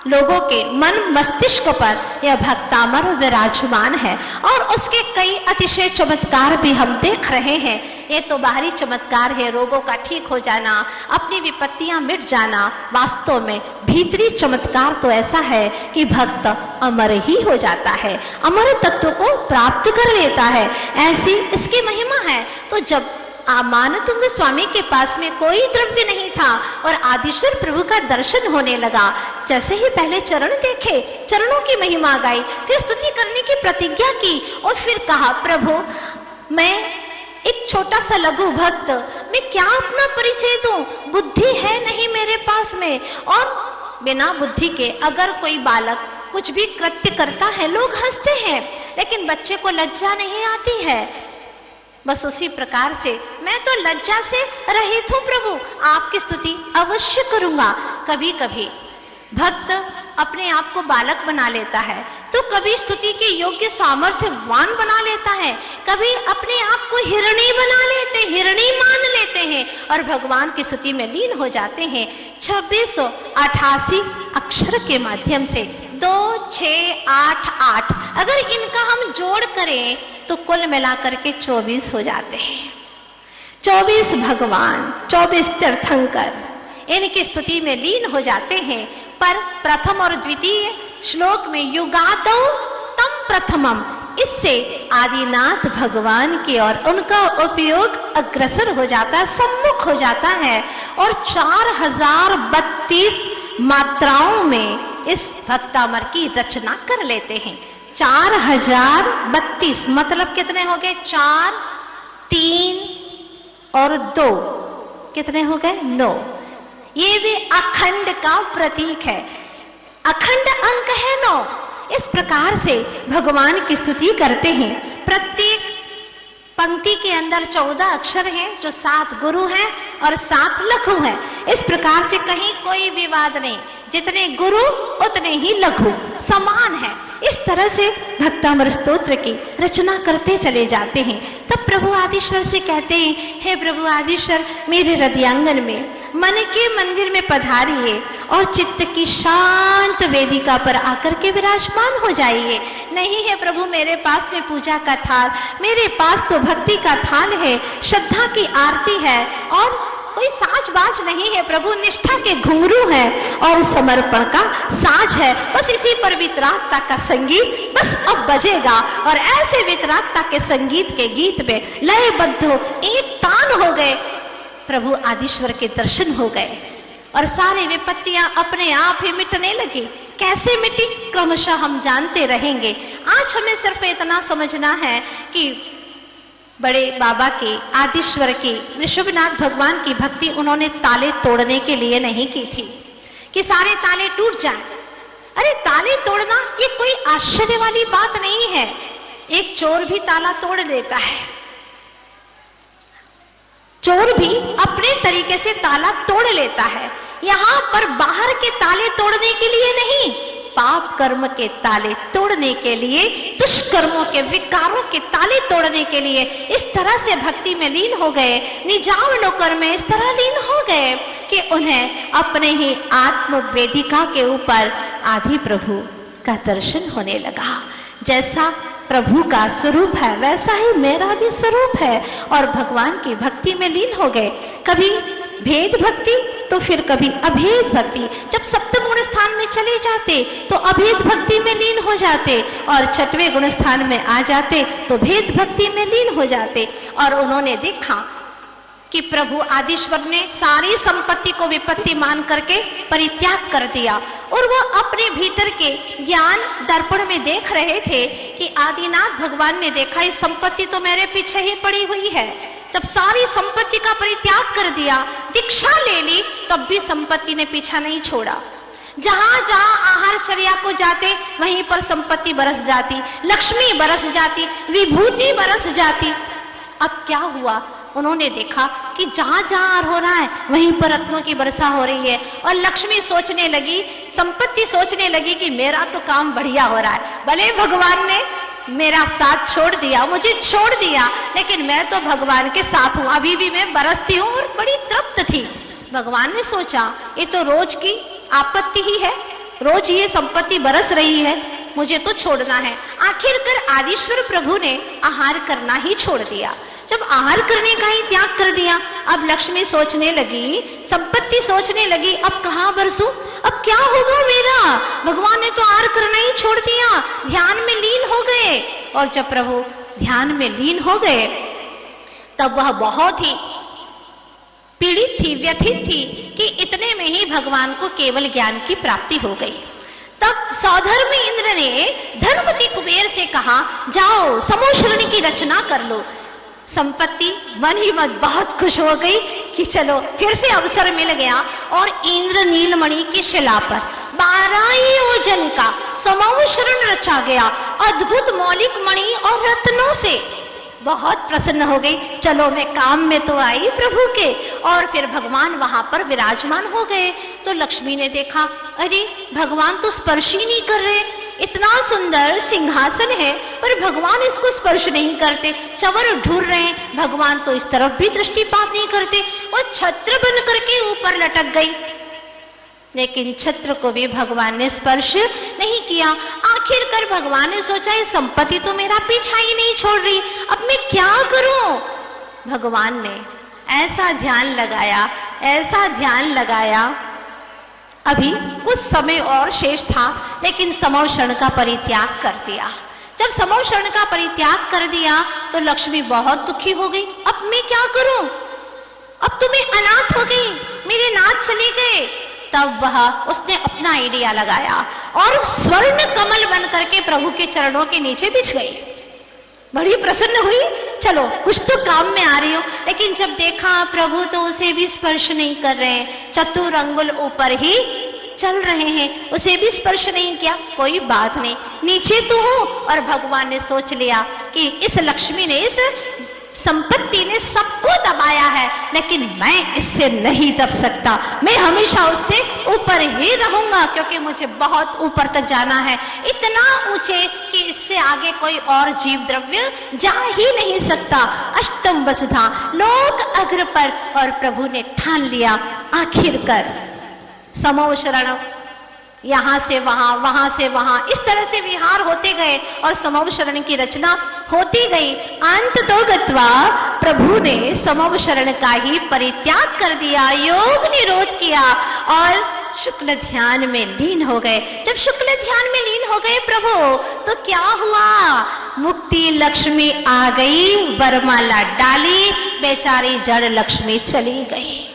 लोगों के मन मस्तिष्क पर यह भक्तामर विराजमान है और उसके कई अतिशय चमत्कार भी हम देख रहे हैं। ये तो बाहरी चमत्कार है, रोगों का ठीक हो जाना, अपनी विपत्तियां मिट जाना। वास्तव में भीतरी चमत्कार तो ऐसा है कि भक्त अमर ही हो जाता है, अमर तत्व को प्राप्त कर लेता है। ऐसी इसकी महिमा है। तो जब मानतुंग स्वामी के पास में कोई द्रव्य नहीं था और आदिश्वर प्रभु का दर्शन होने लगा, जैसे ही पहले चरण देखे, चरणों की महिमा गाई, फिर स्तुति करने की प्रतिज्ञा की और फिर कहा, प्रभु मैं एक छोटा सा लघु भक्त, मैं क्या अपना परिचय दूं? बुद्धि है नहीं मेरे पास में, और बिना बुद्धि के अगर कोई बालक कुछ भी कृत्य करता है लोग हंसते हैं, लेकिन बच्चे को लज्जा नहीं आती है। बस उसी प्रकार से मैं तो लज्जा से रहित हूं प्रभु, आपकी स्तुति अवश्य करूंगा। कभी कभी भक्त अपने आप को बालक बना लेता है, तो कभी स्तुति के योग्य सामर्थ्यवान बना लेता है, कभी अपने आप को हिरणी बना लेते, हिरणी मान लेते हैं और भगवान की स्तुति में लीन हो जाते हैं। 2688 अक्षर के माध्यम से 2688, अगर इनका हम जोड़ करें तो कुल मिलाकर के 24 हो जाते हैं। 24 भगवान, 24 तीर्थंकर इनकी स्तुति में लीन हो जाते हैं। पर प्रथम और द्वितीय श्लोक में युगादौ तम प्रथमम, इससे आदिनाथ भगवान की और उनका उपयोग अग्रसर हो जाता है, सम्मुख हो जाता है और 4032 मात्राओं में इस भक्तामर की रचना कर लेते हैं। 4032 मतलब कितने हो गए? 4, 3 और 2 कितने हो गए? 9। ये भी अखंड का प्रतीक है, अखंड अंक है 9। इस प्रकार से भगवान की स्तुति करते हैं। प्रत्येक पंक्ति के अंदर 14 अक्षर हैं, जो 7 गुरु हैं और 7 लघु हैं। इस प्रकार से कहीं कोई विवाद नहीं, जितने गुरु उतने ही लघु, समान है। इस तरह से भक्तामर स्तोत्र की रचना करते चले जाते हैं। तब प्रभु आदिश्वर से कहते हैं, हे प्रभु आदिश्वर, मेरे हृदयांगन में, मन के मंदिर में पधारिए और चित्त की शांत वेदिका पर आकर के विराजमान हो जाइए। नहीं है प्रभु मेरे पास में पूजा का थाल, मेरे पास तो भक्ति का थाल है, श्रद्धा की आरती है और कोई साज बाज नहीं है प्रभु, निष्ठा के घुंघरू है और समर्पण का साज है। बस इसी पर वितरागता का संगीत बस अब बजेगा और ऐसे वितरागता के संगीत के गीत में लयबद्ध हो, एक तान हो गए। प्रभु आदिश्वर के दर्शन हो गए और सारी विपत्तियां अपने आप ही मिटने लगी। कैसे मिटी क्रमशः हम जानते रहेंगे। आज हमें सिर्फ इतना समझना है कि बड़े बाबा की, आदिश्वर की, ऋषभनाथ भगवान की भक्ति उन्होंने ताले तोड़ने के लिए नहीं की थी कि सारे ताले टूट जाएं। अरे ताले तोड़ना ये कोई आश्चर्य वाली बात नहीं है। एक चोर भी ताला तोड़ लेता है, चोर भी अपने तरीके से ताला तोड़ लेता है। यहाँ पर बाहर के ताले तोड़ने के लिए नहीं, पाप कर्म के ताले तोड़ने के लिए, दुष्कर्मों के, विकारों के ताले तोड़ने के लिए इस तरह से भक्ति में लीन हो गए, निजावलोकर में इस तरह लीन हो गए कि उन्हें अपने ही आत्म वेदिका के ऊपर आदि प्रभु का दर्शन होने लगा। जैसा प्रभु का स्वरूप है वैसा ही मेरा भी स्वरूप है और भगवान की भक्ति में लीन हो गए। कभी भेद भक्ति तो फिर कभी अभेद भक्ति। जब सप्तम गुण स्थान में चले जाते तो अभेद भक्ति में लीन हो जाते और छठवें गुण स्थान में आ जाते तो भेद भक्ति में लीन हो जाते। और उन्होंने देखा कि प्रभु आदिश्वर ने सारी संपत्ति को विपत्ति मान करके परित्याग कर दिया और वो अपने भीतर के ज्ञान दर्पण में देख रहे थे कि आदिनाथ भगवान ने देखा इस संपत्ति तो मेरे पीछे ही पड़ी हुई है। जब सारी संपत्ति का परित्याग कर दिया, दीक्षा ले ली, तब भी संपत्ति ने पीछा नहीं छोड़ा। जहां जहां आहार चर्या को जाते वहीं पर संपत्ति बरस जाती, लक्ष्मी बरस जाती, विभूति बरस जाती। अब क्या हुआ? उन्होंने देखा कि जहां जहां हो रहा है वहीं पर रत्नों की वर्षा हो रही है और लक्ष्मी सोचने लगी, संपत्ति सोचने लगी कि मेरा तो काम बढ़िया हो रहा है। भले भगवान ने मेरा साथ छोड़ दिया, मुझे छोड़ दिया, लेकिन मैं तो भगवान के साथ हूं, अभी भी मैं बरसती हूं और बड़ी तृप्त थी। भगवान ने सोचा ये तो रोज की आपत्ति ही है, रोज ये संपत्ति बरस रही है, मुझे तो छोड़ना है। आखिरकार आदिश्वर प्रभु ने आहार करना ही छोड़ दिया। जब आहार करने का ही त्याग कर दिया, अब लक्ष्मी सोचने लगी, संपत्ति सोचने लगी, अब कहाँ बरसूं, अब क्या होगा मेरा। भगवान ने तो आहार करना ही छोड़ दिया, ध्यान में लीन हो गए। और जब प्रभु ध्यान में लीन हो गए तब वह बहुत ही पीड़ित थी, व्यथित थी कि इतने में ही भगवान को केवल ज्ञान की प्राप्ति हो गई। तब सौधर्मी इंद्र ने धनपति कुबेर से कहा, जाओ समूह की रचना कर लो। संपत्ति मन ही मन बहुत खुश हो गई कि चलो फिर से अवसर मिल गया। और इंद्र नीलमणि की शिला पर 12 योजन का समूह रचा गया, अद्भुत मौलिक मणि और रत्नों से। बहुत प्रसन्न हो गई, चलो मैं काम में तो आई प्रभु के। और फिर भगवान वहां पर विराजमान हो गए। तो लक्ष्मी ने देखा, अरे भगवान तो स्पर्श ही नहीं कर रहे, इतना सुंदर सिंहासन है पर भगवान इसको स्पर्श नहीं करते, चवर ढूंढ रहे हैं, भगवान तो इस तरफ भी दृष्टिपात नहीं करते। वो छत्र बन करके ऊपर लटक गई, लेकिन छत्र को भी भगवान ने स्पर्श नहीं किया। आखिरकार भगवान ने सोचा, ये संपत्ति तो मेरा पीछा ही नहीं छोड़ रही, अब मैं क्या करूं। भगवान ने ऐसा ध्यान लगाया, ऐसा ध्यान लगाया। अभी कुछ समय और शेष था, लेकिन समूह शरण का परित्याग कर दिया। जब समूह शरण का परित्याग कर दिया तो लक्ष्मी बहुत दुखी हो गई, अब मैं क्या करूं, अब तो मैं अनाथ हो गई, मेरे नाथ चले गए। तब वह उसने अपना आइडिया लगाया और स्वर्ण कमल बन करके प्रभु के चरणों के नीचे बिछ गई। बड़ी प्रसन्न हुई, चलो कुछ तो काम में आ रही हो। लेकिन जब देखा प्रभु तो उसे भी स्पर्श नहीं कर रहे हैं, चतुर अंगुल ऊपर ही चल रहे हैं, उसे भी स्पर्श नहीं किया। कोई बात नहीं, नीचे तो हूं। और भगवान ने सोच लिया कि इस लक्ष्मी ने, इस संपत्ति ने सबको दबाया है, लेकिन मैं इससे नहीं दब सकता, मैं हमेशा उससे ऊपर ही रहूंगा, क्योंकि मुझे बहुत ऊपर तक जाना है, इतना ऊंचे कि इससे आगे कोई और जीव द्रव्य जा ही नहीं सकता। अष्टम वसुधा लोक अग्र पर। और प्रभु ने ठान लिया, आखिरकार समूह शरण, यहां से वहां, वहां से वहां, इस तरह से विहार होते गए और समूह शरण की रचना होती गई। अंत तो गत्वा प्रभु ने समूह शरण का ही परित्याग कर दिया, योग निरोध किया और शुक्ल ध्यान में लीन हो गए। जब शुक्ल ध्यान में लीन हो गए प्रभु, तो क्या हुआ, मुक्ति लक्ष्मी आ गई, वरमाला डाली, बेचारी जड़ लक्ष्मी चली गई।